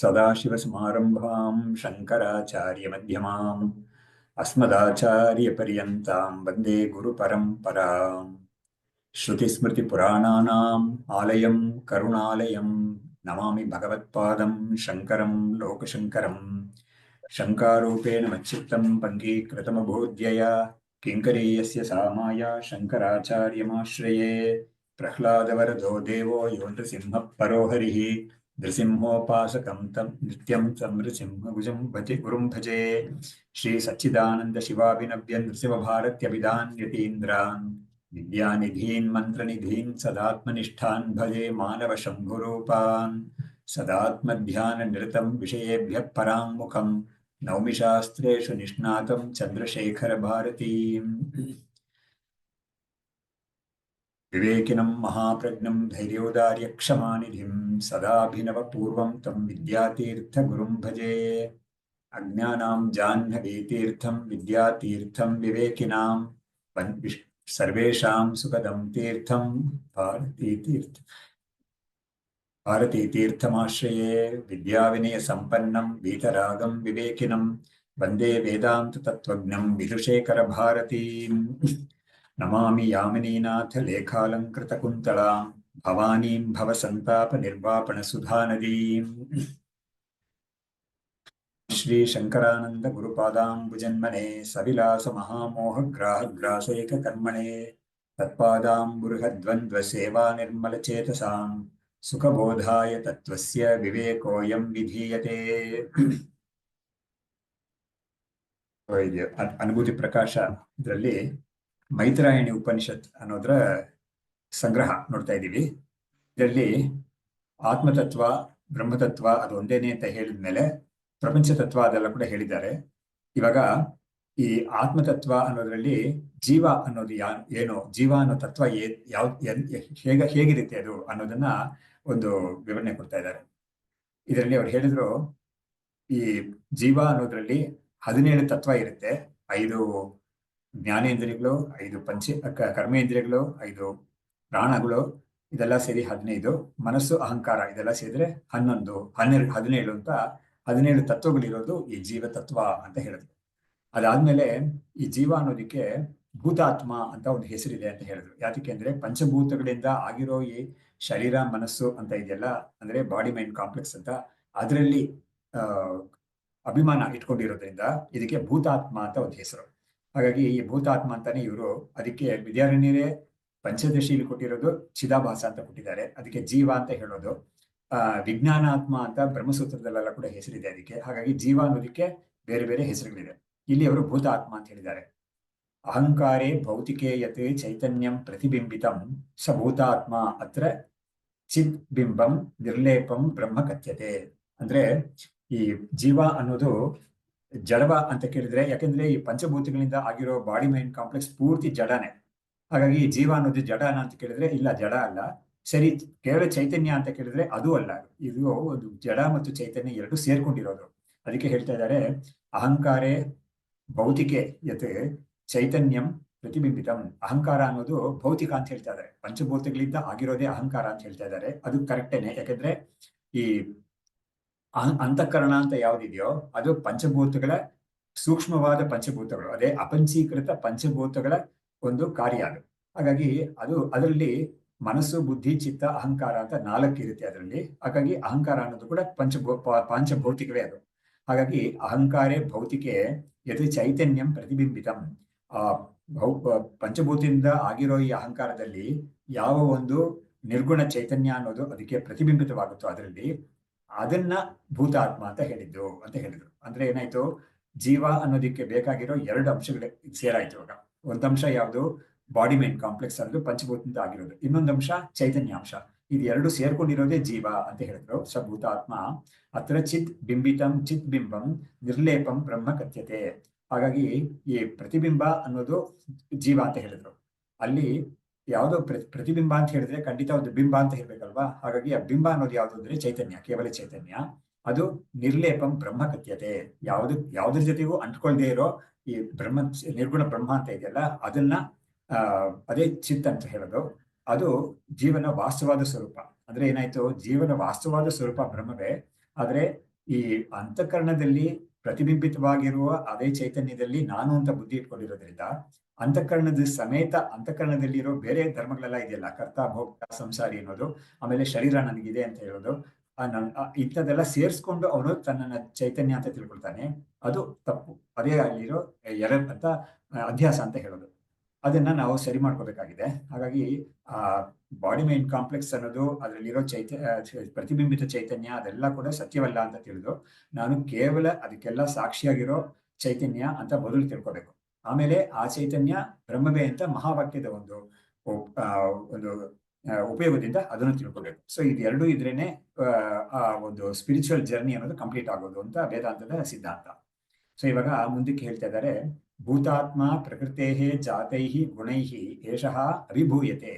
सदाशिवसमारम्भां शङ्कराचार्यमध्यमाम् अस्मदाचार्यपर्यन्तां वन्दे गुरुपरम्पराम्। श्रुतिस्मृतिपुराणानाम् आलयं करुणालयं नमामि भगवत्पादं शङ्करं लोकशङ्करम्। शङ्कारूपेण मच्चित्तं पङ्गीकृतमभूद्यया किङ्करीयस्य सामाया शङ्कराचार्यमाश्रये। प्रह्लादवरदो देवो यो नृसिंहः परो हरिः नृसिंहोपासकं तं नित्यं तं नृसिंहभुजं भजे गुरुं भजे। श्रीसच्चिदानन्दशिवाभिनव्य नृसिंहभारत्यभिधान्यतीन्द्रान् विद्यानिधीन् मन्त्रनिधीन् सदात्मनिष्ठान् भजे मानवशम्भुरूपान्। सदात्मध्याननिरतं विषयेभ्यः पराङ्मुखं नौमि शास्त्रेषु निष्णातं चन्द्रशेखरभारतीम्। विवेकिनं महाप्रज्ञं धैर्योदार्यक्षमानिधिं सदाभिनवपूर्वं तं विद्यातीर्थगुरुं भजे। अज्ञानां जाह्नवीतीर्थं विद्यातीर्थं विवेकिनां सर्वेषां सुखदं तीर्थं भारतीतीर्थमाश्रये। विद्याविनयसम्पन्नं वीतरागं विवेकिनं वन्दे वेदान्ततत्त्वज्ञं विधुशेखरभारतीम्। नमामि यामिनीनाथ लेखालङ्कृतकुन्तलां भवानीं भवसन्तापनिर्वापणसुधानदीम्। श्रीशङ्करानन्दगुरुपादाम्बुजन्मने सविलासमहामोहग्राहग्रासैककर्मणे तत्पादाम्बुरुहद्वन्द्वसेवानिर्मलचेतसां सुखबोधाय तत्त्वस्य विवेकोऽयं विधीयते। ಅನುಭೂತಿ ಪ್ರಕಾಶ ಇದರಲ್ಲಿ ಮೈತ್ರಾಯಣಿ ಉಪನಿಷತ್ ಅನ್ನೋದ್ರ ಸಂಗ್ರಹ ನೋಡ್ತಾ ಇದ್ದೀವಿ. ಇದರಲ್ಲಿ ಆತ್ಮತತ್ವ ಬ್ರಹ್ಮತತ್ವ ಅದು ಒಂದೇನೆ ಅಂತ ಹೇಳಿದ್ಮೇಲೆ ಪ್ರಪಂಚ ತತ್ವ ಅದೆಲ್ಲ ಕೂಡ ಹೇಳಿದ್ದಾರೆ. ಇವಾಗ ಈ ಆತ್ಮತತ್ವ ಅನ್ನೋದ್ರಲ್ಲಿ ಜೀವ ಅನ್ನೋದು ಏನು, ಜೀವ ಅನ್ನೋ ತತ್ವ ಹೇಗಿರುತ್ತೆ ಅದು ಅನ್ನೋದನ್ನ ಒಂದು ವಿವರಣೆ ಕೊಡ್ತಾ ಇದ್ದಾರೆ. ಇದರಲ್ಲಿ ಅವ್ರು ಹೇಳಿದ್ರು, ಈ ಜೀವ ಅನ್ನೋದ್ರಲ್ಲಿ 17 ತತ್ವ ಇರುತ್ತೆ. 5 ಜ್ಞಾನೇಂದ್ರಿಯಗಳು, 5 ಕರ್ಮೇಂದ್ರಿಯಗಳು, 5 ಪ್ರಾಣಗಳು, ಇದೆಲ್ಲ ಸೇರಿ 15, ಮನಸ್ಸು ಅಹಂಕಾರ ಇದೆಲ್ಲ ಸೇರಿದ್ರೆ 11, 12, 17 ಅಂತ 17 ತತ್ವಗಳಿರೋದು ಈ ಜೀವ ತತ್ವ ಅಂತ ಹೇಳಿದ್ರು. ಅದಾದ್ಮೇಲೆ ಈ ಜೀವ ಅನ್ನೋದಕ್ಕೆ ಭೂತಾತ್ಮ ಅಂತ ಒಂದು ಹೆಸರಿದೆ ಅಂತ ಹೇಳಿದ್ರು. ಯಾತಕ್ಕೆ ಅಂದ್ರೆ ಪಂಚಭೂತಗಳಿಂದ ಆಗಿರೋ ಈ ಶರೀರ ಮನಸ್ಸು ಅಂತ ಇದೆಯಲ್ಲ, ಅಂದ್ರೆ ಬಾಡಿ ಮೈಂಡ್ ಕಾಂಪ್ಲೆಕ್ಸ್ ಅಂತ, ಅದರಲ್ಲಿ ಅಭಿಮಾನ ಇಟ್ಕೊಂಡಿರೋದ್ರಿಂದ ಇದಕ್ಕೆ ಭೂತಾತ್ಮ ಅಂತ ಒಂದು ಹೆಸರು. ಹಾಗಾಗಿ ಈ ಭೂತಾತ್ಮ ಅಂತಾನೆ ಇವರು, ಅದಕ್ಕೆ ವಿದ್ಯಾರಣ್ಯರೇ ಪಂಚದಶಿಲಿ ಕೊಟ್ಟಿರೋದು ಚಿದಾಭಾಸ ಅಂತ ಕೊಟ್ಟಿದ್ದಾರೆ, ಅದಕ್ಕೆ ಜೀವ ಅಂತ ಹೇಳೋದು. ವಿಜ್ಞಾನಾತ್ಮ ಅಂತ ಬ್ರಹ್ಮಸೂತ್ರದಲ್ಲೆಲ್ಲ ಕೂಡ ಹೆಸರಿದೆ ಅದಕ್ಕೆ. ಹಾಗಾಗಿ ಜೀವ ಅನ್ನೋದಕ್ಕೆ ಬೇರೆ ಬೇರೆ ಹೆಸರುಗಳಿದೆ. ಇಲ್ಲಿ ಅವರು ಭೂತಾತ್ಮ ಅಂತ ಹೇಳಿದ್ದಾರೆ. ಅಹಂಕಾರೇ ಭೌತಿಕೇ ಯತ್ ಚೈತನ್ಯಂ ಪ್ರತಿಬಿಂಬಿತಂ ಸ ಭೂತಾತ್ಮ ಅತ್ರ ಚಿತ್ ಬಿಂಬಂ ನಿರ್ಲೇಪಂ ಬ್ರಹ್ಮ ಕಥ್ಯತೆ. ಅಂದ್ರೆ ಈ ಜೀವ ಅನ್ನೋದು ಜಡವ ಅಂತ ಕೇಳಿದ್ರೆ, ಯಾಕೆಂದ್ರೆ ಈ ಪಂಚಭೂತಗಳಿಂದ ಆಗಿರೋ ಬಾಡಿ ಮೈಂಡ್ ಕಾಂಪ್ಲೆಕ್ಸ್ ಪೂರ್ತಿ ಜಡನೆ. ಹಾಗಾಗಿ ಈ ಜೀವ ಅನ್ನೋದು ಜಡನ ಅಂತ ಕೇಳಿದ್ರೆ ಇಲ್ಲ, ಜಡ ಅಲ್ಲ. ಸರಿ, ಕೇವಲ ಚೈತನ್ಯ ಅಂತ ಕೇಳಿದ್ರೆ ಅದು ಅಲ್ಲ. ಇದು ಒಂದು ಜಡ ಮತ್ತು ಚೈತನ್ಯ ಎರಡು ಸೇರ್ಕೊಂಡಿರೋದು. ಅದಕ್ಕೆ ಹೇಳ್ತಾ ಇದ್ದಾರೆ, ಅಹಂಕಾರೇ ಭೌತಿಕೆ ಯತ್ ಚೈತನ್ಯಂ ಪ್ರತಿಬಿಂಬಿತಂ. ಅಹಂಕಾರ ಅನ್ನೋದು ಭೌತಿಕ ಅಂತ ಹೇಳ್ತಾ ಇದ್ದಾರೆ, ಪಂಚಭೂತಗಳಿಂದ ಆಗಿರೋದೇ ಅಹಂಕಾರ ಅಂತ ಹೇಳ್ತಾ ಇದ್ದಾರೆ. ಅದು ಕರೆಕ್ಟೇನೆ. ಯಾಕಂದ್ರೆ ಈ ಅಂತಃಕರಣ ಅಂತ ಯಾವ್ದಿದೆಯೋ ಅದು ಪಂಚಭೂತಗಳ ಸೂಕ್ಷ್ಮವಾದ ಪಂಚಭೂತಗಳು, ಅದೇ ಅಪಂಚೀಕೃತ ಪಂಚಭೂತಗಳ ಒಂದು ಕಾರ್ಯ ಅದು. ಹಾಗಾಗಿ ಅದರಲ್ಲಿ ಮನಸ್ಸು, ಬುದ್ಧಿ, ಚಿತ್ತ, ಅಹಂಕಾರ ಅಂತ 4 ಇರುತ್ತೆ ಅದರಲ್ಲಿ. ಹಾಗಾಗಿ ಅಹಂಕಾರ ಅನ್ನೋದು ಕೂಡ ಪಂಚಭೌತಿಕವೇ ಅದು. ಹಾಗಾಗಿ ಅಹಂಕಾರೇ ಭೌತಿಕೆ ಯತ್ ಚೈತನ್ಯಂ ಪ್ರತಿಬಿಂಬಿತಂ. ಪಂಚಭೂತದಿಂದ ಆಗಿರೋ ಈ ಅಹಂಕಾರದಲ್ಲಿ ಯಾವ ಒಂದು ನಿರ್ಗುಣ ಚೈತನ್ಯ ಅನ್ನೋದು ಅದಕ್ಕೆ ಪ್ರತಿಬಿಂಬಿತವಾಗುತ್ತೋ ಅದರಲ್ಲಿ, ಅದನ್ನ ಭೂತಾತ್ಮ ಅಂತ ಹೇಳಿದ್ರು. ಅಂದ್ರೆ ಏನಾಯ್ತು, ಜೀವ ಅನ್ನೋದಕ್ಕೆ ಬೇಕಾಗಿರೋ 2 ಅಂಶಗಳು ಸೇರಾಯ್ತು. ಇವಾಗ ಒಂದು ಅಂಶ ಯಾವುದು, ಬಾಡಿ ಮೈಂಡ್ ಕಾಂಪ್ಲೆಕ್ಸ್ ಅನ್ನೋದು ಪಂಚಭೂತದಿಂದ ಆಗಿರೋದು. ಇನ್ನೊಂದು ಅಂಶ ಚೈತನ್ಯಾಂಶ. ಇದು 2 ಸೇರ್ಕೊಂಡಿರೋದೇ ಜೀವ ಅಂತ ಹೇಳಿದ್ರು. ಸ ಭೂತಾತ್ಮ ಅತ್ರ ಚಿತ್ ಬಿಂಬಿತಂ ಚಿತ್ ಬಿಂಬಂ ನಿರ್ಲೇಪಂ ಬ್ರಹ್ಮ ಕಥ್ಯತೆ. ಹಾಗಾಗಿ ಈ ಪ್ರತಿಬಿಂಬ ಅನ್ನೋದು ಜೀವ ಅಂತ ಹೇಳಿದ್ರು. ಅಲ್ಲಿ ಯಾವುದೋ ಪ್ರತಿಬಿಂಬ ಅಂತ ಹೇಳಿದ್ರೆ ಖಂಡಿತ ಒಂದು ಬಿಂಬ ಅಂತ ಹೇಳ್ಬೇಕಲ್ವಾ. ಹಾಗಾಗಿ ಆ ಬಿಂಬ ಅನ್ನೋದು ಯಾವುದು ಅಂದ್ರೆ ಚೈತನ್ಯ, ಕೇವಲ ಚೈತನ್ಯ. ಅದು ನಿರ್ಲೇಪಂ ಬ್ರಹ್ಮ ಕಥ್ಯತೆ. ಯಾವ್ದ್ರ ಜೊತೆಗೂ ಅಂಟ್ಕೊಳ್ದೇ ಇರೋ ಈ ನಿರ್ಗುಣ ಬ್ರಹ್ಮ ಅಂತ ಇದೆಯಲ್ಲ, ಅದನ್ನ ಅದೇ ಚಿತ್ ಅಂತ ಹೇಳೋದು. ಅದು ಜೀವನ ವಾಸ್ತವಾದ ಸ್ವರೂಪ. ಅಂದ್ರೆ ಏನಾಯ್ತು, ಜೀವನ ವಾಸ್ತವಾದ ಸ್ವರೂಪ ಬ್ರಹ್ಮವೇ. ಆದ್ರೆ ಈ ಅಂತಃಕರಣದಲ್ಲಿ ಪ್ರತಿಬಿಂಬಿತವಾಗಿರುವ ಅದೇ ಚೈತನ್ಯದಲ್ಲಿ ನಾನು ಅಂತ ಬುದ್ಧಿ ಇಟ್ಕೊಂಡಿರೋದ್ರಿಂದ ಅಂತಃಕರಣದ ಸಮೇತ ಅಂತಃಕರಣದಲ್ಲಿರೋ ಬೇರೆ ಧರ್ಮಗಳೆಲ್ಲ ಇದೆಯಲ್ಲ, ಕರ್ತ ಭೋಕ್ತ ಸಂಸಾರಿ ಅನ್ನೋದು, ಆಮೇಲೆ ಶರೀರ ನನಗಿದೆ ಅಂತ ಹೇಳೋದು, ಇಂಥದ್ದೆಲ್ಲ ಸೇರಿಸ್ಕೊಂಡು ಅವನು ತನ್ನ ಚೈತನ್ಯ ಅಂತ ತಿಳ್ಕೊಳ್ತಾನೆ. ಅದು ತಪ್ಪು. ಅದೇ ಅಲ್ಲಿರೋ ಅಂತ ಅಧ್ಯಾಸ ಅಂತ ಹೇಳೋದು. ಅದನ್ನ ನಾವು ಸರಿ ಮಾಡ್ಕೋಬೇಕಾಗಿದೆ. ಹಾಗಾಗಿ ಆ ಬಾಡಿ ಮೈಂಡ್ ಕಾಂಪ್ಲೆಕ್ಸ್ ಅನ್ನೋದು, ಅದರಲ್ಲಿರೋ ಪ್ರತಿಬಿಂಬಿತ ಚೈತನ್ಯ ಅದೆಲ್ಲ ಕೂಡ ಸತ್ಯವಲ್ಲ ಅಂತ ತಿಳಿದು ನಾನು ಕೇವಲ ಅದಕ್ಕೆಲ್ಲ ಸಾಕ್ಷಿಯಾಗಿರೋ ಚೈತನ್ಯ ಅಂತ ಮೊದಲು ತಿಳ್ಕೋಬೇಕು. ಆಮೇಲೆ ಆ ಚೈತನ್ಯ ಬ್ರಹ್ಮವೇ ಅಂತ ಮಹಾವಾಕ್ಯದ ಒಂದು ಉಪಯೋಗದಿಂದ ಅದನ್ನು ತಿಳ್ಕೋಬೇಕು. ಸೊ ಇದೆರಡೂ ಇದ್ರೇನೆ ಆ ಒಂದು ಸ್ಪಿರಿಚುವಲ್ ಜರ್ನಿ ಅನ್ನೋದು ಕಂಪ್ಲೀಟ್ ಆಗೋದು ಅಂತ ವೇದಾಂತದ ಸಿದ್ಧಾಂತ. ಸೊ ಇವಾಗ ಮುಂದಕ್ಕೆ ಹೇಳ್ತಾ ಇದ್ದಾರೆ, ಭೂತಾತ್ಮ ಪ್ರಕೃತೆ ಜಾತೈ ಗುಣೈ ಏಷಃ ಅಭಿಭೂಯತೆ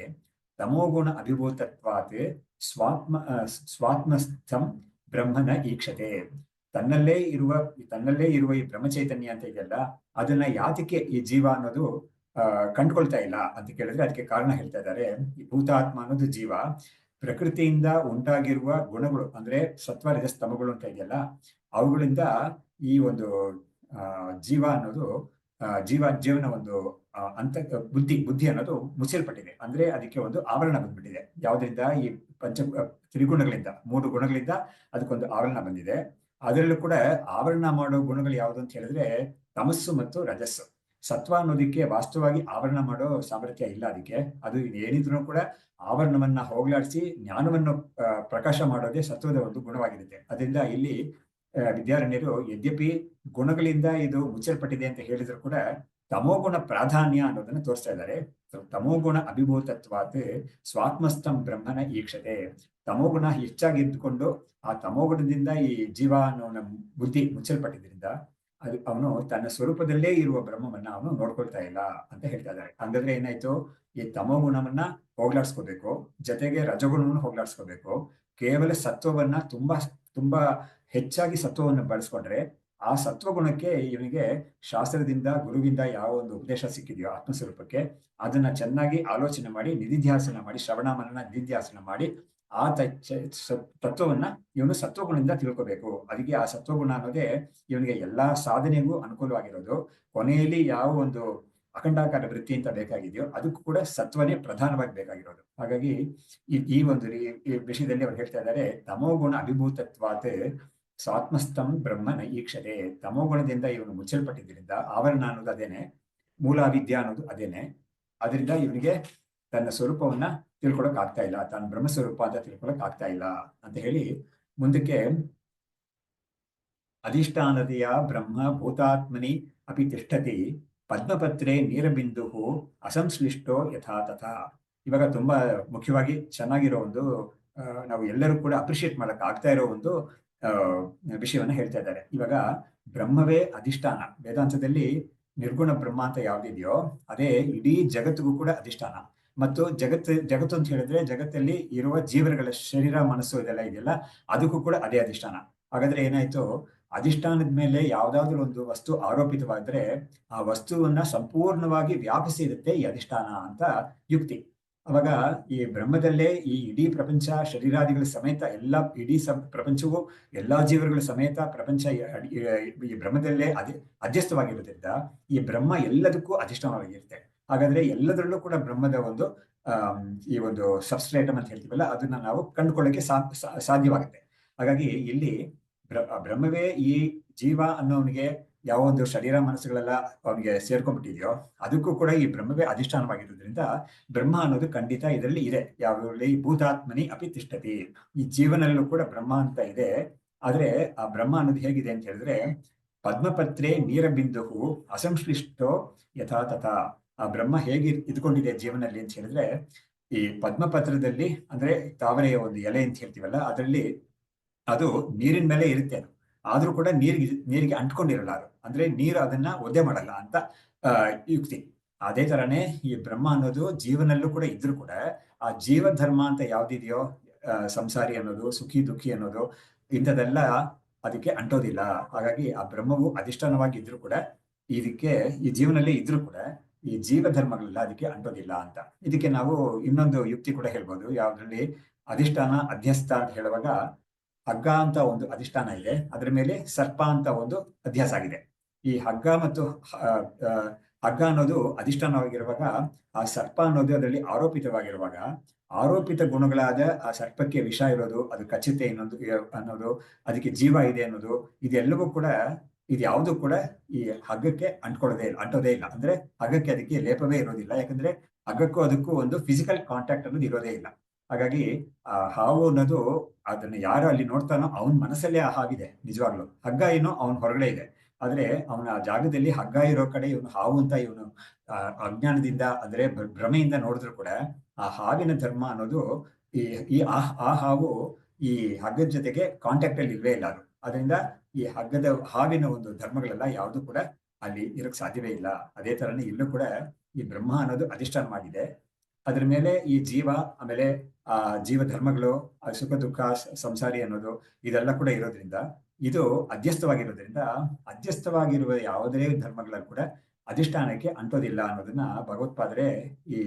ತಮೋಗುಣ ಅಭಿಭೂತತ್ವಾತ್ ಸ್ವಾತ್ಮಸ್ಥಂ ಬ್ರಹ್ಮನ ಈಕ್ಷತೆ. ತನ್ನಲ್ಲೇ ಇರುವ ಈ ಬ್ರಹ್ಮಚೈತನ್ಯ ಅಂತ ಇದೆಯಲ್ಲ, ಅದನ್ನ ಯಾತಕ್ಕೆ ಈ ಜೀವ ಅನ್ನೋದು ಕಂಡುಕೊಳ್ತಾ ಇಲ್ಲ ಅಂತ ಕೇಳಿದ್ರೆ ಅದಕ್ಕೆ ಕಾರಣ ಹೇಳ್ತಾ ಇದ್ದಾರೆ. ಈ ಭೂತಾತ್ಮ ಅನ್ನೋದು ಜೀವ ಪ್ರಕೃತಿಯಿಂದ ಉಂಟಾಗಿರುವ ಗುಣಗಳು, ಅಂದ್ರೆ ಸತ್ವ ರಜಸ್ ತಮಗಳು ಅಂತ ಇದೆಯಲ್ಲ, ಅವುಗಳಿಂದ ಈ ಒಂದು ಜೀವ ಅನ್ನೋದು ಜೀವನ ಒಂದು ಬುದ್ಧಿ ಅನ್ನೋದು ಮುಚ್ಚಲ್ಪಟ್ಟಿದೆ. ಅಂದ್ರೆ ಅದಕ್ಕೆ ಒಂದು ಆವರಣ ಬಂದ್ಬಿಟ್ಟಿದೆ. ಯಾವ್ದ್ರಿಂದ? ಈ ತ್ರಿಗುಣಗಳಿಂದ, 3 ಗುಣಗಳಿಂದ ಅದಕ್ಕೊಂದು ಆವರಣ ಬಂದಿದೆ. ಅದರಲ್ಲೂ ಕೂಡ ಆವರಣ ಮಾಡೋ ಗುಣಗಳು ಯಾವುದು ಅಂತ ಹೇಳಿದ್ರೆ ತಮಸ್ಸು ಮತ್ತು ರಜಸ್ಸು. ಸತ್ವ ಅನ್ನೋದಕ್ಕೆ ವಾಸ್ತವವಾಗಿ ಆವರಣ ಮಾಡೋ ಸಾಮರ್ಥ್ಯ ಇಲ್ಲ. ಅದಕ್ಕೆ ಅದು ಏನಿದ್ರು ಕೂಡ ಆವರಣವನ್ನ ಹೋಗ್ಲಾಡಿಸಿ ಜ್ಞಾನವನ್ನು ಪ್ರಕಾಶ ಮಾಡೋದೇ ಸತ್ವದ ಒಂದು ಗುಣವಾಗಿರುತ್ತೆ. ಅದರಿಂದ ಇಲ್ಲಿ ವಿದ್ಯಾರಣ್ಯರು ಯದ್ಯಪಿ ಗುಣಗಳಿಂದ ಇದು ಮುಚ್ಚಲ್ಪಟ್ಟಿದೆ ಅಂತ ಹೇಳಿದ್ರು ಕೂಡ ತಮೋಗುಣ ಪ್ರಾಧಾನ್ಯ ಅನ್ನೋದನ್ನ ತೋರಿಸ್ತಾ ಇದ್ದಾರೆ. ತಮೋಗುಣ ಅಭಿಭೂತತ್ವಾತ್ ಸ್ವಾತ್ಮಸ್ಥಂ ಬ್ರಹ್ಮನ ಈಕ್ಷತೆ. ತಮೋಗುಣ ಹೆಚ್ಚಾಗಿ ಇದ್ದುಕೊಂಡು ಆ ತಮೋಗುಣದಿಂದ ಈ ಜೀವ ಅನ್ನೋ ಬುದ್ಧಿ ಮುಚ್ಚಲ್ಪಟ್ಟಿದ್ರಿಂದ ಅವನು ತನ್ನ ಸ್ವರೂಪದಲ್ಲೇ ಇರುವ ಬ್ರಹ್ಮವನ್ನ ಅವನು ನೋಡ್ಕೊಳ್ತಾ ಇಲ್ಲ ಅಂತ ಹೇಳ್ತಾ ಇದ್ದಾರೆ. ಹಂಗಾದ್ರೆ ಏನಾಯ್ತು? ಈ ತಮೋಗುಣವನ್ನ ಹೋಗ್ಲಾಡ್ಸ್ಕೋಬೇಕು, ಜೊತೆಗೆ ರಜಗುಣವನ್ನು ಹೋಗ್ಲಾಡ್ಸ್ಕೋಬೇಕು. ಕೇವಲ ಸತ್ವವನ್ನ ತುಂಬಾ ಹೆಚ್ಚಾಗಿ ಸತ್ವವನ್ನು ಬಳಸ್ಕೊಂಡ್ರೆ ಆ ಸತ್ವಗುಣಕ್ಕೆ ಇವನಿಗೆ ಶಾಸ್ತ್ರದಿಂದ ಗುರುವಿಂದ ಯಾವ ಒಂದು ಉಪದೇಶ ಸಿಕ್ಕಿದೆಯೋ ಆತ್ಮಸ್ವರೂಪಕ್ಕೆ, ಅದನ್ನ ಚೆನ್ನಾಗಿ ಆಲೋಚನೆ ಮಾಡಿ ನಿಧಿಧ್ಯಾಸನ ಮಾಡಿ, ಶ್ರವಣ ಮನನ ನಿಧಿಧ್ಯಾಸನ ಮಾಡಿ ಆ ತತ್ವವನ್ನ ಇವನು ಸತ್ವಗುಣದಿಂದ ತಿಳ್ಕೋಬೇಕು. ಅದಕ್ಕೆ ಆ ಸತ್ವಗುಣ ಅನ್ನೋದೇ ಇವನಿಗೆ ಎಲ್ಲಾ ಸಾಧನೆಗೂ ಅನುಕೂಲವಾಗಿರೋದು. ಕೊನೆಯಲ್ಲಿ ಯಾವ ಒಂದು ಅಖಂಡಾಕಾರ ವೃತ್ತಿ ಅಂತ ಬೇಕಾಗಿದೆಯೋ ಅದಕ್ಕೂ ಕೂಡ ಸತ್ವನೇ ಪ್ರಧಾನವಾಗಿ ಬೇಕಾಗಿರೋದು. ಹಾಗಾಗಿ ಈ ಒಂದು ವಿಷಯದಲ್ಲಿ ಅವ್ರು ಹೇಳ್ತಾ ಇದ್ದಾರೆ, ತಮೋಗುಣ ಅಭಿಭೂತತ್ವಾತ್ ಸ್ವಾತ್ಮಸ್ಥಂ ಬ್ರಹ್ಮನ ಈಕ್ಷತೆ. ತಮೋಗುಣದಿಂದ ಇವನು ಮುಚ್ಚಲ್ಪಟ್ಟಿದ್ದರಿಂದ, ಆವರಣ ಅನ್ನೋದು ಅದೇನೆ, ಮೂಲಾವಿದ್ಯಾ ಅನ್ನೋದು ಅದೇನೆ. ಅದರಿಂದ ಇವನಿಗೆ ತನ್ನ ಸ್ವರೂಪವನ್ನ ತಿಳ್ಕೊಳಕ್ ಆಗ್ತಾ ಇಲ್ಲ, ತಾನು ಬ್ರಹ್ಮಸ್ವರೂಪ ಅಂತ ತಿಳ್ಕೊಳಕ್ ಆಗ್ತಾ ಇಲ್ಲ ಅಂತ ಹೇಳಿ ಮುಂದಕ್ಕೆ ಅಧಿಷ್ಠಾನತೆಯ ಬ್ರಹ್ಮ ಭೂತಾತ್ಮನಿ ಅಪಿ ತಿಷ್ಠತಿ ಪದ್ಮಪತ್ರೆ ನೀರಬಿಂದು ಅಸಂಶ್ಲಿಷ್ಟೋ ಯಥಾ ತಥಾ. ಇವಾಗ ತುಂಬಾ ಮುಖ್ಯವಾಗಿ ಚೆನ್ನಾಗಿರೋ ಒಂದು ನಾವು ಎಲ್ಲರೂ ಕೂಡ ಅಪ್ರಿಶಿಯೇಟ್ ಮಾಡಕ್ ಆಗ್ತಾ ಇರೋ ಒಂದು ವಿಷಯವನ್ನ ಹೇಳ್ತಾ ಇದ್ದಾರೆ. ಇವಾಗ ಬ್ರಹ್ಮವೇ ಅಧಿಷ್ಠಾನ. ವೇದಾಂತದಲ್ಲಿ ನಿರ್ಗುಣ ಬ್ರಹ್ಮ ಅಂತ ಯಾವ್ದಿದೆಯೋ ಅದೇ ಇಡೀ ಜಗತ್ತಿಗೂ ಕೂಡ ಅಧಿಷ್ಠಾನ. ಮತ್ತು ಜಗತ್ತು ಅಂತ ಹೇಳಿದ್ರೆ ಜಗತ್ತಲ್ಲಿ ಇರುವ ಜೀವಗಳ ಶರೀರ ಮನಸ್ಸು ಇದೆಲ್ಲ ಇದೆಯಲ್ಲ, ಅದಕ್ಕೂ ಕೂಡ ಅದೇ ಅಧಿಷ್ಠಾನ. ಹಾಗಾದ್ರೆ ಏನಾಯ್ತು? ಅಧಿಷ್ಠಾನದ ಮೇಲೆ ಯಾವ್ದಾದ್ರು ಒಂದು ವಸ್ತು ಆರೋಪಿತವಾದ್ರೆ ಆ ವಸ್ತುವನ್ನ ಸಂಪೂರ್ಣವಾಗಿ ವ್ಯಾಪಿಸಿರುತ್ತೆ ಈ ಅಧಿಷ್ಠಾನ ಅಂತ ಯುಕ್ತಿ. ಅವಾಗ ಈ ಬ್ರಹ್ಮದಲ್ಲೇ ಈ ಇಡೀ ಪ್ರಪಂಚ ಶರೀರಾದಿಗಳ ಸಮೇತ ಇಡೀ ಪ್ರಪಂಚವು ಎಲ್ಲಾ ಜೀವಗಳ ಸಮೇತ ಪ್ರಪಂಚ ಈ ಬ್ರಹ್ಮದಲ್ಲೇ ಅಧ್ಯಸ್ಥವಾಗಿರೋದ್ರಿಂದ ಈ ಬ್ರಹ್ಮ ಎಲ್ಲದಕ್ಕೂ ಅಧಿಷ್ಠಾನವಾಗಿರುತ್ತೆ. ಹಾಗಾದ್ರೆ ಎಲ್ಲದರಲ್ಲೂ ಕೂಡ ಬ್ರಹ್ಮದ ಒಂದು ಈ ಒಂದು ಸಬ್ಸ್ಟ್ರೇಟಮ್ ಅಂತ ಹೇಳ್ತೀವಲ್ಲ, ಅದನ್ನ ನಾವು ಕಂಡುಕೊಳ್ಳಕ್ಕೆ ಸಾಧ್ಯವಾಗುತ್ತೆ. ಹಾಗಾಗಿ ಇಲ್ಲಿ ಬ್ರಹ್ಮವೇ ಈ ಜೀವ ಅನ್ನೋವನಿಗೆ ಯಾವ ಒಂದು ಶರೀರ ಮನಸ್ಸುಗಳೆಲ್ಲ ಅವನಿಗೆ ಸೇರ್ಕೊಂಡ್ಬಿಟ್ಟಿದೆಯೋ ಅದಕ್ಕೂ ಕೂಡ ಈ ಬ್ರಹ್ಮವೇ ಅಧಿಷ್ಠಾನವಾಗಿರೋದ್ರಿಂದ ಬ್ರಹ್ಮ ಅನ್ನೋದು ಖಂಡಿತ ಇದರಲ್ಲಿ ಇದೆ. ಯಾವ್ದ್ರಲ್ಲಿ? ಭೂತಾತ್ಮನಿ ಅಪಿ ತಿಷ್ಠತಿ. ಈ ಜೀವನಲ್ಲೂ ಕೂಡ ಬ್ರಹ್ಮ ಅಂತ ಇದೆ. ಆದ್ರೆ ಆ ಬ್ರಹ್ಮ ಅನ್ನೋದು ಹೇಗಿದೆ ಅಂತ ಹೇಳಿದ್ರೆ ಪದ್ಮಪತ್ರೆ ನೀರಬಿಂದು ಅಸಂಶ್ಲಿಷ್ಟೋ ಯಥಾ ತಥಾ. ಆ ಬ್ರಹ್ಮ ಹೇಗೆ ಇದ್ಕೊಂಡಿದೆ ಜೀವನಲ್ಲಿ ಅಂತ ಹೇಳಿದ್ರೆ, ಈ ಪದ್ಮಪತ್ರದಲ್ಲಿ ಅಂದ್ರೆ ತಾವರೆಯ ಒಂದು ಎಲೆ ಅಂತ ಹೇಳ್ತೀವಲ್ಲ, ಅದರಲ್ಲಿ ಅದು ನೀರಿನ ಮೇಲೆ ಇರುತ್ತೆ. ಅದು ಆದ್ರೂ ಕೂಡ ನೀರಿಗೆ ಅಂಟ್ಕೊಂಡಿರಲ್ಲ. ಅದು ಅಂದ್ರೆ ನೀರು ಅದನ್ನ ಒದ್ದೆ ಮಾಡಲ್ಲ ಅಂತ ಯುಕ್ತಿ. ಅದೇ ತರನೇ ಈ ಬ್ರಹ್ಮ ಅನ್ನೋದು ಜೀವನಲ್ಲೂ ಕೂಡ ಇದ್ರೂ ಕೂಡ ಆ ಜೀವ ಧರ್ಮ ಅಂತ ಯಾವ್ದಿದೆಯೋ, ಸಂಸಾರಿ ಅನ್ನೋದು, ಸುಖಿ ದುಃಖಿ ಅನ್ನೋದು, ಇಂಥದೆಲ್ಲ ಅದಕ್ಕೆ ಅಂಟೋದಿಲ್ಲ. ಹಾಗಾಗಿ ಆ ಬ್ರಹ್ಮವು ಅಧಿಷ್ಠಾನವಾಗಿ ಇದ್ರೂ ಕೂಡ ಇದಕ್ಕೆ ಈ ಜೀವನಲ್ಲೇ ಇದ್ರೂ ಕೂಡ ಈ ಜೀವ ಧರ್ಮಗಳೆಲ್ಲ ಅದಕ್ಕೆ ಅಂಟೋದಿಲ್ಲ ಅಂತ. ಇದಕ್ಕೆ ನಾವು ಇನ್ನೊಂದು ಯುಕ್ತಿ ಕೂಡ ಹೇಳ್ಬೋದು. ಯಾವ್ದ್ರಲ್ಲಿ ಅಧಿಷ್ಠಾನ ಅಧ್ಯಸ್ಥ ಅಂತ ಹೇಳುವಾಗ ಹಗ್ಗ ಅಂತ ಒಂದು ಅಧಿಷ್ಠಾನ ಇದೆ, ಅದರ ಮೇಲೆ ಸರ್ಪ ಅಂತ ಒಂದು ಅಧ್ಯಾಸ ಆಗಿದೆ. ಈ ಹಗ್ಗ ಮತ್ತು ಹಗ್ಗ ಅನ್ನೋದು ಅಧಿಷ್ಠಾನವಾಗಿರುವಾಗ, ಆ ಸರ್ಪ ಅನ್ನೋದು ಅದರಲ್ಲಿ ಆರೋಪಿತವಾಗಿರುವಾಗ, ಆರೋಪಿತ ಗುಣಗಳಾದ ಆ ಸರ್ಪಕ್ಕೆ ವಿಷ ಇರೋದು, ಅದು ಕಚ್ಚುತ್ತೆ ಅನ್ನೋದು, ಅದಕ್ಕೆ ಜೀವ ಇದೆ ಅನ್ನೋದು, ಇದೆಲ್ಲವೂ ಕೂಡ ಇದ್ಯಾವುದು ಕೂಡ ಈ ಹಗ್ಗಕ್ಕೆ ಅಂಟೋದೇ ಇಲ್ಲ. ಅಂದ್ರೆ ಹಗ್ಗಕ್ಕೆ ಅದಕ್ಕೆ ಲೇಪವೇ ಇರೋದಿಲ್ಲ. ಯಾಕಂದ್ರೆ ಹಗ್ಗಕ್ಕೂ ಅದಕ್ಕೂ ಒಂದು ಫಿಸಿಕಲ್ ಕಾಂಟ್ಯಾಕ್ಟ್ ಅನ್ನೋದು ಇರೋದೇ ಇಲ್ಲ. ಹಾಗಾಗಿ ಆ ಹಾವು ಅನ್ನೋದು ಅದನ್ನ ಯಾರು ಅಲ್ಲಿ ನೋಡ್ತಾನೋ ಅವನ ಮನಸ್ಸಲ್ಲೇ ಆ ಹಾವಿದೆ ನಿಜವಾಗ್ಲು. ಹಗ್ಗ ಏನೋ ಅವನ ಹೊರಗಡೆ ಇದೆ, ಆದ್ರೆ ಅವನ ಜಾಗದಲ್ಲಿ ಹಗ್ಗ ಇರೋ ಕಡೆ ಇವನು ಹಾವು ಅಂತ ಇವನು ಅಜ್ಞಾನದಿಂದ ಅಂದ್ರೆ ಭ್ರಮೆಯಿಂದ ನೋಡಿದ್ರು ಕೂಡ ಆ ಹಾವಿನ ಧರ್ಮ ಅನ್ನೋದು ಈ ಆ ಹಾವು ಈ ಹಗ್ಗದ ಜೊತೆಗೆ ಕಾಂಟ್ಯಾಕ್ಟ್ ಅಲ್ಲಿ ಇಲ್ವೇ ಇಲ್ಲ. ಅದು ಅದರಿಂದ ಈ ಹಗ್ಗದ ಹಾವಿನ ಒಂದು ಧರ್ಮಗಳೆಲ್ಲ ಯಾವುದು ಕೂಡ ಅಲ್ಲಿ ಇರಕ್ ಸಾಧ್ಯವೇ ಇಲ್ಲ. ಅದೇ ತರನೇ ಇಲ್ಲೂ ಕೂಡ ಈ ಬ್ರಹ್ಮ ಅನ್ನೋದು ಅಧಿಷ್ಠಾನವಾಗಿದೆ. ಅದ್ರ ಮೇಲೆ ಈ ಜೀವ, ಆಮೇಲೆ ಆ ಜೀವ ಧರ್ಮಗಳು, ಸುಖ ದುಃಖ ಸಂಸಾರಿ ಅನ್ನೋದು ಇದೆಲ್ಲ ಕೂಡ ಇರೋದ್ರಿಂದ ಇದು ಅಧ್ಯಸ್ಥವಾಗಿರುವ ಯಾವುದೇ ಧರ್ಮಗಳಲ್ಲಿ ಕೂಡ ಅಧಿಷ್ಠಾನಕ್ಕೆ ಅಂಟೋದಿಲ್ಲ ಅನ್ನೋದನ್ನ ಭಗವತ್ಪಾದರೆ ಈ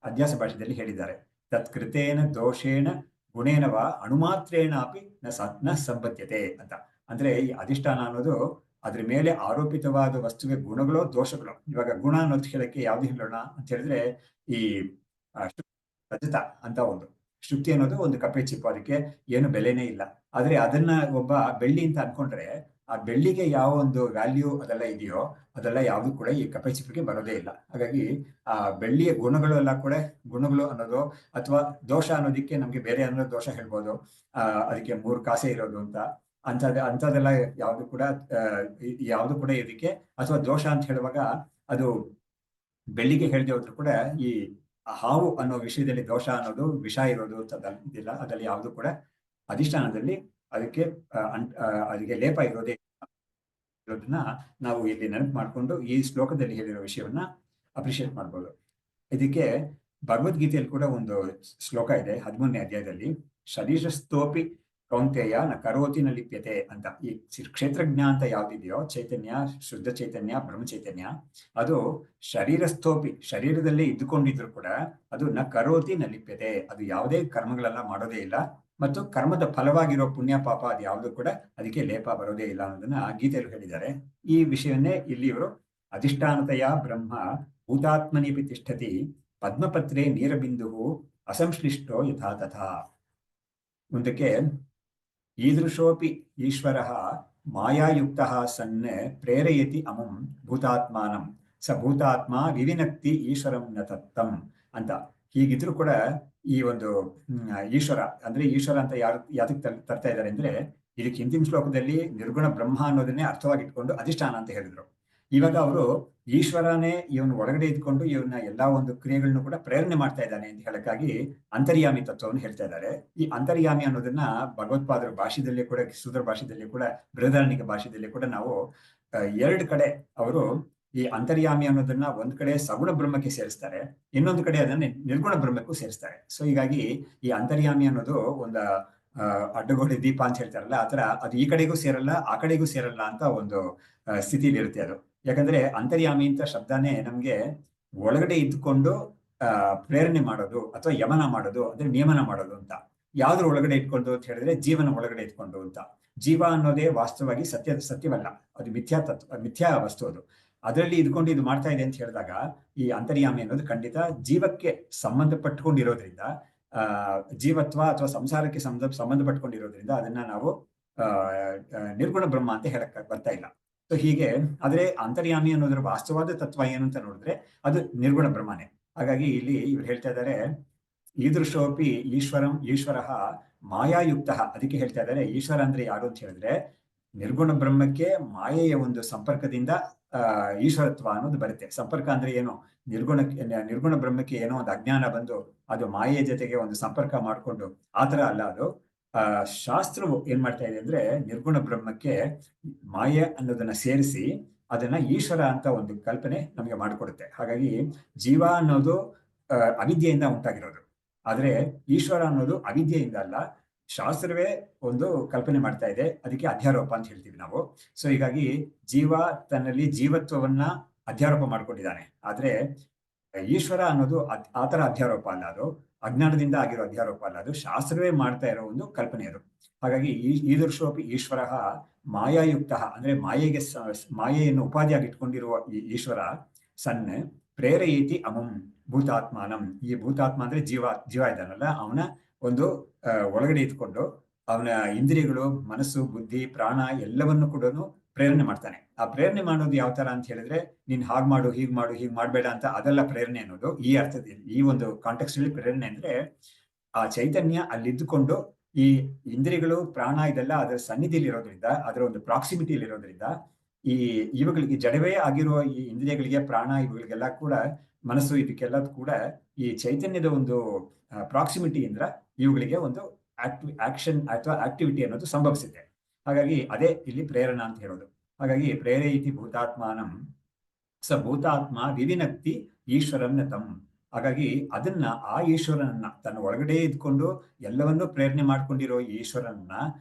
ಅಧ್ಯಾಸ ಭಾಷೆಯಲ್ಲಿ ಹೇಳಿದ್ದಾರೆ. ತತ್ಕೃತೇನ ದೋಷೇಣ ಗುಣೇನವ ಅಣುಮಾತ್ರೇಣಾಪಿ ನ ಸಂಬದ್ಧತೆ ಅಂತ. ಅಂದ್ರೆ ಈ ಅಧಿಷ್ಠಾನ ಅನ್ನೋದು ಅದ್ರ ಮೇಲೆ ಆರೋಪಿತವಾದ ವಸ್ತುವಿಗೆ ಗುಣಗಳು ದೋಷಗಳು. ಇವಾಗ ಗುಣ ಅನ್ನೋದು ಹೇಳಕ್ಕೆ ಯಾವ್ದು ಹೇಳೋಣ ಅಂತ ಹೇಳಿದ್ರೆ, ಈ ರಜತ ಅಂತ ಒಂದು ಶುಕ್ತಿ ಅನ್ನೋದು ಒಂದು ಕಪ್ಪೆ ಚಿಪ್ಪು, ಅದಕ್ಕೆ ಏನು ಬೆಲೆನೇ ಇಲ್ಲ. ಆದ್ರೆ ಅದನ್ನ ಒಬ್ಬ ಬೆಳ್ಳಿ ಅಂತ ಅನ್ಕೊಂಡ್ರೆ ಆ ಬೆಳ್ಳಿಗೆ ಯಾವ ಒಂದು ವ್ಯಾಲ್ಯೂ ಅದೆಲ್ಲ ಇದೆಯೋ ಅದೆಲ್ಲ ಯಾವ್ದು ಕೂಡ ಈ ಕಪ್ಪೆ ಚಿಪ್ಪಿಗೆ ಬರೋದೇ ಇಲ್ಲ. ಹಾಗಾಗಿ ಆ ಬೆಳ್ಳಿಯ ಗುಣಗಳು ಎಲ್ಲ ಕೂಡ, ಗುಣಗಳು ಅನ್ನೋದು ಅಥವಾ ದೋಷ ಅನ್ನೋದಕ್ಕೆ ನಮ್ಗೆ ಬೇರೆ ಅನ್ನೋ ದೋಷ ಹೇಳ್ಬೋದು, ಅದಕ್ಕೆ 3 ಕಾಸೆ ಇರೋದು ಅಂತ ಅಂಥದ್ದೆಲ್ಲ ಯಾವ್ದು ಕೂಡ ಇದಕ್ಕೆ, ಅಥವಾ ದೋಷ ಅಂತ ಹೇಳುವಾಗ ಅದು ಬೆಳ್ಳಿಗೆ ಹೇಳದೆ ಹೋದ್ರು ಕೂಡ ಈ ಹಾವು ಅನ್ನೋ ವಿಷಯದಲ್ಲಿ ದೋಷ ಅನ್ನೋದು ವಿಷ ಇರೋದು ಇದಿಲ್ಲ. ಅದರಲ್ಲಿ ಯಾವುದು ಕೂಡ ಅಧಿಷ್ಠಾನದಲ್ಲಿ ಅದಕ್ಕೆ ಲೇಪ ಇರೋದನ್ನ ನಾವು ಇಲ್ಲಿ ನೆನಪು ಮಾಡಿಕೊಂಡು ಈ ಶ್ಲೋಕದಲ್ಲಿ ಹೇಳಿರೋ ವಿಷಯವನ್ನ ಅಪ್ರಿಶಿಯೇಟ್ ಮಾಡ್ಬೋದು. ಇದಕ್ಕೆ ಭಗವದ್ಗೀತೆಯಲ್ಲಿ ಕೂಡ ಒಂದು ಶ್ಲೋಕ ಇದೆ 13ನೇ ಅಧ್ಯಾಯದಲ್ಲಿ, ಶರೀರಸ್ಥೋಪಿ ಕೌಂತೆಯ ನ ಕರೋತಿ ನ ಲಿಪ್ಯತೆ ಅಂತ. ಈ ಕ್ಷೇತ್ರಜ್ಞ ಅಂತ ಯಾವ್ದಿದೆಯೋ, ಚೈತನ್ಯ, ಶುದ್ಧ ಚೈತನ್ಯ, ಬ್ರಹ್ಮ ಚೈತನ್ಯ, ಅದು ಶರೀರಸ್ಥೋಪಿ ಶರೀರದಲ್ಲಿ ಇದ್ದುಕೊಂಡಿದ್ರು ಕೂಡ ಅದು ನ ಕರೋತಿ ನ ಲಿಪ್ಯತೆ, ಅದು ಯಾವುದೇ ಕರ್ಮಗಳೆಲ್ಲ ಮಾಡೋದೇ ಇಲ್ಲ, ಮತ್ತು ಕರ್ಮದ ಫಲವಾಗಿರೋ ಪುಣ್ಯ ಪಾಪ ಅದು ಯಾವುದು ಕೂಡ ಅದಕ್ಕೆ ಲೇಪ ಬರೋದೇ ಇಲ್ಲ ಅನ್ನೋದನ್ನ ಗೀತೆಯಲ್ಲಿ ಹೇಳಿದ್ದಾರೆ. ಈ ವಿಷಯವನ್ನೇ ಇಲ್ಲಿ ಇವರು ಅಧಿಷ್ಠಾನತೆಯ ಬ್ರಹ್ಮ ಭೂತಾತ್ಮನಿಪಿ ತಿಷ್ಠತಿ ಪದ್ಮಪತ್ರೇ ನೀರಬಿಂದು ಅಸಂಶ್ಲಿಷ್ಟೋ ಯಥಾ ತಥಾ. ಮುಂದಕ್ಕೆ ಈದೃಶೋಪಿ ಈಶ್ವರ ಮಾಯಾಯುಕ್ತ ಸನ್ ಪ್ರೇರಯತಿ ಅಮಂ ಭೂತಾತ್ಮಾನಂ ಸ ಭೂತಾತ್ಮ ವಿವಿನಕ್ತಿ ಈಶ್ವರಂ ನ ತತ್ತಂ ಅಂತ. ಹೀಗಿದ್ರು ಕೂಡ ಈ ಒಂದು ಈಶ್ವರ ಅಂದ್ರೆ ಈಶ್ವರ ಅಂತ ಯಾತಕ್ಕೆ ತರ್ತಾ ಇದ್ದಾರೆ ಅಂದ್ರೆ, ಇದಕ್ಕೆ ಹಿಂದಿನ ಶ್ಲೋಕದಲ್ಲಿ ನಿರ್ಗುಣ ಬ್ರಹ್ಮ ಅನ್ನೋದನ್ನೇ ಅರ್ಥವಾಗಿ ಇಟ್ಕೊಂಡು ಅಧಿಷ್ಠಾನ ಅಂತ ಹೇಳಿದ್ರು. ಇವಾಗ ಅವರು ಈಶ್ವರನೇ ಇವನು ಒಳಗಡೆ ಇದ್ಕೊಂಡು ಇವನ್ನ ಎಲ್ಲಾ ಒಂದು ಕ್ರಿಯೆಗಳನ್ನು ಕೂಡ ಪ್ರೇರಣೆ ಮಾಡ್ತಾ ಇದ್ದಾನೆ ಅಂತ ಹೇಳಕ್ಕಾಗಿ ಅಂತರ್ಯಾಮಿ ತತ್ವವನ್ನು ಹೇಳ್ತಾ ಇದ್ದಾರೆ. ಈ ಅಂತರ್ಯಾಮಿ ಅನ್ನೋದನ್ನ ಭಗವತ್ಪಾದರ ಭಾಷೆಯಲ್ಲಿ ಕೂಡ, ಸೂತ್ರ ಭಾಷೆಯಲ್ಲಿ ಕೂಡ, ಬೃಹದಾರಣಿಕ ಭಾಷೆಯಲ್ಲಿ ಕೂಡ ನಾವು 2 ಕಡೆ ಅವರು ಈ ಅಂತರ್ಯಾಮಿ ಅನ್ನೋದನ್ನ ಒಂದ್ ಕಡೆ ಸಗುಣ ಬ್ರಹ್ಮಕ್ಕೆ ಸೇರಿಸ್ತಾರೆ, ಇನ್ನೊಂದು ಕಡೆ ಅದನ್ನ ನಿರ್ಗುಣ ಬ್ರಹ್ಮಕ್ಕೂ ಸೇರಿಸ್ತಾರೆ. ಸೊ ಹೀಗಾಗಿ ಈ ಅಂತರ್ಯಾಮಿ ಅನ್ನೋದು ಒಂದು ಅಡ್ಡಗೋಡೆ ದೀಪ ಅಂತ ಹೇಳ್ತಾರಲ್ಲ, ಆತರ ಅದು ಈ ಕಡೆಗೂ ಸೇರಲ್ಲ ಆ ಕಡೆಗೂ ಸೇರಲ್ಲ ಅಂತ ಒಂದು ಸ್ಥಿತಿಲಿ ಇರುತ್ತೆ ಅದು. ಯಾಕಂದ್ರೆ ಅಂತರ್ಯಾಮಿ ಅಂತ ಶಬ್ದನೇ ನಮ್ಗೆ ಒಳಗಡೆ ಇದ್ಕೊಂಡು ಪ್ರೇರಣೆ ಮಾಡೋದು ಅಥವಾ ಯಮನ ಮಾಡೋದು ಅಂದ್ರೆ ನಿಯಮನ ಮಾಡೋದು ಅಂತ. ಯಾವ್ದ್ರ ಒಳಗಡೆ ಇಟ್ಕೊಂಡು ಅಂತ ಹೇಳಿದ್ರೆ ಜೀವನ ಒಳಗಡೆ ಇಟ್ಕೊಂಡು ಅಂತ. ಜೀವ ಅನ್ನೋದೇ ವಾಸ್ತವವಾಗಿ ಸತ್ಯವಲ್ಲ, ಅದು ಮಿಥ್ಯಾ ವಸ್ತು. ಅದು ಅದರಲ್ಲಿ ಇದ್ಕೊಂಡು ಇದು ಮಾಡ್ತಾ ಇದೆ ಅಂತ ಹೇಳಿದಾಗ ಈ ಅಂತರ್ಯಾಮಿ ಅನ್ನೋದು ಖಂಡಿತ ಜೀವಕ್ಕೆ ಸಂಬಂಧಪಟ್ಟುಕೊಂಡಿರೋದ್ರಿಂದ, ಜೀವತ್ವ ಅಥವಾ ಸಂಸಾರಕ್ಕೆ ಸಂಬಂಧಪಟ್ಟುಕೊಂಡಿರೋದ್ರಿಂದ ಅದನ್ನ ನಾವು ನಿರ್ಗುಣ ಬ್ರಹ್ಮ ಅಂತ ಹೇಳಕ್ ಬರ್ತಾ ಇಲ್ಲ. ಸೊ ಹೀಗೆ ಆದ್ರೆ ಅಂತರ್ಯಾಮಿ ಅನ್ನೋದ್ರ ವಾಸ್ತವಾದ ತತ್ವ ಏನು ಅಂತ ನೋಡಿದ್ರೆ ಅದು ನಿರ್ಗುಣ ಬ್ರಹ್ಮನೇ. ಹಾಗಾಗಿ ಇಲ್ಲಿ ಇವ್ರು ಹೇಳ್ತಾ ಇದ್ದಾರೆ, ಈದೃಶೋಪಿ ಈಶ್ವರ ಮಾಯಾಯುಕ್ತ. ಅದಕ್ಕೆ ಹೇಳ್ತಾ ಇದ್ದಾರೆ ಈಶ್ವರ ಅಂದ್ರೆ ಯಾರು ಅಂತ ಹೇಳಿದ್ರೆ, ನಿರ್ಗುಣ ಬ್ರಹ್ಮಕ್ಕೆ ಮಾಯೆಯ ಒಂದು ಸಂಪರ್ಕದಿಂದ ಈಶ್ವರತ್ವ ಅನ್ನೋದು ಬರುತ್ತೆ. ಸಂಪರ್ಕ ಅಂದ್ರೆ ಏನು, ನಿರ್ಗುಣ ಬ್ರಹ್ಮಕ್ಕೆ ಏನೋ ಒಂದು ಅಜ್ಞಾನ ಬಂದು ಅದು ಮಾಯೆಯ ಜೊತೆಗೆ ಒಂದು ಸಂಪರ್ಕ ಮಾಡಿಕೊಂಡು ಆತರ ಅಲ್ಲ. ಅದು ಶಾಸ್ತ್ರವು ಏನ್ ಮಾಡ್ತಾ ಇದೆ ಅಂದ್ರೆ ನಿರ್ಗುಣ ಬ್ರಹ್ಮಕ್ಕೆ ಮಾಯೆ ಅನ್ನೋದನ್ನ ಸೇರಿಸಿ ಅದನ್ನ ಈಶ್ವರ ಅಂತ ಒಂದು ಕಲ್ಪನೆ ನಮಗೆ ಮಾಡಿಕೊಡುತ್ತೆ. ಹಾಗಾಗಿ ಜೀವ ಅನ್ನೋದು ಅವಿದ್ಯೆಯಿಂದ ಉಂಟಾಗಿರೋದು, ಆದ್ರೆ ಈಶ್ವರ ಅನ್ನೋದು ಅವಿದ್ಯೆಯಿಂದ ಅಲ್ಲ, ಶಾಸ್ತ್ರವೇ ಒಂದು ಕಲ್ಪನೆ ಮಾಡ್ತಾ ಇದೆ, ಅದಕ್ಕೆ ಅಧ್ಯಾರೋಪ ಅಂತ ಹೇಳ್ತೀವಿ ನಾವು. ಸೊ ಹೀಗಾಗಿ ಜೀವ ತನ್ನಲ್ಲಿ ಜೀವತ್ವವನ್ನ ಅಧ್ಯಾರೋಪ ಮಾಡ್ಕೊಂಡಿದ್ದಾನೆ, ಆದ್ರೆ ಈಶ್ವರ ಅನ್ನೋದು ಆತರ ಅಧ್ಯಾರೋಪ ಅಲ್ಲ, ಅದು ಅಜ್ಞಾನದಿಂದ ಆಗಿರೋ ಅಧ್ಯಾರೋಪ ಅಲ್ಲ, ಅದು ಶಾಸ್ತ್ರವೇ ಮಾಡ್ತಾ ಇರೋ ಒಂದು ಕಲ್ಪನೆ ಅದು. ಹಾಗಾಗಿ ಈದೃಶೋಪಿ ಈಶ್ವರ ಮಾಯಾಯುಕ್ತ ಅಂದ್ರೆ ಮಾಯೆಯನ್ನು ಉಪಾಧಿಯಾಗಿ ಇಟ್ಕೊಂಡಿರುವ ಈ ಈಶ್ವರ ಸನ್ ಪ್ರೇರಯತಿ ಅಮಂ ಭೂತಾತ್ಮಾನಂ. ಈ ಭೂತಾತ್ಮ ಅಂದ್ರೆ ಜೀವ ಇದ್ದಾನಲ್ಲ, ಅವನ ಒಂದು ಒಳಗಡೆ ಇದ್ಕೊಂಡು ಅವನ ಇಂದ್ರಿಯಗಳು, ಮನಸ್ಸು, ಬುದ್ಧಿ, ಪ್ರಾಣ ಎಲ್ಲವನ್ನು ಕೂಡ ಪ್ರೇರಣೆ ಮಾಡ್ತಾನೆ. ಆ ಪ್ರೇರಣೆ ಮಾಡೋದು ಯಾವ ತರ ಅಂತ ಹೇಳಿದ್ರೆ, ನೀನ್ ಹಾಗ್ ಮಾಡು, ಹೀಗ್ ಮಾಡ್ಬೇಡ ಅಂತ ಅದೆಲ್ಲ ಪ್ರೇರಣೆ ಅನ್ನೋದು ಈ ಅರ್ಥದಲ್ಲಿ, ಈ ಒಂದು ಕಾಂಟೆಕ್ಸ್ಟ್ ಅಲ್ಲಿ ಪ್ರೇರಣೆ ಅಂದ್ರೆ ಆ ಚೈತನ್ಯ ಅಲ್ಲಿದ್ದುಕೊಂಡು ಈ ಇಂದ್ರಿಯಗಳು, ಪ್ರಾಣ ಇದೆಲ್ಲ ಅದರ ಸನ್ನಿಧಿಯಲ್ಲಿ ಇರೋದ್ರಿಂದ, ಅದರ ಒಂದು ಪ್ರಾಕ್ಸಿಮಿಟಿಯಲ್ಲಿ ಇರೋದ್ರಿಂದ ಇವುಗಳಿಗೆ ಜಡವೇ ಆಗಿರುವ ಈ ಇಂದ್ರಿಯಗಳಿಗೆ, ಪ್ರಾಣ ಇವುಗಳಿಗೆಲ್ಲ ಕೂಡ, ಮನಸ್ಸು ಇದಕ್ಕೆಲ್ಲ ಕೂಡ ಈ ಚೈತನ್ಯದ ಒಂದು ಪ್ರಾಕ್ಸಿಮಿಟಿಯಿಂದ ಇವುಗಳಿಗೆ ಒಂದು ಆಕ್ಷನ್ ಅಥವಾ ಆಕ್ಟಿವಿಟಿ ಅನ್ನೋದು ಸಂಭವಿಸಿದೆ. ಹಾಗಾಗಿ ಅದೇ ಇಲ್ಲಿ ಪ್ರೇರಣಾ ಅಂತ ಹೇಳೋದು. ಹಾಗಾಗಿ ಪ್ರೇರಯಿತಿ ಭೂತಾತ್ಮಾನಂ ಸ ಭೂತಾತ್ಮ ವಿವಿನಕ್ತಿ ಈಶ್ವರನ್ನ ತಮ್. ಹಾಗಾಗಿ ಅದನ್ನ, ಆ ಈಶ್ವರನನ್ನ ತನ್ನ ಒಳಗಡೆ ಇದ್ಕೊಂಡು ಎಲ್ಲವನ್ನೂ ಪ್ರೇರಣೆ ಮಾಡ್ಕೊಂಡಿರೋ ಈಶ್ವರನನ್ನ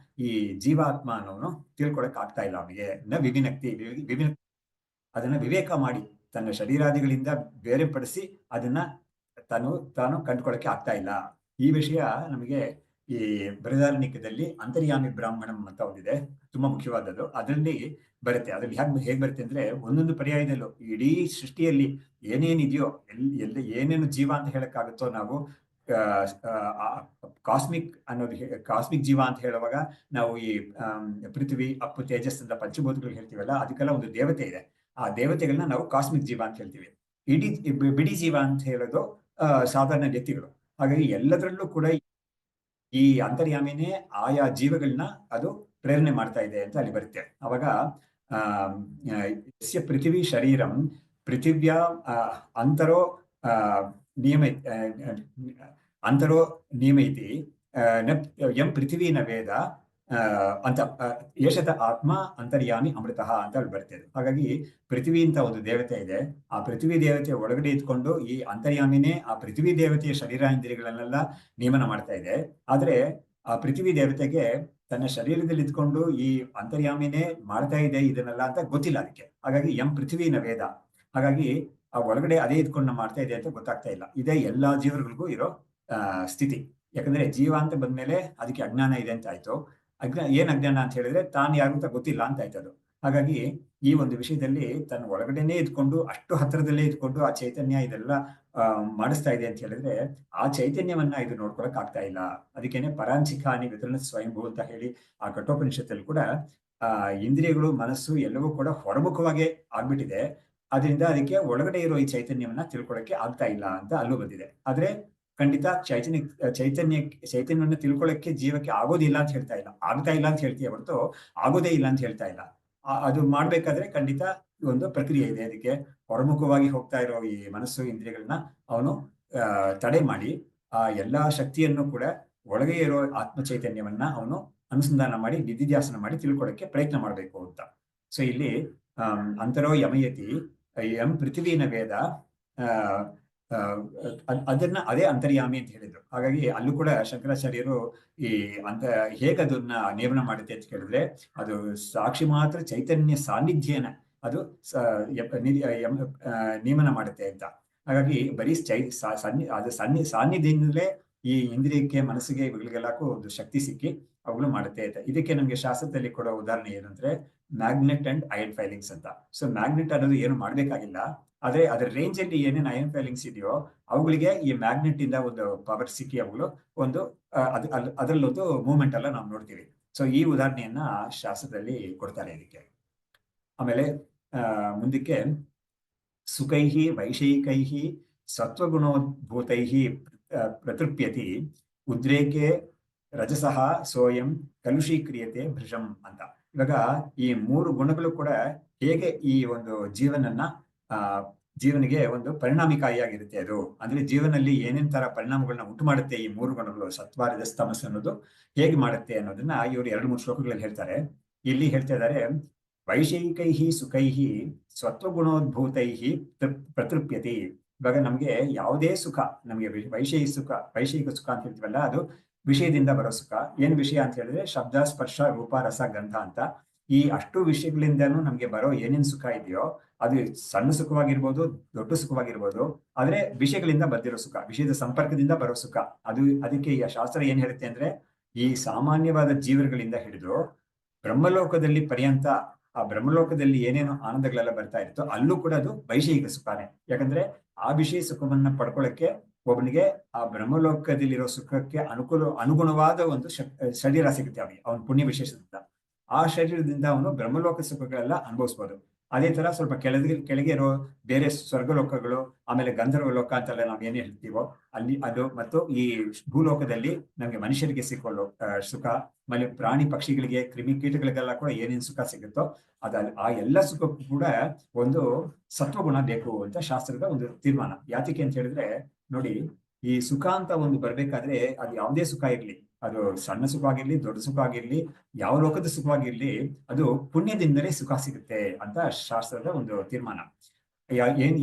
ಈ ಜೀವಾತ್ಮ ಅನ್ನೋನು ತಿಳ್ಕೊಳಕ್ ಆಗ್ತಾ ಇಲ್ಲ ಅವನಿಗೆ. ವಿವಿನಕ್ತಿ ಅದನ್ನ ವಿವೇಕ ಮಾಡಿ ತನ್ನ ಶರೀರಾದಿಗಳಿಂದ ಬೇರೆಪಡಿಸಿ ಅದನ್ನ ತಾನು ಕಂಡುಕೊಳ್ಳಕ್ಕೆ ಆಗ್ತಾ ಇಲ್ಲ. ಈ ವಿಷಯ ನಮಗೆ ಈ ಬೃಹದಾರಣ್ಯಕದಲ್ಲಿ ಅಂತರ್ಯಾಮಿ ಬ್ರಾಹ್ಮಣಂ ಅಂತ ಒಂದಿದೆ, ತುಂಬಾ ಮುಖ್ಯವಾದದ್ದು. ಅದರಲ್ಲಿ ಬರುತ್ತೆ. ಅದ್ರಲ್ಲಿ ಹೇಗ್ ಬರುತ್ತೆ ಅಂದ್ರೆ, ಒಂದೊಂದು ಪರ್ಯಾಯದಲ್ಲೂ ಇಡೀ ಸೃಷ್ಟಿಯಲ್ಲಿ ಏನೇನಿದೆಯೋ ಏನೇನು ಜೀವ ಅಂತ ಹೇಳಕ್ಕಾಗುತ್ತೋ ನಾವು ಕಾಸ್ಮಿಕ್ ಜೀವ ಅಂತ ಹೇಳುವಾಗ ನಾವು ಈ ಪೃಥ್ವಿ, ಅಪ್ಪು, ತೇಜಸ್ ಅಂತ ಪಂಚಭೂತಗಳು ಹೇಳ್ತೀವಲ್ಲ, ಅದಕ್ಕೆಲ್ಲ ಒಂದು ದೇವತೆ ಇದೆ. ಆ ದೇವತೆಗಳನ್ನ ನಾವು ಕಾಸ್ಮಿಕ್ ಜೀವ ಅಂತ ಹೇಳ್ತೀವಿ. ಬಿಡಿ ಜೀವ ಅಂತ ಹೇಳೋದು ಸಾಧಾರಣ ವ್ಯಕ್ತಿಗಳು. ಹಾಗಾಗಿ ಎಲ್ಲದರಲ್ಲೂ ಕೂಡ ಈ ಅಂತರ್ಯಾಮಿನೇ ಆಯಾ ಜೀವಗಳನ್ನ ಅದು ಪ್ರೇರಣೆ ಮಾಡ್ತಾ ಇದೆ ಅಂತ ಅಲ್ಲಿ ಬರುತ್ತೆ. ಅವಾಗ ಪೃಥಿವಿ ಶರೀರಂ ಪೃಥಿವ್ಯಾ ಅಂತರೋ ನಿಯಮೈತಿ ಎಂ ಪೃಥಿವಿ ನ ವೇದ ಅಂತ ಏಷತ ಆತ್ಮ ಅಂತರ್ಯಾಮಿ ಅಮೃತ ಅಂತ ಅಲ್ಲಿ ಬರ್ತದೆ. ಹಾಗಾಗಿ ಪೃಥ್ವಿ ಅಂತ ಒಂದು ದೇವತೆ ಇದೆ. ಆ ಪೃಥ್ವಿ ದೇವತೆ ಒಳಗಡೆ ಇದ್ಕೊಂಡು ಈ ಅಂತರ್ಯಾಮಿನೇ ಆ ಪೃಥ್ವಿ ದೇವತೆಯ ಶರೀರ ಇಂದ್ರಿಯಗಳನ್ನೆಲ್ಲ ನಿಯಮನ ಮಾಡ್ತಾ ಇದೆ. ಆದ್ರೆ ಆ ಪೃಥ್ವಿ ದೇವತೆಗೆ ತನ್ನ ಶರೀರದಲ್ಲಿ ಇದ್ಕೊಂಡು ಈ ಅಂತರ್ಯಾಮಿನೇ ಮಾಡ್ತಾ ಇದೆ ಇದನ್ನೆಲ್ಲ ಅಂತ ಗೊತ್ತಿಲ್ಲ ಅದಕ್ಕೆ. ಹಾಗಾಗಿ ಎಂ ಪೃಥ್ವಿನ ವೇದ, ಹಾಗಾಗಿ ಆ ಒಳಗಡೆ ಅದೇ ಇದ್ಕೊಂಡು ಮಾಡ್ತಾ ಇದೆ ಅಂತ ಗೊತ್ತಾಗ್ತಾ ಇಲ್ಲ. ಇದೇ ಎಲ್ಲಾ ಜೀವಗಳಿಗೂ ಇರೋ ಸ್ಥಿತಿ. ಯಾಕಂದ್ರೆ ಜೀವ ಅಂತ ಬಂದ್ಮೇಲೆ ಅದಕ್ಕೆ ಅಜ್ಞಾನ ಇದೆ ಅಂತ ಆಯ್ತು. ಏನ್ ಅಜ್ಞಾನ ಅಂತ ಹೇಳಿದ್ರೆ, ತಾನು ಯಾರು ಅಂತ ಗೊತ್ತಿಲ್ಲ ಅಂತ ಆಯ್ತದು. ಹಾಗಾಗಿ ಈ ಒಂದು ವಿಷಯದಲ್ಲಿ ತನ್ನ ಒಳಗಡೆನೆ ಇದ್ಕೊಂಡು, ಅಷ್ಟು ಹತ್ತಿರದಲ್ಲೇ ಇದ್ಕೊಂಡು ಆ ಚೈತನ್ಯ ಇದೆಲ್ಲ ಮಾಡಿಸ್ತಾ ಇದೆ ಅಂತ ಹೇಳಿದ್ರೆ, ಆ ಚೈತನ್ಯವನ್ನ ಇದು ನೋಡ್ಕೊಳಕ್ ಆಗ್ತಾ ಇಲ್ಲ. ಅದಕ್ಕೇನೆ ಪರಾಂಚಿಕಾನಿ ವಿತರಣ ಸ್ವಯಂಭೂ ಅಂತ ಹೇಳಿ ಆ ಕಠೋಪನಿಷತ್ತಲ್ಲಿ ಕೂಡ ಇಂದ್ರಿಯಗಳು, ಮನಸ್ಸು ಎಲ್ಲವೂ ಕೂಡ ಹೊರಮುಖವಾಗಿ ಆಗ್ಬಿಟ್ಟಿದೆ. ಅದರಿಂದ ಅದಕ್ಕೆ ಒಳಗಡೆ ಇರೋ ಈ ಚೈತನ್ಯವನ್ನ ತಿಳ್ಕೊಳಕ್ಕೆ ಆಗ್ತಾ ಇಲ್ಲ ಅಂತ ಅಲ್ಲೂ ಬಂದಿದೆ. ಆದ್ರೆ ಖಂಡಿತ ಚೈತನ್ಯವನ್ನು ತಿಳ್ಕೊಳ್ಳಕ್ಕೆ ಜೀವಕ್ಕೆ ಆಗೋದಿಲ್ಲ ಅಂತ ಹೇಳ್ತಾ ಇಲ್ಲ, ಆಗ್ತಾ ಇಲ್ಲ ಅಂತ ಹೇಳ್ತೀಯ ಹೊರತು ಆಗೋದೇ ಇಲ್ಲ ಅಂತ ಹೇಳ್ತಾ ಇಲ್ಲ. ಅದು ಮಾಡ್ಬೇಕಾದ್ರೆ ಖಂಡಿತ ಒಂದು ಪ್ರಕ್ರಿಯೆ ಇದೆ. ಅದಕ್ಕೆ ಹೊರಮುಖವಾಗಿ ಹೋಗ್ತಾ ಇರೋ ಈ ಮನಸ್ಸು, ಇಂದ್ರಿಯಗಳನ್ನ ಅವನು ತಡೆ ಮಾಡಿ ಆ ಎಲ್ಲಾ ಶಕ್ತಿಯನ್ನು ಕೂಡ ಒಳಗೆ ಇರೋ ಆತ್ಮ ಚೈತನ್ಯವನ್ನ ಅವನು ಅನುಸಂಧಾನ ಮಾಡಿ, ನಿಧಿಧ್ಯಾಸನ ಮಾಡಿ ತಿಳ್ಕೊಳ್ಳಕ್ಕೆ ಪ್ರಯತ್ನ ಮಾಡ್ಬೇಕು ಅಂತ. ಸೊ ಇಲ್ಲಿ ಅಂತರೋ ಯಮಯತಿ ಎಂ ಪೃಥ್ವಿನ ವೇದ, ಅದೇ ಅಂತರ್ಯಾಮಿ ಅಂತ ಹೇಳಿದ್ರು. ಹಾಗಾಗಿ ಅಲ್ಲೂ ಕೂಡ ಶಂಕರಾಚಾರ್ಯರು ಈ ಹೇಗದನ್ನ ನೇಮನ ಮಾಡುತ್ತೆ ಅಂತ ಕೇಳಿದ್ರೆ, ಅದು ಸಾಕ್ಷಿ ಮಾತ್ರ ಚೈತನ್ಯ ಸಾನ್ನಿಧ್ಯನ ಅದು ನೇಮನ ಮಾಡುತ್ತೆ ಅಂತ. ಹಾಗಾಗಿ ಬರೀ ಸಾನ್ನಿಧ್ಯದಿಂದಲೇ ಈ ಇಂದ್ರಿಯಕ್ಕೆ, ಮನಸ್ಸಿಗೆ, ಇವುಗಳಿಗೆಲ್ಲಕ್ಕೂ ಒಂದು ಶಕ್ತಿ ಸಿಕ್ಕಿ ಅವುಗಳು ಮಾಡುತ್ತೆ ಅಂತ. ಇದಕ್ಕೆ ನಮ್ಗೆ ಶಾಸ್ತ್ರದಲ್ಲಿ ಕೊಡೋ ಉದಾಹರಣೆ ಏನಂದ್ರೆ ಮ್ಯಾಗ್ನೆಟ್ ಅಂಡ್ ಅಯನ್ ಫೈಲಿಂಗ್ಸ್ ಅಂತ. ಸೊ ಮ್ಯಾಗ್ನೆಟ್ ಅನ್ನೋದು ಏನು ಮಾಡ್ಬೇಕಾಗಿಲ್ಲ, ಆದ್ರೆ ಅದರ ರೇಂಜ್ ಅಲ್ಲಿ ಏನೇನು ಅಯನ್ ಫೈಲಿಂಗ್ಸ್ ಇದೆಯೋ ಅವುಗಳಿಗೆ ಈ ಮ್ಯಾಗ್ನೆಟ್ ಇಂದ ಒಂದು ಪವರ್ ಸಿಕ್ಕಿ ಅವುಗಳು ಒಂದು ಅದರಲ್ಲೊಂದು ಮೂವ್ಮೆಂಟ್ ಎಲ್ಲ ನಾವು ನೋಡ್ತೀವಿ. ಸೊ ಈ ಉದಾಹರಣೆಯನ್ನ ಶಾಸ್ತ್ರದಲ್ಲಿ ಕೊಡ್ತಾರೆ ಇದಕ್ಕೆ. ಆಮೇಲೆ ಮುಂದಕ್ಕೆ ಸುಖೈಹಿ ವೈಷಯಿಕೈಹಿ ಸತ್ವಗುಣೋದ್ಭೂತೈಹಿ ಪ್ರತೃಪ್ಯತಿ ಉದ್ರೇಕೆ ರಜಸಃ ಸೋಯಂ ಕಲುಷೀಕ್ರಿಯತೆ ಭೃಷಂ ಅಂತ. ಇವಾಗ ಈ ಮೂರು ಗುಣಗಳು ಕೂಡ ಹೇಗೆ ಈ ಒಂದು ಜೀವನಿಗೆ ಒಂದು ಪರಿಣಾಮಕಾರಿಯಾಗಿರುತ್ತೆ. ಅದು ಅಂದ್ರೆ ಜೀವನಲ್ಲಿ ಏನೇನ್ ತರ ಪರಿಣಾಮಗಳನ್ನ ಉಂಟು ಮಾಡುತ್ತೆ ಈ ಮೂರು ಗುಣಗಳು, ಸತ್ವ ರಜಸ್ ತಮಸ್ ಅನ್ನೋದು ಹೇಗೆ ಮಾಡುತ್ತೆ ಅನ್ನೋದನ್ನ ಇವರು 2-3 ಶ್ಲೋಕಗಳಲ್ಲಿ ಹೇಳ್ತಾರೆ. ಇಲ್ಲಿ ಹೇಳ್ತಾ ಇದ್ದಾರೆ, ವೈಷಯಿಕೈಹಿ ಸುಖೈಹಿ ಸ್ವತ್ವಗುಣೋದ್ಭೂತೈಹಿ ಪ್ರತೃಪ್ಯತಿ. ಇವಾಗ ನಮ್ಗೆ ಯಾವುದೇ ಸುಖ, ನಮ್ಗೆ ವೈಷಯಿಕ ಸುಖ ಅಂತ ಹೇಳ್ತೀವಲ್ಲ, ಅದು ವಿಷಯದಿಂದ ಬರೋ ಸುಖ. ಏನ್ ವಿಷಯ ಅಂತ ಹೇಳಿದ್ರೆ ಶಬ್ದ, ಸ್ಪರ್ಶ, ರೂಪ, ರಸ, ಗಂಧ ಅಂತ ಈ ಅಷ್ಟು ವಿಷಯಗಳಿಂದನೂ ನಮ್ಗೆ ಬರೋ ಏನೇನ್ ಸುಖ ಇದೆಯೋ ಅದು ಸಣ್ಣ ಸುಖವಾಗಿರ್ಬೋದು, ದೊಡ್ಡ ಸುಖವಾಗಿರ್ಬೋದು, ಆದ್ರೆ ವಿಷಯಗಳಿಂದ ಬಂದಿರೋ ಸುಖ, ವಿಷಯದ ಸಂಪರ್ಕದಿಂದ ಬರೋ ಸುಖ. ಅದಕ್ಕೆ ಈ ಶಾಸ್ತ್ರ ಏನ್ ಹೇಳುತ್ತೆ ಅಂದ್ರೆ ಈ ಸಾಮಾನ್ಯವಾದ ಜೀವಗಳಿಂದ ಹಿಡಿದು ಬ್ರಹ್ಮಲೋಕದಲ್ಲಿ ಪರ್ಯಂತ ಆ ಬ್ರಹ್ಮಲೋಕದಲ್ಲಿ ಏನೇನೋ ಆನಂದಗಳೆಲ್ಲ ಬರ್ತಾ ಇರುತ್ತೋ ಅಲ್ಲೂ ಕೂಡ ಅದು ವೈಷಯಿಕ ಸುಖಾನೇ. ಯಾಕಂದ್ರೆ ಆ ವಿಷಯ ಸುಖವನ್ನ ಪಡ್ಕೊಳ್ಳಕ್ಕೆ ಒಬ್ಬನಿಗೆ ಆ ಬ್ರಹ್ಮಲೋಕದಲ್ಲಿರೋ ಸುಖಕ್ಕೆ ಅನುಗುಣವಾದ ಒಂದು ಶರೀರ ಸಿಗುತ್ತೆ ಅವನಿಗೆ, ಅವನ ಪುಣ್ಯ ವಿಶೇಷದಿಂದ. ಆ ಶರೀರದಿಂದ ಅವನು ಬ್ರಹ್ಮಲೋಕ ಸುಖಗಳೆಲ್ಲ ಅನುಭವಿಸ್ಬೋದು. ಅದೇ ತರ ಸ್ವಲ್ಪ ಕೆಳಗೆ ಇರೋ ಬೇರೆ ಸ್ವರ್ಗಲೋಕಗಳು, ಆಮೇಲೆ ಗಂಧರ್ವ ಲೋಕ ಅಂತೆಲ್ಲ ನಾವ್ ಏನೇ ಹೇಳ್ತೀವೋ ಅಲ್ಲಿ ಅದು, ಮತ್ತು ಈ ಭೂಲೋಕದಲ್ಲಿ ನಮ್ಗೆ ಮನುಷ್ಯರಿಗೆ ಸಿಕ್ಕೋ ಸುಖ, ಆಮೇಲೆ ಪ್ರಾಣಿ ಪಕ್ಷಿಗಳಿಗೆ ಕ್ರಿಮಿ ಕೀಟಗಳಿಗೆಲ್ಲ ಕೂಡ ಏನೇನು ಸುಖ ಸಿಗುತ್ತೋ ಆ ಎಲ್ಲ ಸುಖಕ್ಕೂ ಕೂಡ ಒಂದು ಸತ್ವಗುಣ ಬೇಕು ಅಂತ ಶಾಸ್ತ್ರದ ಒಂದು ತೀರ್ಮಾನ. ಯಾತಕ್ಕೆ ಅಂತ ಹೇಳಿದ್ರೆ ನೋಡಿ, ಈ ಸುಖ ಅಂತ ಒಂದು ಬರ್ಬೇಕಾದ್ರೆ ಅದು ಯಾವುದೇ ಸುಖ ಇರ್ಲಿ, ಅದು ಸಣ್ಣ ಸುಖ ಆಗಿರ್ಲಿ, ದೊಡ್ಡ ಸುಖ ಆಗಿರ್ಲಿ, ಯಾವ ಲೋಕದ ಸುಖವಾಗಿರ್ಲಿ, ಅದು ಪುಣ್ಯದಿಂದಲೇ ಸುಖ ಸಿಗುತ್ತೆ ಅಂತ ಶಾಸ್ತ್ರದ ಒಂದು ತೀರ್ಮಾನ.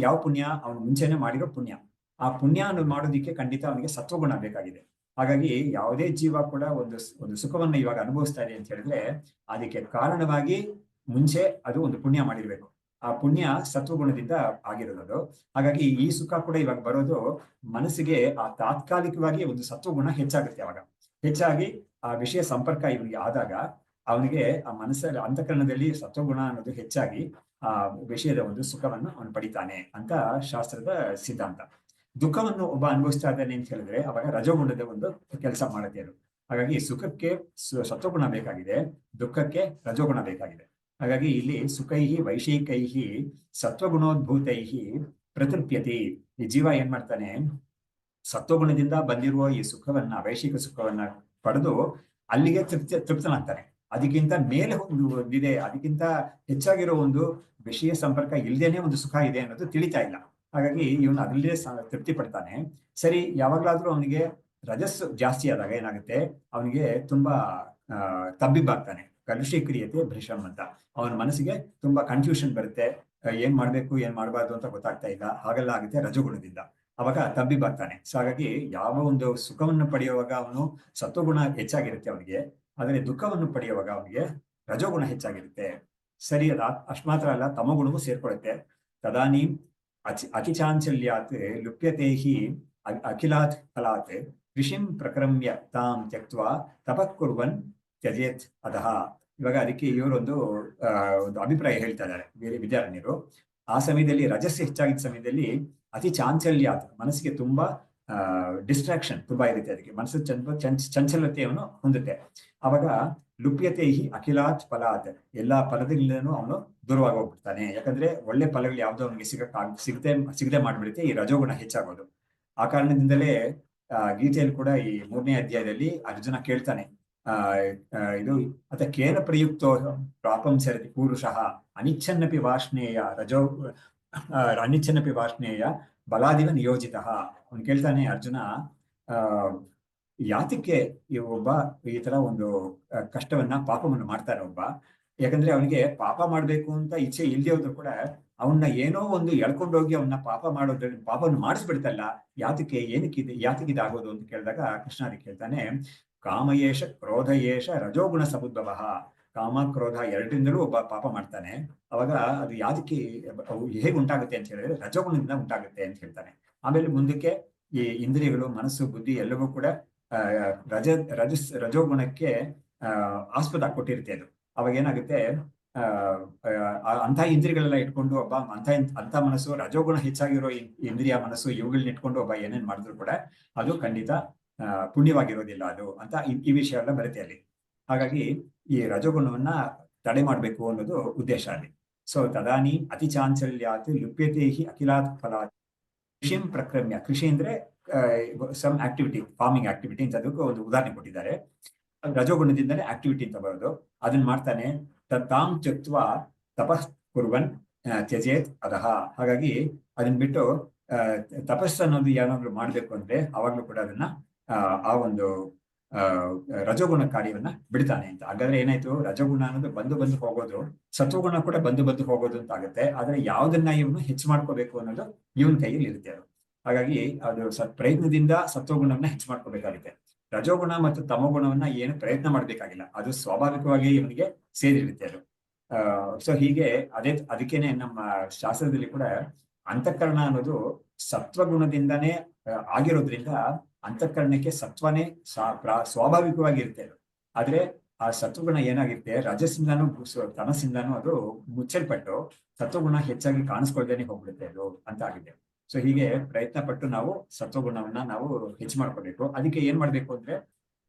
ಯಾವ ಪುಣ್ಯ? ಅವನು ಮುಂಚೆನೆ ಮಾಡಿರೋ ಪುಣ್ಯ. ಆ ಪುಣ್ಯ ಮಾಡೋದಿಕ್ಕೆ ಖಂಡಿತ ಅವನಿಗೆ ಸತ್ವಗುಣ ಬೇಕಾಗಿದೆ. ಹಾಗಾಗಿ ಯಾವುದೇ ಜೀವ ಕೂಡ ಒಂದು ಸುಖವನ್ನ ಇವಾಗ ಅನುಭವಿಸ್ತಾ ಇದೆ ಅಂತ ಹೇಳಿದ್ರೆ ಅದಕ್ಕೆ ಕಾರಣವಾಗಿ ಮುಂಚೆ ಅದು ಒಂದು ಪುಣ್ಯ ಮಾಡಿರ್ಬೇಕು. ಆ ಪುಣ್ಯ ಸತ್ವಗುಣದಿಂದ ಆಗಿರೋದು. ಹಾಗಾಗಿ ಈ ಸುಖ ಕೂಡ ಇವಾಗ ಬರೋದು ಮನಸ್ಸಿಗೆ ಆ ತಾತ್ಕಾಲಿಕವಾಗಿ ಒಂದು ಸತ್ವಗುಣ ಹೆಚ್ಚಾಗುತ್ತೆ. ಅವಾಗ ಹೆಚ್ಚಾಗಿ ಆ ವಿಷಯ ಸಂಪರ್ಕ ಇವನಿಗೆ ಆದಾಗ ಅವನಿಗೆ ಆ ಮನಸ್ಸಲ್ಲಿ ಅಂತಃಕರಣದಲ್ಲಿ ಸತ್ವಗುಣ ಅನ್ನೋದು ಹೆಚ್ಚಾಗಿ ಆ ವಿಷಯದ ಒಂದು ಸುಖವನ್ನು ಅವನು ಪಡಿತಾನೆ ಅಂತ ಶಾಸ್ತ್ರದ ಸಿದ್ಧಾಂತ. ದುಃಖವನ್ನು ಒಬ್ಬ ಅನುಭವಿಸ್ತಾ ಇದ್ದಾನೆ ಅಂತ ಹೇಳಿದ್ರೆ ಅವಾಗ ರಜೋಗುಣದ ಒಂದು ಕೆಲಸ ಮಾಡುತ್ತೆ ಅದು. ಹಾಗಾಗಿ ಸುಖಕ್ಕೆ ಸತ್ವಗುಣ ಬೇಕಾಗಿದೆ, ದುಃಖಕ್ಕೆ ರಜೋಗುಣ ಬೇಕಾಗಿದೆ. ಹಾಗಾಗಿ ಇಲ್ಲಿ ಸುಖೈಹಿ ವೈಷಯಿಕೈಹಿ ಸತ್ವಗುಣೋದ್ಭೂತೈಹಿ ಪ್ರತೃಪ್ಯತಿ. ಈ ಜೀವ ಏನ್ ಮಾಡ್ತಾನೆ, ಸತ್ವಗುಣದಿಂದ ಬಂದಿರುವ ಈ ಸುಖವನ್ನ, ವೈಷಯಿಕ ಸುಖವನ್ನ ಪಡೆದು ಅಲ್ಲಿಗೆ ತೃಪ್ತನಾಗ್ತಾನೆ. ಅದಕ್ಕಿಂತ ಮೇಲೆ ಒಂದಿದೆ, ಅದಕ್ಕಿಂತ ಹೆಚ್ಚಾಗಿರೋ ಒಂದು ವಿಷಯ ಸಂಪರ್ಕ ಇಲ್ದೇನೆ ಒಂದು ಸುಖ ಇದೆ ಅನ್ನೋದು ತಿಳಿತಾ ಇಲ್ಲ. ಹಾಗಾಗಿ ಇವನು ಅದರಲ್ಲೇ ತೃಪ್ತಿ ಪಡ್ತಾನೆ. ಸರಿ, ಯಾವಾಗ್ಲಾದ್ರೂ ಅವನಿಗೆ ರಜಸ್ಸು ಜಾಸ್ತಿ ಆದಾಗ ಏನಾಗುತ್ತೆ, ಅವನಿಗೆ ತುಂಬಾ ತಬ್ಬಿಬ್ಬಾಗ್ತಾನೆ. ಕಲುಷೀಕ್ರಿಯತೆ ಭೃಷಂ ಅಂತ ಅವನ ಮನಸ್ಸಿಗೆ ತುಂಬಾ ಕನ್ಫ್ಯೂಷನ್ ಬರುತ್ತೆ. ಏನ್ ಮಾಡ್ಬೇಕು ಏನ್ ಮಾಡ್ಬಾರ್ದು ಅಂತ ಗೊತ್ತಾಗ್ತಾ ಇಲ್ಲ. ಹಾಗೆಲ್ಲ ಆಗುತ್ತೆ ರಜೋಗುಣದಿಂದ. ಅವಾಗ ತಬ್ಬಿಬ್ಬಾಗ್ತಾನೆ. ಸೊ ಹಾಗಾಗಿ ಯಾವ ಒಂದು ಸುಖವನ್ನು ಪಡೆಯುವಾಗ ಅವನು ಸತ್ವಗುಣ ಹೆಚ್ಚಾಗಿರುತ್ತೆ ಅವನಿಗೆ, ಆದರೆ ದುಃಖವನ್ನು ಪಡೆಯುವಾಗ ಅವನಿಗೆ ರಜೋಗುಣ ಹೆಚ್ಚಾಗಿರುತ್ತೆ. ಸರಿ, ಅಷ್ಟು ಮಾತ್ರ ಅಲ್ಲ, ತಮೋಗುಣವೂ ಸೇರ್ಕೊಳ್ಳುತ್ತೆ. ತದಾನಿ ಅತಿಚಾಂಚಲ್ಯಾತ್ ಲುಪ್ಯತೆ ಹಿ ಅಖಿಲಾತ್ ಫಲಾತ್ ಋಷಿಂ ಪ್ರಕ್ರಮ್ಯ ತಾಂ ತ್ಯಕ್ತ್ವಾ ತಪಃ ಕುರ್ವನ್ ತ್ಯಜೇತ್ ಅಧಃ. ಇವಾಗ ಅದಕ್ಕೆ ಇವರೊಂದು ಅಭಿಪ್ರಾಯ ಹೇಳ್ತಾ ಇದ್ದಾರೆ ಬೇರೆ ವಿದ್ಯಾರಣ್ಯರು. ಆ ಸಮಯದಲ್ಲಿ ರಜಸ್ಸು ಹೆಚ್ಚಾಗಿದ್ದ ಸಮಯದಲ್ಲಿ ಅತಿ ಚಾಂಚಲ್ಯಾತ್, ಮನಸ್ಸಿಗೆ ತುಂಬಾ ಡಿಸ್ಟ್ರಾಕ್ಷನ್ ತುಂಬಾ ಇರುತ್ತೆ. ಅದಕ್ಕೆ ಮನಸ್ಸು ಚಂಚಲತೆಯನ್ನು ಹೊಂದುತ್ತೆ. ಅವಾಗ ಲುಪ್ಯತೆ ಹಿ ಅಖಿಲಾತ್ ಫಲಾತ್, ಎಲ್ಲಾ ಫಲದಿಂದಲೂ ಅವನು ದೂರವಾಗಿ ಹೋಗ್ಬಿಡ್ತಾನೆ. ಯಾಕಂದ್ರೆ ಒಳ್ಳೆ ಫಲಗಳು ಯಾವ್ದೋ ಅವನಿಗೆ ಸಿಗದೆ ಮಾಡ್ಬಿಡುತ್ತೆ ಈ ರಜೋಗುಣ ಹೆಚ್ಚಾಗೋದು. ಆ ಕಾರಣದಿಂದಲೇ ಗೀತೆಯಲ್ಲಿ ಕೂಡ ಈ 3ನೇ ಅಧ್ಯಾಯದಲ್ಲಿ ಅರ್ಜುನ ಕೇಳ್ತಾನೆ, ಇದು ಅತ ಕೇನ ಪ್ರಯುಕ್ತೋ ಪ್ರಾಪಂ ಸರತಿ ಪೂರುಷಃ ಅನಿಚ್ಛನ್ನಪಿ ವಾಷ್ಣೇಯ ಅನಿಚ್ಛನ್ನಪಿ ವಾಷ್ಣೇಯ ಬಲಾದಿವ ನಿಯೋಜಿತ. ಅವನು ಕೇಳ್ತಾನೆ ಅರ್ಜುನ, ಯಾತಕ್ಕೆ ಒಬ್ಬ ಈ ತರ ಒಂದು ಕಷ್ಟವನ್ನ ಪಾಪವನ್ನು ಮಾಡ್ತಾನೆ ಒಬ್ಬ? ಯಾಕಂದ್ರೆ ಅವನಿಗೆ ಪಾಪ ಮಾಡ್ಬೇಕು ಅಂತ ಇಚ್ಛೆ ಇಲ್ಲದೆ ಹೋದ್ರು ಕೂಡ ಅವನ್ನ ಏನೋ ಒಂದು ಎಳ್ಕೊಂಡೋಗಿ ಅವನ್ನ ಪಾಪವನ್ನು ಮಾಡಿಸ್ಬಿಡ್ತಲ್ಲ, ಯಾತಕ್ಕೆ ಇದಾಗೋದು ಅಂತ ಕೇಳಿದಾಗ ಕೃಷ್ಣ ಅದಕ್ಕೆ ಹೇಳ್ತಾನೆ, ಕಾಮಯೇಷ ಕ್ರೋಧಯೇಷ ರಜೋಗುಣ ಸಮುದ್ಭವ. ಕಾಮ ಕ್ರೋಧ ಎರಡರಿಂದಲೂ ಒಬ್ಬ ಪಾಪ ಮಾಡ್ತಾನೆ. ಅವಾಗ ಅದು ಯಾತಕ್ಕೆ ಹೇಗೆ ಉಂಟಾಗುತ್ತೆ ಅಂತ ಹೇಳಿದ್ರೆ ರಜೋಗುಣದಿಂದ ಉಂಟಾಗುತ್ತೆ ಅಂತ ಹೇಳ್ತಾನೆ. ಆಮೇಲೆ ಮುಂದಕ್ಕೆ ಈ ಇಂದ್ರಿಯಗಳು, ಮನಸ್ಸು, ಬುದ್ಧಿ ಎಲ್ಲವೂ ಕೂಡ ರಜೋಗುಣಕ್ಕೆ ಆಸ್ಪದ ಕೊಟ್ಟಿರುತ್ತೆ ಅದು. ಅವಾಗ ಏನಾಗುತ್ತೆ, ಅಂಥ ಇಂದ್ರಿಯಗಳೆಲ್ಲ ಇಟ್ಕೊಂಡು ಒಬ್ಬ ಅಂಥ ಮನಸ್ಸು, ರಜೋಗುಣ ಹೆಚ್ಚಾಗಿರೋ ಇಂದ್ರಿಯ ಮನಸ್ಸು, ಇವುಗಳನ್ನ ಇಟ್ಕೊಂಡು ಒಬ್ಬ ಏನೇನ್ ಮಾಡಿದ್ರು ಕೂಡ ಅದು ಖಂಡಿತ ಪುಣ್ಯವಾಗಿರೋದಿಲ್ಲ ಅದು ಅಂತ ಈ ವಿಷಯ ಎಲ್ಲ ಬರುತ್ತೆ ಅಲ್ಲಿ. ಹಾಗಾಗಿ ಈ ರಜೋಗುಣವನ್ನ ತಡೆ ಮಾಡ್ಬೇಕು ಅನ್ನೋದು ಉದ್ದೇಶ ಅಲ್ಲಿ. ಸೊ ತದಾನಿ ಅತಿ ಚಾಂಚಲ್ಯಾತ್ ಲುಪ್ಯತೆ ಹಿ ಅಖಿಲಾತ್ ಫಲಾತ್ ಕೃಷಿಂ ಪ್ರಕ್ರಮ್ಯ. ಕೃಷಿ ಅಂದ್ರೆ ಸಮ್ ಆಕ್ಟಿವಿಟಿ, ಫಾರ್ಮಿಂಗ್ ಆಕ್ಟಿವಿಟಿ ಅಂತ ಅದಕ್ಕೂ ಒಂದು ಉದಾಹರಣೆ ಕೊಟ್ಟಿದ್ದಾರೆ. ರಜೋಗುಣದಿಂದಲೇ ಆಕ್ಟಿವಿಟಿ ಅಂತ ಬರೋದು. ಅದನ್ನ ಮಾಡ್ತಾನೆ. ತಾಂ ತ್ಯಕ್ತ್ವಾ ತಪಃ ಕುರ್ವನ್ ತ್ಯಜೇತ್ ಅಧಃ. ಹಾಗಾಗಿ ಅದನ್ನ ಬಿಟ್ಟು ತಪಸ್ಸು ಅನ್ನೋದು ಏನಾದ್ರು ಮಾಡ್ಬೇಕು ಅಂದ್ರೆ ಅವಾಗ್ಲೂ ಕೂಡ ಅದನ್ನ ಆ ಒಂದು ರಜೋಗುಣ ಕಾರ್ಯವನ್ನ ಬಿಡ್ತಾನೆ ಅಂತ. ಹಾಗಾದ್ರೆ ಏನಾಯ್ತು, ರಜೋಗುಣ ಅನ್ನೋದು ಬಂದು ಹೋಗೋದು, ಸತ್ವಗುಣ ಕೂಡ ಬಂದು ಹೋಗೋದು ಅಂತ ಆಗುತ್ತೆ. ಆದ್ರೆ ಯಾವ್ದನ್ನ ಇವನು ಹೆಚ್ಚು ಮಾಡ್ಕೋಬೇಕು ಅನ್ನೋದು ಇವನ್ ಕೈಯಲ್ಲಿ ಇರುತ್ತೆ ಅದು. ಹಾಗಾಗಿ ಅದು ಪ್ರಯತ್ನದಿಂದ ಸತ್ವಗುಣವನ್ನ ಹೆಚ್ಚು ಮಾಡ್ಕೋಬೇಕಾಗುತ್ತೆ. ರಜೋಗುಣ ಮತ್ತು ತಮೋಗುಣವನ್ನ ಏನು ಪ್ರಯತ್ನ ಮಾಡ್ಬೇಕಾಗಿಲ್ಲ, ಅದು ಸ್ವಾಭಾವಿಕವಾಗಿ ಇವನಿಗೆ ಸೇರಿರುತ್ತೆ ಅದು. ಸೊ ಹೀಗೆ ಅದಕ್ಕೇನೆ ನಮ್ಮ ಶಾಸ್ತ್ರದಲ್ಲಿ ಕೂಡ ಅಂತಃಕರಣ ಅನ್ನೋದು ಸತ್ವಗುಣದಿಂದಾನೇ ಆಗಿರೋದ್ರಿಂದ ಅಂತಃಕರಣಕ್ಕೆ ಸತ್ವನೇ ಸ್ವಾಭಾವಿಕವಾಗಿ ಇರುತ್ತೆ ಅದು. ಆದ್ರೆ ಆ ಸತ್ವಗುಣ ಏನಾಗಿರುತ್ತೆ, ರಜಸ್ಸಿಂದಾನು ತಮಸ್ಸಿಂದಾನು ಅದು ಮುಚ್ಚಲ್ಪಟ್ಟು ಸತ್ವಗುಣ ಹೆಚ್ಚಾಗಿ ಕಾಣಿಸ್ಕೊಳ್ದೇನೆ ಹೋಗ್ಬಿಡುತ್ತೆ ಅದು ಅಂತ ಆಗಿದೆ. ಸೊ ಹೀಗೆ ಪ್ರಯತ್ನ ಪಟ್ಟು ನಾವು ಸತ್ವಗುಣವನ್ನ ನಾವು ಹೆಚ್ಚು ಮಾಡ್ಕೋಬೇಕು. ಅದಕ್ಕೆ ಏನ್ ಮಾಡ್ಬೇಕು ಅಂದ್ರೆ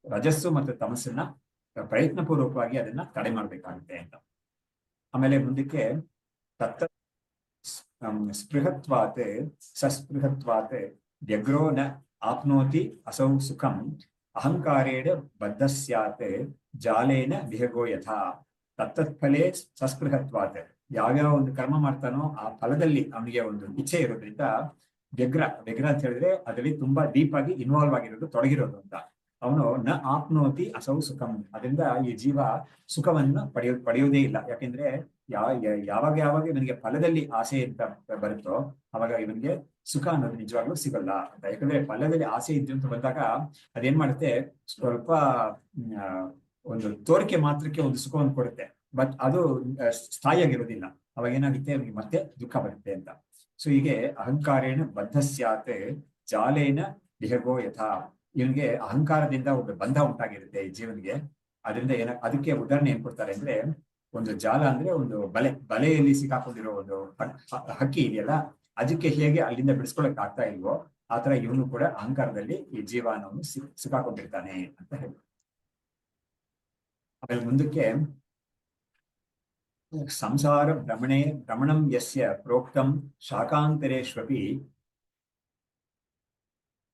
ರಜಸ್ಸು ಮತ್ತು ತಮಸ್ಸನ್ನ ಪ್ರಯತ್ನ ಪೂರ್ವಕವಾಗಿ ಅದನ್ನ ತಡೆ ಮಾಡ್ಬೇಕಾಗುತ್ತೆ ಅಂತ. ಆಮೇಲೆ ಮುಂದಕ್ಕೆ ತತ್ತ ಸ್ಪೃಹತ್ವಾತ್ ಸಸ್ಪೃಹತ್ವಾತ್ ವ್ಯಗ್ರೋ ನ ಆಪ್ನೋತಿ ಅಸೌ ಸುಖಂ ಅಹಂಕಾರೇಣ ಬದ್ಧ ಸ್ಯಾತ್ ಜಾಲೇನ ವಿಹಗೋ ಯಥಾ. ತತ್ತತ್ಫಲೇ ಸಸ್ಪೃಹತ್ವಾತ್, ಯಾವ್ಯಾವ ಒಂದು ಕರ್ಮ ಮಾಡ್ತಾನೋ ಆ ಫಲದಲ್ಲಿ ಅವನಿಗೆ ಒಂದು ಇಚ್ಛೆ ಇರೋದ್ರಿಂದ ವ್ಯಗ್ರ ಅಂತ ಹೇಳಿದ್ರೆ ಅದರಲ್ಲಿ ತುಂಬಾ ಡೀಪ್ ಆಗಿ ಇನ್ವಾಲ್ವ್ ಆಗಿರೋದು, ತೊಡಗಿರೋದು ಅಂತ. ಅವನು ನ ಆಪ್ನೋತಿ ಅಸೌ ಸುಖಂ, ಅದರಿಂದ ಈ ಜೀವ ಸುಖವನ್ನು ಪಡೆಯುವುದೇ ಇಲ್ಲ. ಯಾಕೆಂದ್ರೆ ಯಾವಾಗ ಇವನಿಗೆ ಫಲದಲ್ಲಿ ಆಸೆ ಅಂತ ಬರುತ್ತೋ ಅವಾಗ ಇವನಿಗೆ ಸುಖ ಅನ್ನೋದು ನಿಜವಾಗ್ಲೂ ಸಿಗಲ್ಲ ಅಂತ. ಯಾಕಂದ್ರೆ ಫಲದಲ್ಲಿ ಆಸೆ ಇದ್ದು ಅಂತ ಬಂದಾಗ ಅದೇನ್ ಮಾಡುತ್ತೆ, ಸ್ವಲ್ಪ ಒಂದು ತೋರಿಕೆ ಮಾತ್ರಕ್ಕೆ ಒಂದು ಸುಖವನ್ನು ಕೊಡುತ್ತೆ, ಬಟ್ ಅದು ಸ್ಥಾಯಿಯಾಗಿರೋದಿಲ್ಲ. ಅವಾಗ ಏನಾಗುತ್ತೆ, ಅವನಿಗೆ ಮತ್ತೆ ದುಃಖ ಬರುತ್ತೆ ಅಂತ. ಸೊ ಹೀಗೆ ಅಹಂಕಾರೇಣ ಬದ್ಧ ಸ್ಯಾತ್ ಜಾಲೇನ ವಿಹಗೋ ಯಥಾ, ಇವನಿಗೆ ಅಹಂಕಾರದಿಂದ ಒಂದು ಬಂಧ ಉಂಟಾಗಿರುತ್ತೆ ಈ ಜೀವನಿಗೆ. ಅದರಿಂದ ಅದಕ್ಕೆ ಉದಾಹರಣೆ ಏನ್ ಕೊಡ್ತಾರೆ ಅಂದ್ರೆ, ಒಂದು ಜಾಲ ಅಂದ್ರೆ ಒಂದು ಬಲೆಯಲ್ಲಿ ಸಿಕ್ಕಾಕೊಂಡಿರೋ ಒಂದು ಹಕ್ಕಿ ಇದೆಯಲ್ಲ, ಅದಕ್ಕೆ ಹೇಗೆ ಅಲ್ಲಿಂದ ಬಿಡಿಸ್ಕೊಳಕ್ ಆಗ್ತಾ ಇಲ್ವೋ ಆತರ ಇವನು ಕೂಡ ಅಹಂಕಾರದಲ್ಲಿ ಈ ಜೀವನವನ್ನು ಸಿಕ್ಕಾಕೊಂಡಿರ್ತಾನೆ ಅಂತ ಹೇಳಿ. ಆಮೇಲೆ ಮುಂದಕ್ಕೆ ಸಂಸಾರ ಭ್ರಮಣಂ ಯಸ್ಯ ಪ್ರೋಕ್ತಂ ಶಾಖಾಂತರೇಷ್ವಪಿ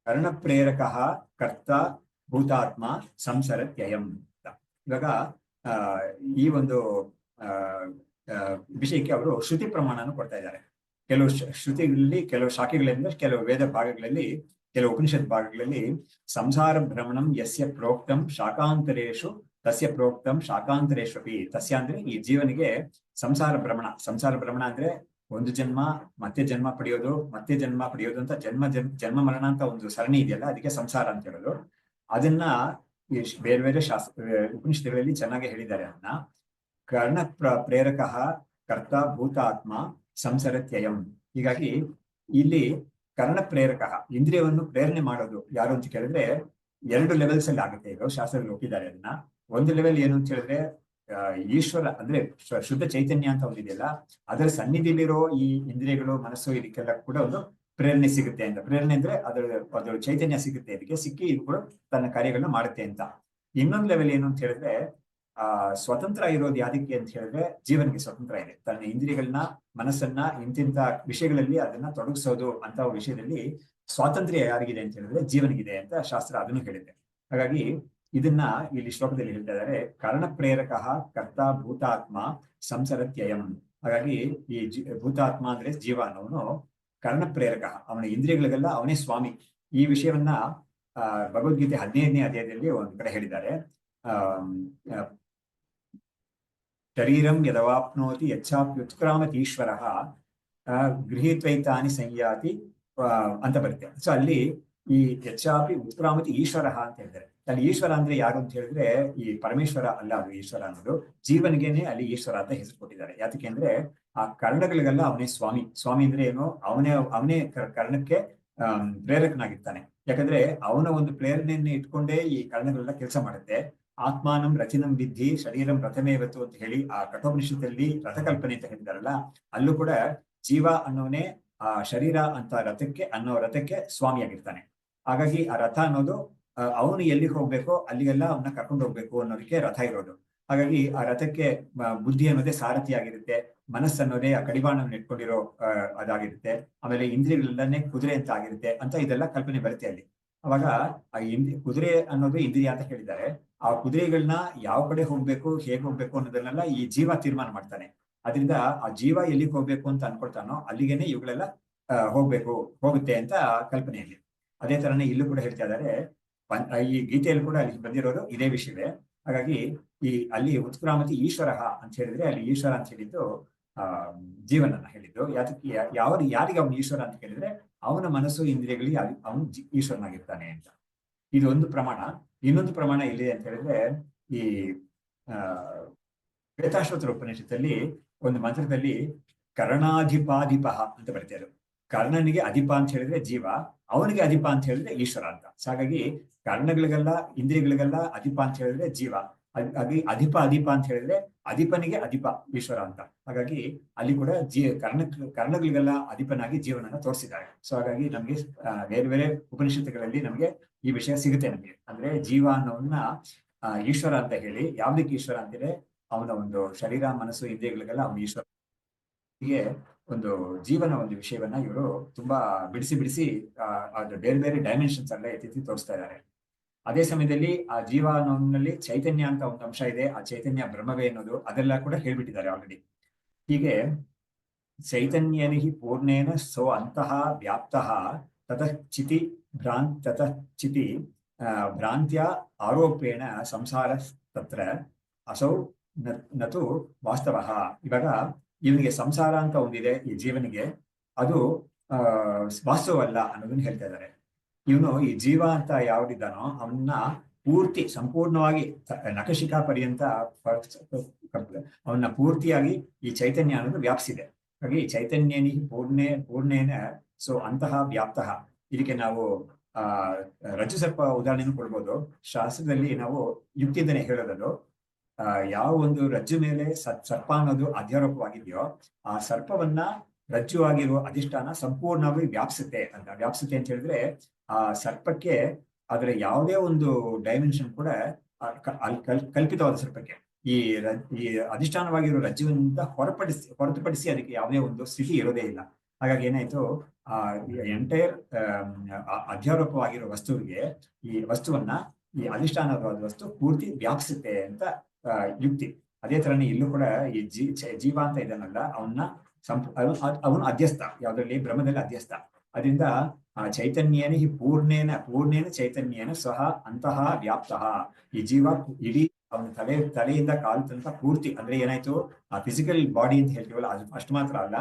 ಕರ್ಣಪ್ರೇರಕ ಕರ್ತ ಭೂತಾತ್ಮ ಸಂಸರತ್ಯಯಂ. ಇವಾಗ ಈ ಒಂದು ವಿಷಯಕ್ಕೆ ಅವರು ಶ್ರುತಿ ಪ್ರಮಾಣನ ಕೊಡ್ತಾ ಇದ್ದಾರೆ. ಕೆಲವು ಶ್ರುತಿಗಳಲ್ಲಿ, ಕೆಲವು ಶಾಖೆಗಳಿಂದ, ಕೆಲವು ವೇದ ಭಾಗಗಳಲ್ಲಿ, ಕೆಲವು ಉಪನಿಷತ್ ಭಾಗಗಳಲ್ಲಿ ಸಂಸಾರ ಭ್ರಮಣಂ ಯಸ್ಯ ಪ್ರೋಕ್ತಂ ಶಾಖಾಂತರೇಶು ತಸ್ಯ ಪ್ರೋಕ್ತಂ ಶಾಖಾಂತರೇಶ್ವಪಿ. ತಸ್ಯ ಅಂದ್ರೆ ಈ ಜೀವನಿಗೆ ಸಂಸಾರ ಭ್ರಮಣ ಅಂದ್ರೆ ಒಂದು ಜನ್ಮ ಮತ್ತೆ ಜನ್ಮ ಪಡೆಯೋದು, ಮತ್ತೆ ಜನ್ಮ ಪಡೆಯೋದು ಅಂತ ಜನ್ಮ ಮರಣ ಅಂತ ಒಂದು ಸರಣಿ ಇದೆಯಲ್ಲ, ಅದಕ್ಕೆ ಸಂಸಾರ ಅಂತ ಹೇಳೋದು. ಅದನ್ನ ಬೇರೆ ಬೇರೆ ಉಪನಿಷತ್ತುಗಳಲ್ಲಿ ಚೆನ್ನಾಗಿ ಹೇಳಿದ್ದಾರೆ. ಅದನ್ನ ಕರ್ಣ ಪ್ರೇರಕ ಕರ್ತ ಭೂತಾತ್ಮ ಸಂಸರತ್ಯಯಂ. ಹೀಗಾಗಿ ಇಲ್ಲಿ ಕರ್ಣ ಪ್ರೇರಕ, ಇಂದ್ರಿಯವನ್ನು ಪ್ರೇರಣೆ ಮಾಡೋದು ಯಾರು ಅಂತ ಕೇಳಿದ್ರೆ 2 ಲೆವೆಲ್ಸ್ ಅಲ್ಲಿ ಆಗುತ್ತೆ. ಈಗ ಶಾಸ್ತ್ರದಲ್ಲಿ ಒಪ್ಪಿದ್ದಾರೆ ಅದನ್ನ. ಒಂದು ಲೆವೆಲ್ ಏನು ಅಂತ ಹೇಳಿದ್ರೆ ಈಶ್ವರ ಅಂದ್ರೆ ಶುದ್ಧ ಚೈತನ್ಯ ಅಂತ ಒಂದಿದೆಯಲ್ಲ, ಅದರ ಸನ್ನಿಧಿಲಿರೋ ಈ ಇಂದ್ರಿಯಗಳು, ಮನಸ್ಸು, ಇದಕ್ಕೆಲ್ಲ ಕೂಡ ಒಂದು ಪ್ರೇರಣೆ ಸಿಗುತ್ತೆ ಅಂತ. ಪ್ರೇರಣೆ ಅಂದ್ರೆ ಅದರ ಚೈತನ್ಯ ಸಿಗುತ್ತೆ, ಇದಕ್ಕೆ ಸಿಕ್ಕಿ ಇದು ಕೂಡ ತನ್ನ ಕಾರ್ಯಗಳನ್ನ ಮಾಡುತ್ತೆ ಅಂತ. ಇನ್ನೊಂದು ಲೆವೆಲ್ ಏನು ಅಂತ ಹೇಳಿದ್ರೆ ಸ್ವತಂತ್ರ ಇರೋದು ಯಾದಕ್ಕೆ ಅಂತ ಹೇಳಿದ್ರೆ ಜೀವನಿಗೆ ಸ್ವತಂತ್ರ ಇದೆ. ತನ್ನ ಇಂದ್ರಿಯಗಳನ್ನ, ಮನಸ್ಸನ್ನ ಇಂತಿಂತ ವಿಷಯಗಳಲ್ಲಿ ಅದನ್ನ ತೊಡಗಿಸೋದು ಅಂತ ವಿಷಯದಲ್ಲಿ ಸ್ವಾತಂತ್ರ್ಯ ಯಾರಿಗಿದೆ ಅಂತ ಹೇಳಿದ್ರೆ ಜೀವನಿಗಿದೆ ಅಂತ ಶಾಸ್ತ್ರ ಅದನ್ನು ಹೇಳಿದೆ. ಹಾಗಾಗಿ ಇದನ್ನ ಇಲ್ಲಿ ಶ್ಲೋಕದಲ್ಲಿ ಹೇಳ್ತಾ ಇದ್ದಾರೆ, ಕರ್ಣ ಪ್ರೇರಕ ಕರ್ತ ಭೂತಾತ್ಮ ಸಂಸರತ್ಯಯಂ. ಹಾಗಾಗಿ ಈ ಭೂತಾತ್ಮ ಅಂದ್ರೆ ಜೀವ ಅನ್ನೋನು ಕರ್ಣ ಪ್ರೇರಕ, ಅವನ ಇಂದ್ರಿಯಗಳಿಗೆಲ್ಲ ಅವನೇ ಸ್ವಾಮಿ. ಈ ವಿಷಯವನ್ನ ಭಗವದ್ಗೀತೆ 15ನೇ ಅಧ್ಯಾಯದಲ್ಲಿ ಒಂದು ಕಡೆ ಹೇಳಿದ್ದಾರೆ. ಶರೀರಂ ಯದವಾಪ್ನೋತಿ ಯಚ್ಚಾಪ್ಯುತ್ಕ್ರಾಮತಿ ಈಶ್ವರ ಗೃಹೀತ್ವೈತಾನಿ ಸಂಯಾತಿ ಅಂತ ಬರುತ್ತೆ. ಸೊ ಅಲ್ಲಿ ಈ ಯಚ್ಚಾಪಿ ಉತ್ಕ್ರಾಮತಿ ಈಶ್ವರ ಅಂತ ಹೇಳ್ತಾರೆ. ಅಲ್ಲಿ ಈಶ್ವರ ಅಂದ್ರೆ ಯಾರು ಅಂತ ಹೇಳಿದ್ರೆ ಈ ಪರಮೇಶ್ವರ ಅಲ್ಲ, ಅದು ಈಶ್ವರ ಅನ್ನೋದು ಜೀವನಿಗೇನೆ ಅಲ್ಲಿ ಈಶ್ವರ ಅಂತ ಹೆಸರು ಕೊಟ್ಟಿದ್ದಾರೆ. ಯಾತಕ್ಕೆ ಅಂದ್ರೆ ಆ ಕರ್ಣಗಳಿಗೆಲ್ಲ ಅವನೇ ಸ್ವಾಮಿ ಅಂದ್ರೆ ಏನು, ಅವನೇ ಕರ್ಣಕ್ಕೆ ಪ್ರೇರಕನಾಗಿರ್ತಾನೆ. ಯಾಕಂದ್ರೆ ಅವನ ಒಂದು ಪ್ರೇರಣೆಯನ್ನು ಇಟ್ಕೊಂಡೇ ಈ ಕರ್ಣಗಳೆಲ್ಲ ಕೆಲಸ ಮಾಡುತ್ತೆ. ಆತ್ಮಾನಂ ರಚಿನಂ ವಿದ್ಧಿ ಶರೀರಂ ರಥಮೇವತ್ತು ಅಂತ ಹೇಳಿ ಆ ಕಠೋಪನಿಷತ್ತಲ್ಲಿ ರಥಕಲ್ಪನೆ ಅಂತ ಹೇಳಿದಾರಲ್ಲ, ಅಲ್ಲೂ ಕೂಡ ಜೀವ ಅನ್ನೋನೇ ಆ ಶರೀರ ಅಂತ ರಥಕ್ಕೆ ಸ್ವಾಮಿಯಾಗಿರ್ತಾನೆ. ಹಾಗಾಗಿ ಆ ರಥ ಅನ್ನೋದು ಅವನು ಎಲ್ಲಿಗೆ ಹೋಗ್ಬೇಕೋ ಅಲ್ಲಿಗೆಲ್ಲ ಅವನ್ನ ಕರ್ಕೊಂಡು ಹೋಗ್ಬೇಕು ಅನ್ನೋದಕ್ಕೆ ರಥ ಇರೋದು. ಹಾಗಾಗಿ ಆ ರಥಕ್ಕೆ ಬುದ್ಧಿ ಅನ್ನೋದೇ ಸಾರಥಿ ಆಗಿರುತ್ತೆ, ಮನಸ್ಸು ಅನ್ನೋದೇ ಆ ಕಡಿವಾಣವನ್ನು ಇಟ್ಕೊಂಡಿರೋ ಅದಾಗಿರುತ್ತೆ. ಆಮೇಲೆ ಇಂದ್ರಿಯಗಳೆಲ್ಲನೇ ಕುದುರೆ ಅಂತ ಆಗಿರುತ್ತೆ ಅಂತ ಇದೆಲ್ಲ ಕಲ್ಪನೆ ಬರುತ್ತೆ ಅಲ್ಲಿ. ಅವಾಗ ಆ ಕುದುರೆ ಅನ್ನೋದು ಇಂದ್ರಿಯ ಅಂತ ಹೇಳಿದ್ದಾರೆ. ಆ ಕುದುರೆಗಳನ್ನ ಯಾವ ಕಡೆ ಹೋಗ್ಬೇಕು, ಹೇಗೆ ಹೋಗ್ಬೇಕು ಅನ್ನೋದನ್ನೆಲ್ಲ ಈ ಜೀವ ತೀರ್ಮಾನ ಮಾಡ್ತಾನೆ. ಅದರಿಂದ ಆ ಜೀವ ಎಲ್ಲಿಗೆ ಹೋಗ್ಬೇಕು ಅಂತ ಅನ್ಕೊಳ್ತಾನೋ ಅಲ್ಲಿಗೆನೆ ಇವುಗಳೆಲ್ಲ ಹೋಗುತ್ತೆ ಅಂತ ಕಲ್ಪನೆಯಲ್ಲಿ. ಅದೇ ತರನೇ ಇಲ್ಲೂ ಕೂಡ ಹೇಳ್ತಾ ಇದ್ದಾರೆ. ಈ ಗೀತೆಯಲ್ಲಿ ಕೂಡ ಅಲ್ಲಿ ಬಂದಿರೋದು ಇದೇ ವಿಷಯವೇ. ಹಾಗಾಗಿ ಅಲ್ಲಿ ಉತ್ಕ್ರಾಮತಿ ಈಶ್ವರ ಅಂತ ಹೇಳಿದ್ರೆ ಅಲ್ಲಿ ಈಶ್ವರ ಅಂತ ಹೇಳಿದ್ದು ಜೀವನನ್ನ ಹೇಳಿದ್ದು. ಯಾರಿಗೆ ಅವನು ಈಶ್ವರ ಅಂತ ಹೇಳಿದ್ರೆ ಅವನ ಮನಸ್ಸು ಇಂದ್ರಿಯಗಳಿಗೆ ಅವನು ಈಶ್ವರನಾಗಿರ್ತಾನೆ ಅಂತ. ಇದು ಒಂದು ಪ್ರಮಾಣ. ಇನ್ನೊಂದು ಪ್ರಮಾಣ ಎಲ್ಲಿದೆ ಅಂತ ಹೇಳಿದ್ರೆ ಈ ಶ್ವೇತಾಶ್ವತರ ಉಪನಿಷತ್ತಲ್ಲಿ ಒಂದು ಮಂತ್ರದಲ್ಲಿ ಕರ್ಣಾಧಿಪಾಧಿಪ ಅಂತ ಬರ್ತಾರೆ. ಕರ್ಣನಿಗೆ ಅಧಿಪ ಅಂತ ಹೇಳಿದ್ರೆ ಜೀವ, ಅವನಿಗೆ ಅಧಿಪ ಅಂತ ಹೇಳಿದ್ರೆ ಈಶ್ವರ ಅಂತ. ಸೊ ಹಾಗಾಗಿ ಕರ್ಣಗಳಿಗೆಲ್ಲ ಇಂದ್ರಿಯಗಳಿಗೆಲ್ಲ ಅಧಿಪ ಅಂತ ಹೇಳಿದ್ರೆ ಜೀವ, ಹಾಗಾಗಿ ಅಧಿಪ ಅಂತ ಹೇಳಿದ್ರೆ ಅಧಿಪನಿಗೆ ಅಧಿಪ ಈಶ್ವರ ಅಂತ. ಹಾಗಾಗಿ ಅಲ್ಲಿ ಕೂಡ ಕರ್ಣಗಳಿಗೆಲ್ಲ ಅಧಿಪನಾಗಿ ಜೀವನನ್ನ ತೋರಿಸಿದ್ದಾರೆ. ಸೊ ಹಾಗಾಗಿ ನಮ್ಗೆ ಬೇರೆ ಬೇರೆ ಉಪನಿಷತ್ತುಗಳಲ್ಲಿ ನಮಗೆ ಈ ವಿಷಯ ಸಿಗುತ್ತೆ ನಮಗೆ. ಅಂದ್ರೆ ಜೀವ ಅನ್ನೋನ್ನ ಈಶ್ವರ ಅಂತ ಹೇಳಿ, ಯಾವ್ದಕ್ಕೆ ಈಶ್ವರ ಅಂತಿದೆ, ಅವನ ಒಂದು ಶರೀರ ಮನಸ್ಸು ಇಂದ್ರಿಯಗಳಿಗೆಲ್ಲ ಅವನ ಈಶ್ವರ. ಹೀಗೆ ಒಂದು ಜೀವನ ಒಂದು ವಿಷಯವನ್ನ ಇವರು ತುಂಬಾ ಬಿಡಿಸಿ ಅದು ಬೇರೆ ಬೇರೆ ಡೈಮೆನ್ಷನ್ಸ್ ಎಲ್ಲ ಎತ್ತಿ ತೋರಿಸ್ತಾ ಇದ್ದಾರೆ. ಅದೇ ಸಮಯದಲ್ಲಿ ಆ ಜೀವ ಅನ್ನೋನಲ್ಲಿ ಚೈತನ್ಯ ಅಂತ ಒಂದು ಅಂಶ ಇದೆ, ಆ ಚೈತನ್ಯ ಬ್ರಹ್ಮವೇ ಅನ್ನೋದು ಅದೆಲ್ಲ ಕೂಡ ಹೇಳ್ಬಿಟ್ಟಿದ್ದಾರೆ ಆಲ್ರೆಡಿ. ಹೀಗೆ ಚೈತನ್ಯನಿ ಪೂರ್ಣೇನ ಸೋ ಅಂತಃ ವ್ಯಾಪ್ತಃ ತತಃ ಚಿತಿ ಭ್ರಾಂತ್ಯ ಆರೋಪೇಣ ಸಂಸಾರ ತತ್ರ ಅಸೌ ನತು ವಾಸ್ತವ. ಇವಾಗ ಇವನಿಗೆ ಸಂಸಾರ ಅಂತ ಒಂದಿದೆ ಈ ಜೀವನಿಗೆ, ಅದು ವಾಸ್ತವಲ್ಲ ಅನ್ನೋದನ್ನ ಹೇಳ್ತಾ ಇದ್ದಾರೆ. ಇವನು ಈ ಜೀವ ಅಂತ ಯಾವ್ದಿದ್ದಾನೋ ಅವನ್ನ ಸಂಪೂರ್ಣವಾಗಿ ನಖಶಿಖಾ ಪರ್ಯಂತ ಅವನ್ನ ಪೂರ್ತಿಯಾಗಿ ಈ ಚೈತನ್ಯ ಅನ್ನೋದು ವ್ಯಾಪಿಸಿದೆ. ಹಾಗಾಗಿ ಚೈತನ್ಯನಿ ಪೂರ್ಣೇನ ಸೊ ಅಂತಹ ವ್ಯಾಪ್ತಃ. ಇದಕ್ಕೆ ನಾವು ರಜ್ಜು ಸರ್ಪ ಉದಾಹರಣೆಯನ್ನು ಕೊಡ್ಬೋದು. ಶಾಸ್ತ್ರದಲ್ಲಿ ನಾವು ಯುಕ್ತಿಯಿಂದನೇ ಹೇಳೋದದು, ಯಾವ ಒಂದು ರಜ್ಜು ಮೇಲೆ ಸರ್ಪ ಅನ್ನೋದು ಅಧ್ಯಾರೋಪವಾಗಿದೆಯೋ ಆ ಸರ್ಪವನ್ನ ರಜ್ಜು ಆಗಿರುವ ಅಧಿಷ್ಠಾನ ಸಂಪೂರ್ಣವಾಗಿ ವ್ಯಾಪಿಸುತ್ತೆ ಅಂತ ಹೇಳಿದ್ರೆ ಆ ಸರ್ಪಕ್ಕೆ ಅದರ ಯಾವುದೇ ಒಂದು ಡೈಮೆನ್ಷನ್ ಕೂಡ ಕಲ್ಪಿತವಾದ ಸರ್ಪಕ್ಕೆ ಈ ಅಧಿಷ್ಠಾನವಾಗಿರೋ ರಜ್ಜುವಿನಿಂದ ಹೊರತುಪಡಿಸಿ ಅದಕ್ಕೆ ಯಾವುದೇ ಒಂದು ಸ್ಥಿತಿ ಇರೋದೇ ಇಲ್ಲ. ಹಾಗಾಗಿ ಏನಾಯ್ತು, ಎಂಟೈರ್ ಅಧ್ಯಾರೋಪವಾಗಿರೋ ವಸ್ತುವಿಗೆ ಈ ವಸ್ತುವನ್ನ ಈ ಅಧಿಷ್ಠಾನವಾದ ವಸ್ತು ಪೂರ್ತಿ ವ್ಯಾಪಿಸುತ್ತೆ ಅಂತ ಯುಕ್ತಿ. ಅದೇ ತರನೇ ಇಲ್ಲೂ ಕೂಡ ಈ ಜೀವ ಅಂತ ಇದನ್ನಲ್ಲ ಅವನು ಅಧ್ಯಸ್ಥ, ಯಾವ್ದ್ರಲ್ಲಿ ಬ್ರಹ್ಮದಲ್ಲಿ ಅಧ್ಯಸ್ಥ. ಅದರಿಂದ ಚೈತನ್ಯನೇ ಪೂರ್ಣೇನ ಚೈತನ್ಯನ ಸಹ ಅಂತಹ ವ್ಯಾಪ್ತಃ. ಈ ಜೀವ ಇಡೀ ಅವನ ತಲೆಯಿಂದ ಕಾಲು ತನಕ ಪೂರ್ತಿ, ಅಂದ್ರೆ ಏನಾಯ್ತು, ಆ ಫಿಸಿಕಲ್ ಬಾಡಿ ಅಂತ ಹೇಳ್ತೀವಲ್ಲ ಅದು ಅಷ್ಟು ಮಾತ್ರ ಅಲ್ಲ,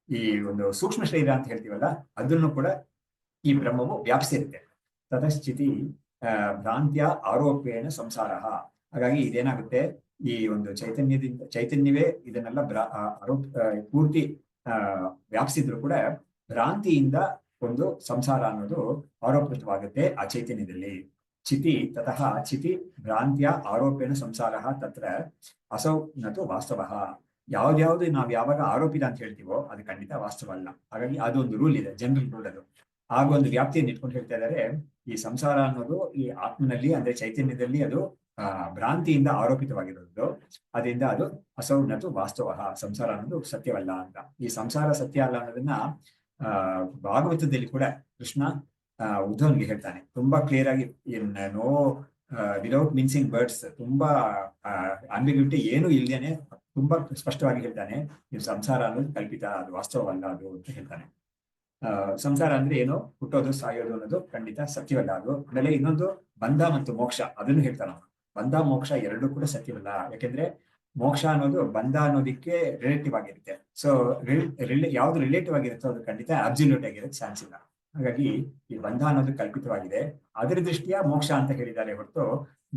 ಈ ಒಂದು ಸೂಕ್ಷ್ಮ ಶರೀರ ಅಂತ ಹೇಳ್ತೀವಲ್ಲ ಅದನ್ನು ಕೂಡ ಈ ಬ್ರಹ್ಮವು ವ್ಯಾಪಿಸಿರುತ್ತೆ. ತತಶ್ಚಿತಿ ಭ್ರಾಂತ್ಯ ಆರೋಪೇಣ ಸಂಸಾರ. ಹಾಗಾಗಿ ಇದೇನಾಗುತ್ತೆ, ಈ ಒಂದು ಚೈತನ್ಯವೇ ಇದನ್ನೆಲ್ಲ ಪೂರ್ತಿ ವ್ಯಾಪಿಸಿದ್ರು ಕೂಡ ಭ್ರಾಂತಿಯಿಂದ ಒಂದು ಸಂಸಾರ ಅನ್ನೋದು ಆರೋಪಿತವಾಗುತ್ತೆ ಆ ಚೈತನ್ಯದಲ್ಲಿ. ತತಃ ಚಿತಿ ಭ್ರಾಂತ್ಯ ಆರೋಪೇಣ ಸಂಸಾರ ತತ್ರ ಅಸೌ ನತು ವಾಸ್ತವ. ಯಾವ್ದ್ಯಾವ್ದು ನಾವು ಯಾವಾಗ ಆರೋಪಿತ ಅಂತ ಹೇಳ್ತೀವೋ ಅದು ಖಂಡಿತ ವಾಸ್ತವ ಅಲ್ಲ. ಹಾಗಾಗಿ ಅದೊಂದು ರೂಲ್ ಇದೆ, ಜನರಲ್ ರೂಲ್ ಅದು. ಆಗ ಒಂದು ವ್ಯಾಪ್ತಿಯನ್ನು ಇಟ್ಕೊಂಡು ಹೇಳ್ತಾ ಇದ್ದಾರೆ, ಈ ಸಂಸಾರ ಅನ್ನೋದು ಈ ಆತ್ಮನಲ್ಲಿ ಅಂದ್ರೆ ಚೈತನ್ಯದಲ್ಲಿ ಅದು ಭ್ರಾಂತಿಯಿಂದ ಆರೋಪಿತವಾಗಿರೋದು. ಅದರಿಂದ ಅದು ಅಸೌನತು ವಾಸ್ತವ, ಸಂಸಾರ ಅನ್ನೋದು ಸತ್ಯವಲ್ಲ ಅಂತ. ಈ ಸಂಸಾರ ಸತ್ಯ ಅಲ್ಲ ಅನ್ನೋದನ್ನ ಭಾಗವತದಲ್ಲಿ ಕೂಡ ಕೃಷ್ಣ ಉದ್ಧವನಿಗೆ ಹೇಳ್ತಾನೆ ತುಂಬಾ ಕ್ಲಿಯರ್ ಆಗಿ, ನೋ ವಿದೌಟ್ ಮಿನ್ಸಿಂಗ್ ವರ್ಡ್ಸ್, ತುಂಬಾ ಆಂಬಿಗ್ಯೂಟಿ ಏನು ಇಲ್ದೇನೆ ತುಂಬಾ ಸ್ಪಷ್ಟವಾಗಿ ಹೇಳ್ತಾನೆ, ನೀವು ಸಂಸಾರ ಅನ್ನೋದು ಕಲ್ಪಿತ, ಅದು ವಾಸ್ತವವಲ್ಲ ಅದು ಅಂತ ಹೇಳ್ತಾನೆ. ಸಂಸಾರ ಅಂದ್ರೆ ಏನು, ಹುಟ್ಟೋದು ಸಾಯೋದು ಅನ್ನೋದು ಖಂಡಿತ ಸತ್ಯವಲ್ಲ ಅದು. ಆಮೇಲೆ ಇನ್ನೊಂದು ಬಂಧ ಮತ್ತು ಮೋಕ್ಷ, ಅದನ್ನು ಹೇಳ್ತಾನೆ. ಬಂಧ ಮೋಕ್ಷ ಎರಡೂ ಕೂಡ ಸತ್ಯವಲ್ಲ. ಯಾಕೆಂದ್ರೆ ಮೋಕ್ಷ ಅನ್ನೋದು ಬಂಧ ಅನ್ನೋದಕ್ಕೆ ರಿಲೇಟಿವ್ ಆಗಿರುತ್ತೆ. ಸೊ ಯಾವ್ದು ರಿಲೇಟಿವ್ ಆಗಿರುತ್ತೋ ಅದು ಖಂಡಿತ ಅಬ್ಸಲ್ಯೂಟ್ ಆಗಿರೋದು ಚಾನ್ಸ್ ಇಲ್ಲ. ಹಾಗಾಗಿ ಈ ಬಂಧ ಅನ್ನೋದು ಕಲ್ಪಿತವಾಗಿದೆ. ಅದರ ದೃಷ್ಟಿಯ ಮೋಕ್ಷ ಅಂತ ಹೇಳಿದ್ದಾರೆ ಹೊರತು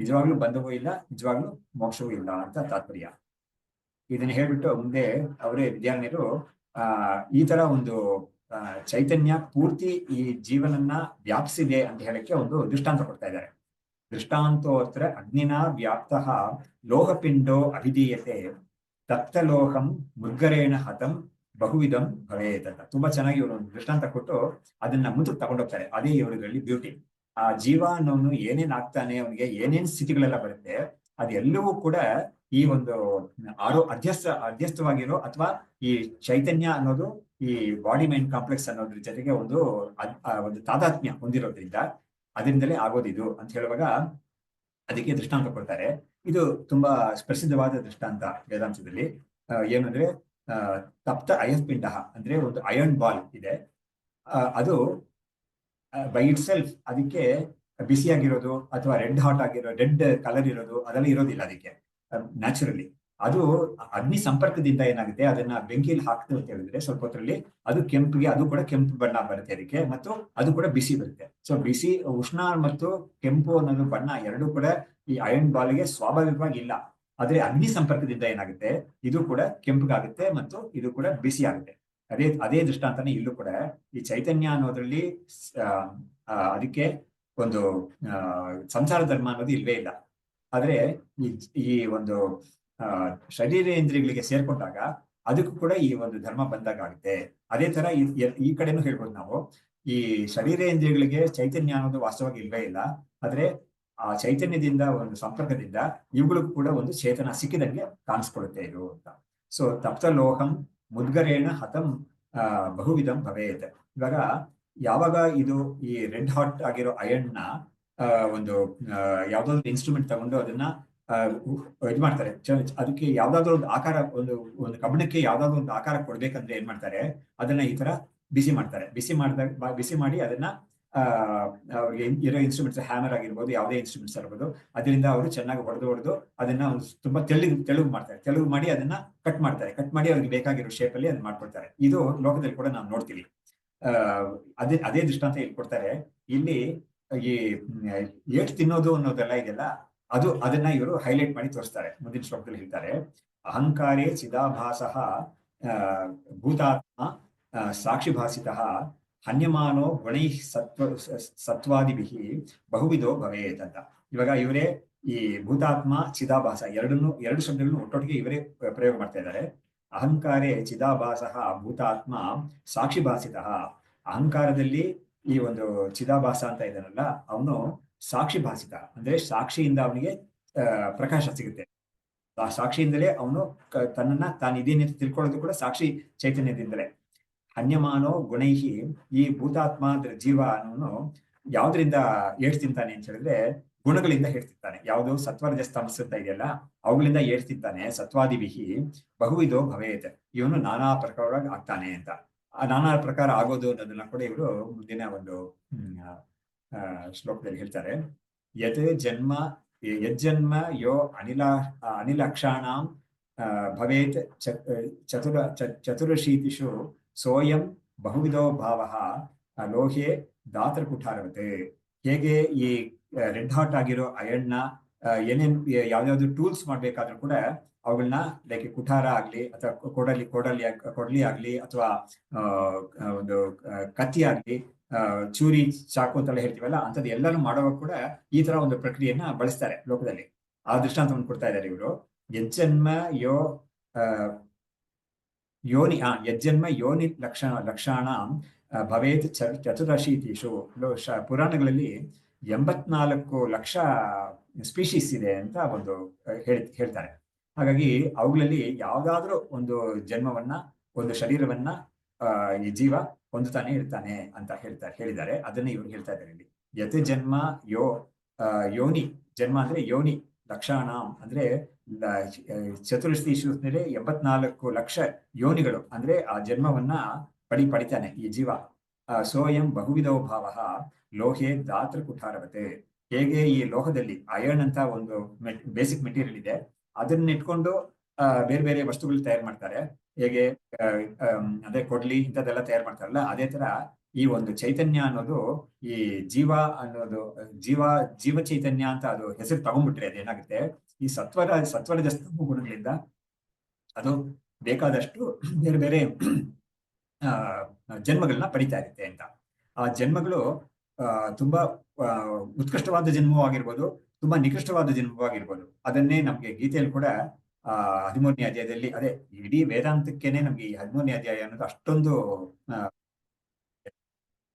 ನಿಜವಾಗ್ಲೂ ಬಂಧವೂ ಇಲ್ಲ, ನಿಜವಾಗ್ಲೂ ಮೋಕ್ಷವೂ ಇಲ್ಲ ಅಂತ ತಾತ್ಪರ್ಯ. ಇದನ್ನ ಹೇಳ್ಬಿಟ್ಟು ಮುಂದೆ ಅವರೇ ವಿದ್ಯಾರ್ಥಿಗಳು ಈ ತರ ಒಂದು ಚೈತನ್ಯ ಪೂರ್ತಿ ಈ ಜೀವನನ್ನ ವ್ಯಾಪಿಸಿದೆ ಅಂತ ಹೇಳಕ್ಕೆ ಒಂದು ದೃಷ್ಟಾಂತ ಕೊಡ್ತಾ ಇದ್ದಾರೆ. ದೃಷ್ಟಾಂತೋತ್ರ ಅಗ್ನಿನ ವ್ಯಾಪ್ತಃ ಲೋಹಪಿಂಡೋ ಅಭಿಧೀಯತೆ ತಪ್ತಲೋಹಂ ಮುರ್ಗರೇಣ ಹತಂ ಬಹುವಿಧಂ ಭವೇತ್ ಅಂತ ತುಂಬಾ ಚೆನ್ನಾಗಿ ಇವರು ಒಂದು ದೃಷ್ಟಾಂತ ಕೊಟ್ಟು ಅದನ್ನ ಮುಂದಕ್ಕೆ ತಗೊಂಡೋಗ್ತಾರೆ. ಅದೇ ಇವರಲ್ಲಿ ಬ್ಯೂಟಿ. ಆ ಜೀವ ಅನ್ನೋನು ಏನೇನ್ ಆಗ್ತಾನೆ, ಅವನಿಗೆ ಏನೇನ್ ಸ್ಥಿತಿಗಳೆಲ್ಲ ಬರುತ್ತೆ, ಅದೆಲ್ಲವೂ ಕೂಡ ಈ ಒಂದು ಅಧ್ಯಸ್ಥವಾಗಿರೋ ಅಥವಾ ಈ ಚೈತನ್ಯ ಅನ್ನೋದು ಈ ಬಾಡಿ ಮೈಂಡ್ ಕಾಂಪ್ಲೆಕ್ಸ್ ಅನ್ನೋದ್ರ ಜೊತೆಗೆ ಒಂದು ತಾದಾತ್ಮ್ಯ ಹೊಂದಿರೋದ್ರಿಂದ ಅದರಿಂದಲೇ ಆಗೋದಿದು ಅಂತ ಹೇಳುವಾಗ ಅದಕ್ಕೆ ದೃಷ್ಟಾಂತ ಕೊಡ್ತಾರೆ. ಇದು ತುಂಬಾ ಪ್ರಸಿದ್ಧವಾದ ದೃಷ್ಟಾಂತ ವೇದಾಂತದಲ್ಲಿ. ಏನಂದ್ರೆ ತಪ್ತ ಅಯಸ್ಪಿಂಡ ಅಂದ್ರೆ ಒಂದು ಅಯರ್ನ್ ಬಾಲ್ ಇದೆ, ಅದು ಬೈ ಇಟ್ ಸೆಲ್ಫ್ ಅದಕ್ಕೆ ಬಿಸಿಯಾಗಿರೋದು ಅಥವಾ ರೆಡ್ ಹಾಟ್ ಆಗಿರೋ ರೆಡ್ ಕಲರ್ ಇರೋದು ಅದೆಲ್ಲ ಇರೋದಿಲ್ಲ ಅದಕ್ಕೆ ನ್ಯಾಚುರಲಿ. ಅದು ಅಗ್ನಿ ಸಂಪರ್ಕದಿಂದ ಏನಾಗುತ್ತೆ, ಅದನ್ನ ಬೆಂಕಿಯಲ್ಲಿ ಹಾಕ್ತು ಅಂತ ಹೇಳಿದ್ರೆ ಸ್ವಲ್ಪ ಹೊತ್ತರಲ್ಲಿ ಅದು ಕೆಂಪಿಗೆ, ಅದು ಕೂಡ ಕೆಂಪು ಬಣ್ಣ ಬರುತ್ತೆ ಅದಕ್ಕೆ, ಮತ್ತು ಅದು ಕೂಡ ಬಿಸಿ ಬರುತ್ತೆ. ಸೊ ಬಿಸಿ, ಉಷ್ಣ ಮತ್ತು ಕೆಂಪು ಅನ್ನೋದು ಬಣ್ಣ ಎರಡೂ ಕೂಡ ಈ ಅಯರ್ನ್ ಬಾಲ್ಗೆ ಸ್ವಾಭಾವಿಕವಾಗಿ ಇಲ್ಲ. ಆದ್ರೆ ಅಗ್ನಿ ಸಂಪರ್ಕದಿಂದ ಏನಾಗುತ್ತೆ, ಇದು ಕೂಡ ಕೆಂಪುಗಾಗುತ್ತೆ ಮತ್ತು ಇದು ಕೂಡ ಬಿಸಿ ಆಗುತ್ತೆ. ಅದೇ ದೃಷ್ಟಾಂತನೇ ಇಲ್ಲೂ ಕೂಡ ಈ ಚೈತನ್ಯ ಅನ್ನೋದ್ರಲ್ಲಿ ಅದಕ್ಕೆ ಒಂದು ಸಂಸಾರ ಧರ್ಮ ಅನ್ನೋದು ಇಲ್ವೇ ಇಲ್ಲ. ಆದ್ರೆ ಈ ಈ ಒಂದು ಶರೀರೇಂದ್ರಿಯಗಳಿಗೆ ಸೇರ್ಕೊಂಡಾಗ ಅದಕ್ಕೂ ಕೂಡ ಈ ಒಂದು ಧರ್ಮ ಬಂದಾಗ ಆಗುತ್ತೆ. ಅದೇ ತರ ಈ ಕಡೆನೂ ಹೇಳ್ಬೋದು ನಾವು, ಈ ಶರೀರೇಂದ್ರಿಯಗಳಿಗೆ ಚೈತನ್ಯ ಅನ್ನೋದು ವಾಸ್ತವವಾಗಿ ಇಲ್ವೇ ಇಲ್ಲ. ಆದ್ರೆ ಆ ಚೈತನ್ಯದಿಂದ ಒಂದು ಸಂಪರ್ಕದಿಂದ ಇವುಗಳಿಗೂ ಕೂಡ ಒಂದು ಚೇತನ ಸಿಕ್ಕಿದಂಗೆ ಕಾಣಿಸ್ಕೊಳ್ಳುತ್ತೆ ಇದು ಅಂತ. ಸೊ ತಪ್ತ ಲೋಹಂ ಮುದ್ಗರೇಣ ಹತಂ ಬಹುವಿಧಂ ಭವೇತ್. ಇವಾಗ ಯಾವಾಗ ಇದು ಈ ರೆಡ್ ಹಾಟ್ ಆಗಿರೋ ಅಯನ್ ನ ಒಂದು ಯಾವ್ದಾದ್ರು ಇನ್ಸ್ಟ್ರೂಮೆಂಟ್ ತಗೊಂಡು ಅದನ್ನ ಇದು ಮಾಡ್ತಾರೆ, ಅದಕ್ಕೆ ಯಾವ್ದಾದ್ರು ಒಂದು ಆಕಾರ, ಒಂದು ಕಬ್ಬಿಣಕ್ಕೆ ಯಾವ್ದಾದ್ರು ಒಂದು ಆಕಾರ ಕೊಡ್ಬೇಕಂದ್ರೆ ಏನ್ ಮಾಡ್ತಾರೆ, ಅದನ್ನ ಈ ತರ ಬಿಸಿ ಮಾಡ್ತಾರೆ. ಬಿಸಿ ಮಾಡಿ ಅದನ್ನ ಅವ್ರಿಗೆ ಇರೋ ಇನ್ಸ್ಟ್ರೂಮೆಂಟ್ಸ್, ಹ್ಯಾಮರ್ ಆಗಿರ್ಬೋದು, ಯಾವುದೇ ಇನ್ಸ್ಟ್ರೂಮೆಂಟ್ಸ್ ಇರ್ಬೋದು, ಅದರಿಂದ ಅವರು ಚೆನ್ನಾಗಿ ಹೊಡೆದು ಅದನ್ನ ತುಂಬಾ ತೆಳುಗು ಮಾಡ್ತಾರೆ. ತೆಳುಗು ಮಾಡಿ ಅದನ್ನ ಕಟ್ ಮಾಡಿ ಅವ್ರಿಗೆ ಬೇಕಾಗಿರೋ ಶೇಪ್ ಅಲ್ಲಿ ಅದನ್ನ ಮಾಡ್ಕೊಡ್ತಾರೆ. ಇದು ಲೋಕದಲ್ಲಿ ಕೂಡ ನಾವು ನೋಡ್ತೀವಿ. ಅದೇ ದೃಷ್ಟಾಂತ ಇಲ್ಲಿ ಕೊಡ್ತಾರೆ. ಇಲ್ಲಿ ಈ ಏಟ್ ತಿನ್ನೋದು ಅನ್ನೋದೆಲ್ಲ ಇದೆಲ್ಲ ಅದನ್ನ ಇವರು ಹೈಲೈಟ್ ಮಾಡಿ ತೋರಿಸ್ತಾರೆ. ಮುಂದಿನ ಶ್ಲೋಕದಲ್ಲಿ ಹೇಳ್ತಾರೆ, ಅಹಂಕಾರೇ ಚಿದಾಭಾಸಃ ಭೂತಾತ್ಮ ಸಾಕ್ಷಿಭಾಸಿತಃ ಹನ್ಯಮಾನೋ ಗುಣೈ ಸತ್ವಾದಿಭಿಃ ಬಹುವಿಧೋ ಭವೇತ್ ಅಂತ. ಇವಾಗ ಇವರೇ ಈ ಭೂತಾತ್ಮ ಚಿದಾಭಾಸ ಎರಡು ಶಬ್ದಗಳನ್ನು ಒಟ್ಟೊಟ್ಟಿಗೆ ಇವರೇ ಪ್ರಯೋಗ ಮಾಡ್ತಾ ಇದ್ದಾರೆ. ಅಹಂಕಾರೇ ಚಿದಾಭಾಸಃ ಭೂತಾತ್ಮ ಸಾಕ್ಷಿಭಾಸಿತಃ. ಅಹಂಕಾರದಲ್ಲಿ ಈ ಒಂದು ಚಿದಾಭಾಸ ಅಂತ ಇದ್ದಾನಲ್ಲ, ಅವನು ಸಾಕ್ಷಿಭಾಸಿತ, ಅಂದ್ರೆ ಸಾಕ್ಷಿಯಿಂದ ಅವನಿಗೆ ಪ್ರಕಾಶ ಸಿಗುತ್ತೆ. ಆ ಸಾಕ್ಷಿಯಿಂದಲೇ ಅವನು ತನ್ನನ್ನ ತಾನಿದೇನೆ ಅಂತ ತಿಳ್ಕೊಳ್ಳೋದು ಕೂಡ ಸಾಕ್ಷಿ ಚೈತನ್ಯದಿಂದಲೇ. ಹನ್ಯಮಾನೋ ಗುಣೈಹಿ, ಈ ಭೂತಾತ್ಮ ಅಂದ್ರೆ ಜೀವ ಅನ್ನೋನು ಯಾವ್ದ್ರಿಂದ ಏಟ್ ತಿಂತಾನೆ ಅಂತ ಹೇಳಿದ್ರೆ ಗುಣಗಳಿಂದ ಹೇಳ್ತಿರ್ತಾನೆ. ಯಾವುದು ಸತ್ವರಜ ತಮಸ್ಸು ಅಂತ ಇದೆಯಲ್ಲ, ಅವುಗಳಿಂದ ಹೇಳ್ತಿರ್ತಾನೆ. ಸತ್ವಾದಿಭಿಹಿ ಬಹುವಿಧೋ ಭವೇತ್, ಇವನು ನಾನಾ ಪ್ರಕಾರವಾಗಿ ಆಗ್ತಾನೆ ಅಂತ. ಆ ನಾನಾ ಪ್ರಕಾರ ಆಗೋದು ಅನ್ನೋದನ್ನ ಕೂಡ ಇವರು ಮುಂದಿನ ಒಂದು ಶ್ಲೋಕದಲ್ಲಿ ಹೇಳ್ತಾರೆ. ಯಜ್ಜನ್ಮ ಯೋ ಅನಿಲಕ್ಷಾಣಾಂ ಭವೇತ್ ಚತುರಶೀತಿಷು ಸೋಯಂ ಬಹುವಿಧೋ ಭಾವಃ ಲೋಹೆ ದಾತೃಕುಠಾರವತೆ. ಹೇಗೆ ಈ ರೆಡ್ ಹಾಟ್ ಆಗಿರೋ ಅಯಣ್ಣ ಯಾವ್ದಾವ್ದು ಟೂಲ್ಸ್ ಮಾಡ್ಬೇಕಾದ್ರೂ ಕೂಡ ಅವುಗಳನ್ನ ಲೈಕ್ ಕುಠಾರ ಆಗ್ಲಿ ಅಥವಾ ಕೊಡಲಿ ಆಗ್ಲಿ ಅಥವಾ ಒಂದು ಕತ್ತಿ ಆಗ್ಲಿ, ಚೂರಿ ಚಾಕು ಅಂತೆಲ್ಲ ಹೇಳ್ತೀವಲ್ಲ, ಅಂಥದ್ದು ಎಲ್ಲರೂ ಮಾಡುವಾಗ ಕೂಡ ಈ ತರ ಒಂದು ಪ್ರಕ್ರಿಯೆಯನ್ನ ಬಳಸ್ತಾರೆ ಲೋಕದಲ್ಲಿ. ಆ ದೃಷ್ಟಾಂತವನ್ನು ಕೊಡ್ತಾ ಇದ್ದಾರೆ ಇವರು. ಯಜ್ಜನ್ಮ ಯೋನಿ ಲಕ್ಷಾಣ ಭವೇತ್ ಚತುರಶೀತಿಷು. ಪುರಾಣಗಳಲ್ಲಿ 84 ಲಕ್ಷ ಸ್ಪೀಶೀಸ್ ಇದೆ ಅಂತ ಒಂದು ಹೇಳ್ತಾರೆ. ಹಾಗಾಗಿ ಅವುಗಳಲ್ಲಿ ಯಾವ್ದಾದ್ರೂ ಒಂದು ಜನ್ಮವನ್ನ, ಒಂದು ಶರೀರವನ್ನ ಈ ಜೀವ ಹೊಂದುತ್ತಾನೆ ಇರ್ತಾನೆ ಅಂತ ಹೇಳಿದ್ದಾರೆ. ಅದನ್ನೇ ಇವ್ರು ಹೇಳ್ತಾ ಇದ್ದಾರೆ ಇಲ್ಲಿ. ಯತ್ ಜನ್ಮ ಯೋನಿ, ಜನ್ಮ ಅಂದ್ರೆ ಯೋನಿ, ಲಕ್ಷಾಣ ಅಂದ್ರೆ ಚತುರ್ಶೀಶು ಮೇಲೆ 84 ಲಕ್ಷ ಯೋನಿಗಳು, ಅಂದ್ರೆ ಆ ಜನ್ಮವನ್ನ ಪಡಿತಾನೆ ಈ ಜೀವ. ಸೋಯಂ ಬಹುವಿಧೋ ಭಾವ ಲೋಹೆ ದಾತೃ ಕುಠಾರವತೆ. ಹೇಗೆ ಈ ಲೋಹದಲ್ಲಿ ಅಯರ್ನ್ ಅಂತ ಒಂದು ಬೇಸಿಕ್ ಮೆಟೀರಿಯಲ್ ಇದೆ, ಅದನ್ನ ಇಟ್ಕೊಂಡು ಬೇರೆ ಬೇರೆ ವಸ್ತುಗಳು ತಯಾರು ಮಾಡ್ತಾರೆ. ಹೇಗೆ ಅದೇ ಕೊಡ್ಲಿ ಇಂಥದ್ದೆಲ್ಲ ತಯಾರು ಮಾಡ್ತಾರಲ್ಲ, ಅದೇ ತರ ಈ ಒಂದು ಚೈತನ್ಯ ಅನ್ನೋದು, ಈ ಜೀವ ಅನ್ನೋದು, ಜೀವ ಚೈತನ್ಯ ಅಂತ ಅದು ಹೆಸರು ತಗೊಂಡ್ಬಿಟ್ರೆ ಅದೇನಾಗುತ್ತೆ, ಈ ಸತ್ವರಜ ಗುಣಗಳಿಂದ ಅದು ಬೇಕಾದಷ್ಟು ಬೇರೆ ಬೇರೆ ಜನ್ಮಗಳನ್ನ ಪಡಿತಾ ಇರುತ್ತೆ ಅಂತ. ಆ ಜನ್ಮಗಳು ತುಂಬಾ ಉತ್ಕೃಷ್ಟವಾದ ಜನ್ಮವೂ ಆಗಿರ್ಬೋದು, ತುಂಬಾ ನಿಕೃಷ್ಟವಾದ ಜನ್ಮವೂ ಆಗಿರ್ಬೋದು. ಅದನ್ನೇ ನಮ್ಗೆ ಗೀತೆಯಲ್ಲಿ ಕೂಡ 13ನೇ ಅಧ್ಯಾಯದಲ್ಲಿ, ಅದೇ ಇಡೀ ವೇದಾಂತಕ್ಕೇನೆ ನಮ್ಗೆ ಈ 13ನೇ ಅಧ್ಯಾಯ ಅನ್ನೋದು ಅಷ್ಟೊಂದು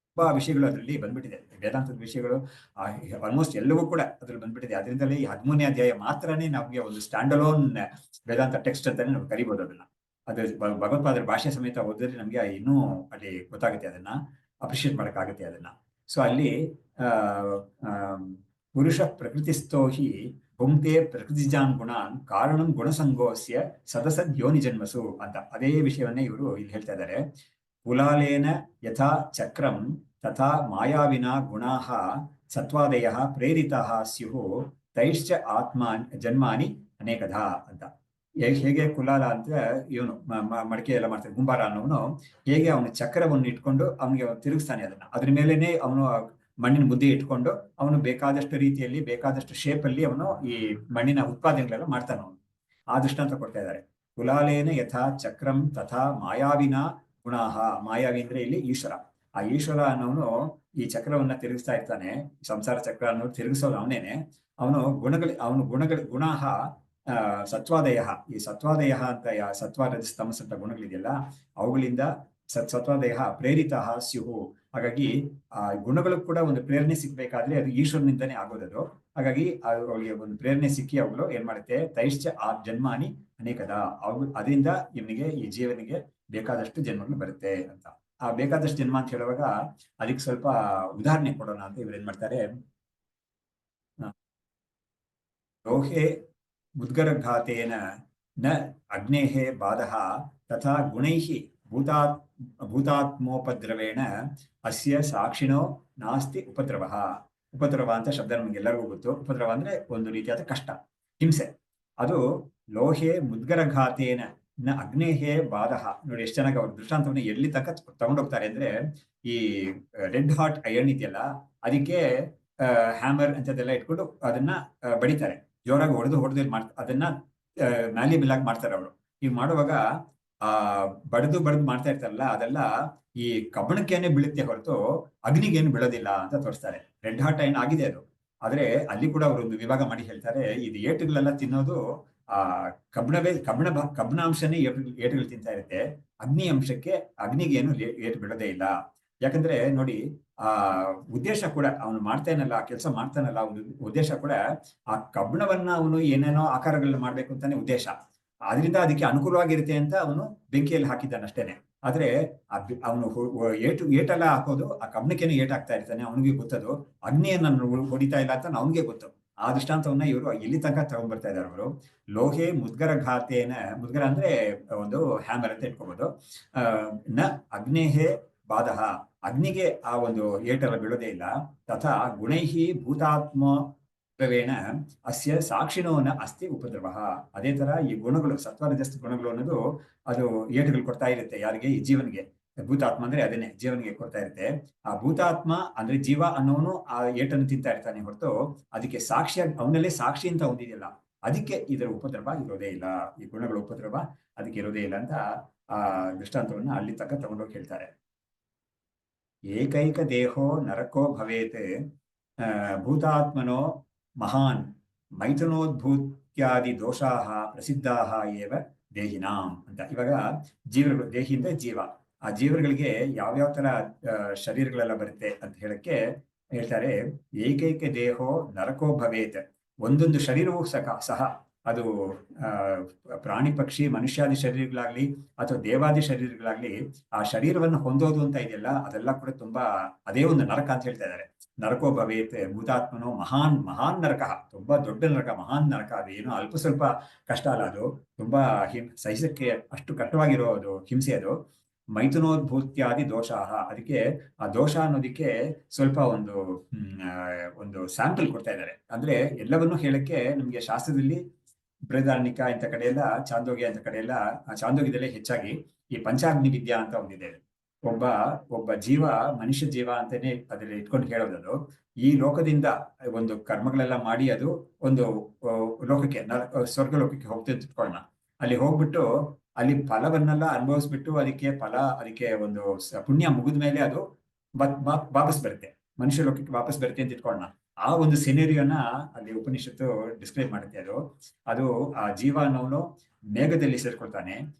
ತುಂಬಾ ವಿಷಯಗಳು ಅದರಲ್ಲಿ ಬಂದ್ಬಿಟ್ಟಿದೆ. ವೇದಾಂತದ ವಿಷಯಗಳು ಆಲ್ಮೋಸ್ಟ್ ಎಲ್ಲವೂ ಕೂಡ ಅದ್ರಲ್ಲಿ ಬಂದ್ಬಿಟ್ಟಿದೆ. ಅದರಿಂದಲೇ ಈ 13ನೇ ಅಧ್ಯಾಯ ಮಾತ್ರನೇ ನಮ್ಗೆ ಒಂದು ಸ್ಟ್ಯಾಂಡ್ ಅಲೋನ್ ವೇದಾಂತ ಟೆಕ್ಸ್ಟ್ ಅಂತಾನೆ ನಾವು ಕರಿಬಹುದು ಅದನ್ನ. ಅದು ಭಗವತ್ಪಾದರ ಭಾಷೆ ಸಮೇತ ಓದಿದ್ರೆ ನಮ್ಗೆ ಇನ್ನೂ ಅಲ್ಲಿ ಗೊತ್ತಾಗುತ್ತೆ, ಅದನ್ನ ಅಪ್ರಿಶಿಯೇಟ್ ಮಾಡಕ್ಕಾಗುತ್ತೆ ಅದನ್ನ. ಸೊ ಅಲ್ಲಿ ಪುರುಷ ಪ್ರಕೃತಿಸ್ಥೋ ಹಿ ಭುಂಕ್ತೆ ಪ್ರಕೃತಿಜಾನ್ ಗುಣಾನ್ ಕಾರಣಂ ಗುಣಸಂಗೋಸ್ಯ ಸದಸದ್ ಯೋನಿ ಜನ್ಮಸು ಅಂತ ಅದೇ ವಿಷಯವನ್ನೇ ಇವರು ಇಲ್ಲಿ ಹೇಳ್ತಾ ಇದ್ದಾರೆ. ಕುಲಾಲೇನ ಯಥಾ ಚಕ್ರಂ ತಥಾ ಮಾಯಾವಿನ ಗುಣಾಃ ಸತ್ವಾದಯಃ ಪ್ರೇರಿತಾಃ ಸ್ಯುಃ ತೈಶ್ಚ ಜನ್ಮಾನಿ ಅನೇಕಧಾ ಅಂತ. ಹೇಗೆ ಕುಲಾಲ ಅಂತ ಇವನು ಮಡಿಕೆ ಎಲ್ಲ ಮಾಡ್ತಾನೆ ಗುಂಬಾರ ಅನ್ನೋನು, ಹೇಗೆ ಅವನು ಚಕ್ರವನ್ನು ಇಟ್ಕೊಂಡು ಅವನಿಗೆ ತಿರುಗಿಸ್ತಾನೆ, ಅದ್ರ ಮೇಲೇನೆ ಅವನು ಮಣ್ಣಿನ ಮುದ್ದೆ ಇಟ್ಕೊಂಡು ಅವನು ಬೇಕಾದಷ್ಟು ರೀತಿಯಲ್ಲಿ ಬೇಕಾದಷ್ಟು ಶೇಪ್ ಅಲ್ಲಿ ಅವನು ಈ ಮಣ್ಣಿನ ಉತ್ಪಾದನೆಗಳೆಲ್ಲ ಮಾಡ್ತಾನೆ ಅವನು. ಆ ದೃಷ್ಟಾಂತ ಕೊಡ್ತಾ ಇದ್ದಾರೆ. ಕುಲಾಲೇನ ಯಥಾ ಚಕ್ರಂ ತಥಾ ಮಾಯಾವಿನ ಗುಣಾಹ, ಮಾಯಾವಿ ಅಂದ್ರೆ ಇಲ್ಲಿ ಈಶ್ವರ. ಆ ಈಶ್ವರ ಅನ್ನೋನು ಈ ಚಕ್ರವನ್ನ ತಿರುಗಿಸ್ತಾ ಇರ್ತಾನೆ, ಸಂಸಾರ ಚಕ್ರ ಅನ್ನೋದು ತಿರುಗಿಸೋದು ಅವನೇನೆ. ಗುಣಾಹ ಸತ್ವಾದಯ, ಈ ಸತ್ವಾದಯ ಅಂತ ಸತ್ವ ರಜಸ್ ತಮಸ್ ಅಂತ ಗುಣಗಳಿದೆಯಲ್ಲ, ಅವುಗಳಿಂದ ಸತ್ವಾದಯ ಪ್ರೇರಿತ ಸ್ಯುಹು. ಹಾಗಾಗಿ ಆ ಗುಣಗಳು ಕೂಡ ಒಂದು ಪ್ರೇರಣೆ ಸಿಗ್ಬೇಕಾದ್ರೆ ಅದು ಈಶ್ವರನಿಂದನೇ ಆಗೋದದು. ಹಾಗಾಗಿ ಅವಳಿಗೆ ಒಂದು ಪ್ರೇರಣೆ ಸಿಕ್ಕಿ ಅವುಗಳು ಏನ್ ಮಾಡುತ್ತೆ, ತೈಶ್ಚ ಆ ಜನ್ಮಾನಿ ಅನೇಕದ, ಅದರಿಂದ ಇವನಿಗೆ ಈ ಜೀವನಿಗೆ ಬೇಕಾದಷ್ಟು ಜನ್ಮಗಳು ಬರುತ್ತೆ ಅಂತ. ಆ ಬೇಕಾದಷ್ಟು ಜನ್ಮ ಅಂತ ಹೇಳುವಾಗ ಅದಕ್ಕೆ ಸ್ವಲ್ಪ ಉದಾಹರಣೆ ಕೊಡೋಣ ಅಂತ ಇವ್ರು ಏನ್ ಮಾಡ್ತಾರೆ, ಲೋಹೆ ಮುದ್ಗರಘಾತೇನ ನ ಅಗ್ನೇಃ ಬಾಧಃ ತಥಾ ಗುಣೈಃ ಭೂತಾತ್ಮೋಪದ್ರವೇಣ ಅಸ್ಯ ಸಾಕ್ಷಿಣೋ ನಾಸ್ತಿ ಉಪದ್ರವಃ. ಉಪದ್ರವ ಅಂತ ಶಬ್ದ ನಮಗೆಲ್ಲರಿಗೂ ಗೊತ್ತು. ಉಪದ್ರವ ಅಂದ್ರೆ ಒಂದು ರೀತಿಯಾದ ಕಷ್ಟ, ಹಿಂಸೆ. ಅದು ಲೋಹೆ ಮುದ್ಗರಘಾತೇನ ನ ಅಗ್ನೇಹೇ ಬಾಧಃ. ನೋಡಿ ಎಷ್ಟು ಚೆನ್ನಾಗಿ ಅವ್ರ ದೃಷ್ಟಾಂತವನ್ನು ಎಲ್ಲಿ ತನಕ ತಗೊಂಡೋಗ್ತಾರೆ ಅಂದ್ರೆ, ಈ ರೆಡ್ ಹಾಟ್ ಐರನ್ ಇದೆಯಲ್ಲ, ಅದಕ್ಕೆ ಹ್ಯಾಮರ್ ಅಂತದೆಲ್ಲ ಇಟ್ಕೊಂಡು ಅದನ್ನ ಬಡಿತಾರೆ, ಜೋರಾಗಿ ಹೊಡೆದು ಅದನ್ನ ಮ್ಯಾಲಿಬಲ್ ಆಗಿ ಮಾಡ್ತಾರೆ ಅವರು. ಈಗ ಮಾಡುವಾಗ ಆ ಬಡ್ದು ಮಾಡ್ತಾ ಇರ್ತಾರಲ್ಲ, ಅದೆಲ್ಲ ಈ ಕಬ್ಬಣಕ್ಕೇನೆ ಬೀಳುತ್ತೆ ಹೊರತು ಅಗ್ನಿಗೇನು ಬೀಳೋದಿಲ್ಲ ಅಂತ ತೋರಿಸ್ತಾರೆ. ರೆಡ್ ಹಾಟ್ ಐರನ್ ಆಗಿದೆ ಅದು. ಆದ್ರೆ ಅಲ್ಲಿ ಕೂಡ ಅವರು ಒಂದು ವಿಭಾಗ ಮಾಡಿ ಹೇಳ್ತಾರೆ, ಇದು ಏಟುಗಳೆಲ್ಲ ತಿನ್ನೋದು ಆ ಕಬ್ಬಣಾಂಶನೇ ಏಟುಗಳು ತಿಂತಾ ಇರುತ್ತೆ, ಅಗ್ನಿಗೆ ಏನು ಏಟು ಬೀಳೋದೇ ಇಲ್ಲ. ಯಾಕಂದ್ರೆ ನೋಡಿ, ಆ ಉದ್ದೇಶ ಕೂಡ ಅವನು ಮಾಡ್ತಾನಲ್ಲ, ಆ ಕೆಲಸ ಮಾಡ್ತಾನಲ್ಲ, ಅವನು ಉದ್ದೇಶ ಕೂಡ ಆ ಕಬ್ಬಣವನ್ನ ಅವನು ಏನೇನೋ ಆಕಾರಗಳನ್ನ ಮಾಡ್ಬೇಕು ಅಂತಾನೆ ಉದ್ದೇಶ. ಆದ್ರಿಂದ ಅದಕ್ಕೆ ಅನುಕೂಲವಾಗಿರುತ್ತೆ ಅಂತ ಅವನು ಬೆಂಕಿಯಲ್ಲಿ ಹಾಕಿದ್ದಾನೆ ಅಷ್ಟೇನೆ. ಆದ್ರೆ ಅವನು ಏಟೆಲ್ಲ ಹಾಕೋದು ಆ ಕಬ್ಬಣಕ್ಕೇನೆ ಏಟಾಗ್ತಾ ಇರ್ತಾನೆ, ಅವನಿಗೆ ಗೊತ್ತದು. ಅಗ್ನಿಯನ್ನು ಹೊಡಿತಾ ಇಲ್ಲ ಅಂತ ಅವನಿಗೆ ಗೊತ್ತು. ಆ ದೃಷ್ಟಾಂತವನ್ನ ಇವರು ಇಲ್ಲಿ ತನಕ ತಗೊಂಡ್ಬರ್ತಾ ಇದ್ದಾರೆ ಅವರು. ಲೋಹೆ ಮುದ್ಗರ ಮುದ್ಗರ ಅಂದ್ರೆ ಒಂದು ಹ್ಯಾಮರ್ ಅಂತ ಇಟ್ಕೋಬಹುದು. ನ ಅಗ್ನೇಹೇ ಬಾಧಃ, ಅಗ್ನಿಗೆ ಆ ಒಂದು ಏಟೆಲ್ಲ ಬೀಳೋದೇ ಇಲ್ಲ. ತಥಾ ಗುಣೈಹಿ ಭೂತಾತ್ಮ ಪ್ರವೇಣ ಅಸ್ಯ ಸಾಕ್ಷಿಣೋನ ಅಸ್ತಿ ಉಪದ್ರವ. ಅದೇ ತರ ಈ ಗುಣಗಳು, ಸತ್ವರಜಸ್ ಗುಣಗಳು ಅನ್ನೋದು ಅದು ಏಟುಗಳು ಕೊಡ್ತಾ ಇರುತ್ತೆ. ಯಾರಿಗೆ? ಈ ಜೀವನಿಗೆ. ಭೂತಾತ್ಮ ಅಂದ್ರೆ ಅದೇನೆ, ಜೀವನಿಗೆ ಕೊಡ್ತಾ ಇರುತ್ತೆ. ಆ ಭೂತಾತ್ಮ ಅಂದ್ರೆ ಜೀವ ಅನ್ನೋನು ಆ ಏಟನ್ನು ತಿಂತಾ ಇರ್ತಾನೆ ಹೊರತು ಅದಕ್ಕೆ ಸಾಕ್ಷಿಯಾಗಿ ಅವನಲ್ಲೇ ಸಾಕ್ಷಿ ಅಂತ ಒಂದಿದೆಯಲ್ಲ, ಅದಕ್ಕೆ ಇದರ ಉಪದ್ರವ ಇರೋದೇ ಇಲ್ಲ. ಈ ಗುಣಗಳ ಉಪದ್ರವ ಅದಕ್ಕೆ ಇರೋದೇ ಇಲ್ಲ ಅಂತ ಆ ದೃಷ್ಟಾಂತವನ್ನ ಅಲ್ಲಿ ತನಕ ತಗೊಂಡೋಗಿ ಹೇಳ್ತಾರೆ. ಏಕೈಕ ದೇಹೋ ನರಕೋ ಭವೇತ್ ಭೂತಾತ್ಮನೋ ಮಹಾನ್ ಮೈಥುನೋದ್ಭೂತ್ಯಾದಿ ದೋಷಾಹ ಪ್ರಸಿದ್ಧಾಹ ಏವ ದೇಹಿನಾಂ ಅಂತ. ಇವಾಗ ಜೀವಗಳು, ದೇಹಿಯಿಂದ ಜೀವ, ಆ ಜೀವಗಳಿಗೆ ಯಾವ್ಯಾವ ತರ ಶರೀರಗಳೆಲ್ಲ ಬರುತ್ತೆ ಅಂತ ಹೇಳಕ್ಕೆ ಹೇಳ್ತಾರೆ. ಏಕೈಕ ದೇಹೋ ನರಕೋ ಭವೇತ್, ಒಂದೊಂದು ಶರೀರವೂ ಸಹ ಅದು ಪ್ರಾಣಿ ಪಕ್ಷಿ ಮನುಷ್ಯಾದಿ ಶರೀರಗಳಾಗ್ಲಿ ಅಥವಾ ದೇವಾದಿ ಶರೀರಗಳಾಗ್ಲಿ, ಆ ಶರೀರವನ್ನು ಹೊಂದೋದು ಅಂತ ಇದೆಯಲ್ಲ, ಅದೆಲ್ಲ ಕೂಡ ತುಂಬಾ ಅದೇ ಒಂದು ನರಕ ಅಂತ ಹೇಳ್ತಾ ಇದ್ದಾರೆ. ನರಕೋ ಭವೇತ್ ಭೂತಾತ್ಮನೋ ಮಹಾನ್ ನರಕ, ತುಂಬಾ ದೊಡ್ಡ ನರಕ, ಮಹಾನ್ ನರಕ. ಅದು ಏನೋ ಅಲ್ಪ ಸ್ವಲ್ಪ ಕಷ್ಟ ಅಲ್ಲ, ಅದು ತುಂಬಾ ಸಹಿಸಕ್ಕೆ ಅಷ್ಟು ಕಷ್ಟವಾಗಿರೋ ಅದು ಹಿಂಸೆ. ಅದು ಮೈಥುನೋದ್ಭೂತ್ಯಾದಿ ದೋಷಾಹ, ಅದಕ್ಕೆ ಆ ದೋಷ ಅನ್ನೋದಕ್ಕೆ ಸ್ವಲ್ಪ ಒಂದು ಸ್ಯಾಂಪಲ್ ಕೊಡ್ತಾ ಇದ್ದಾರೆ. ಅಂದ್ರೆ ಎಲ್ಲವನ್ನೂ ಹೇಳಕ್ಕೆ ನಮ್ಗೆ ಶಾಸ್ತ್ರದಲ್ಲಿ ಬೃಹದಾರಣ್ಯಕ ಇಂಥ ಕಡೆ ಎಲ್ಲ, ಚಾಂದೋಗ್ಯ ಅಂತ ಕಡೆ ಎಲ್ಲ, ಚಾಂದೋಗ್ಯದಲ್ಲೇ ಹೆಚ್ಚಾಗಿ ಈ ಪಂಚಾಗ್ನಿ ವಿದ್ಯಾ ಅಂತ ಒಂದಿದೆ. ಒಬ್ಬ ಜೀವ, ಮನುಷ್ಯ ಜೀವ ಅಂತಾನೆ ಅದ್ರಲ್ಲಿ ಇಟ್ಕೊಂಡು ಹೇಳೋದದು. ಈ ಲೋಕದಿಂದ ಒಂದು ಕರ್ಮಗಳೆಲ್ಲ ಮಾಡಿ ಅದು ಒಂದು ಲೋಕಕ್ಕೆ, ಸ್ವರ್ಗ ಲೋಕಕ್ಕೆ ಹೋಗ್ತದೆ ಅಂತ ಇಟ್ಕೊಳ್ಳೋಣ. ಅಲ್ಲಿ ಹೋಗ್ಬಿಟ್ಟು ಅಲ್ಲಿ ಫಲವನ್ನೆಲ್ಲ ಅನುಭವಿಸ್ಬಿಟ್ಟು ಅದಕ್ಕೆ ಒಂದು ಪುಣ್ಯ ಮುಗಿದ ಮೇಲೆ ಅದು ವಾಪಸ್ ಬರುತ್ತೆ, ಮನುಷ್ಯ ಲೋಕಕ್ಕೆ ವಾಪಸ್ ಬರುತ್ತೆ ಅಂತ ಇಟ್ಕೊಳ್ಳೋಣ. ಆ ಒಂದು ಸಿನೇರಿಯೋನ ಅಲ್ಲಿ ಉಪನಿಷತ್ತು ಡಿಸ್ಕ್ರೈಬ್ ಮಾಡುತ್ತೆ. ಅದು ಆ ಜೀವ ಅನ್ನೋನು ಮೇಘದಲ್ಲಿ ಸೇರ್ಕೊಳ್ತಾನೆ,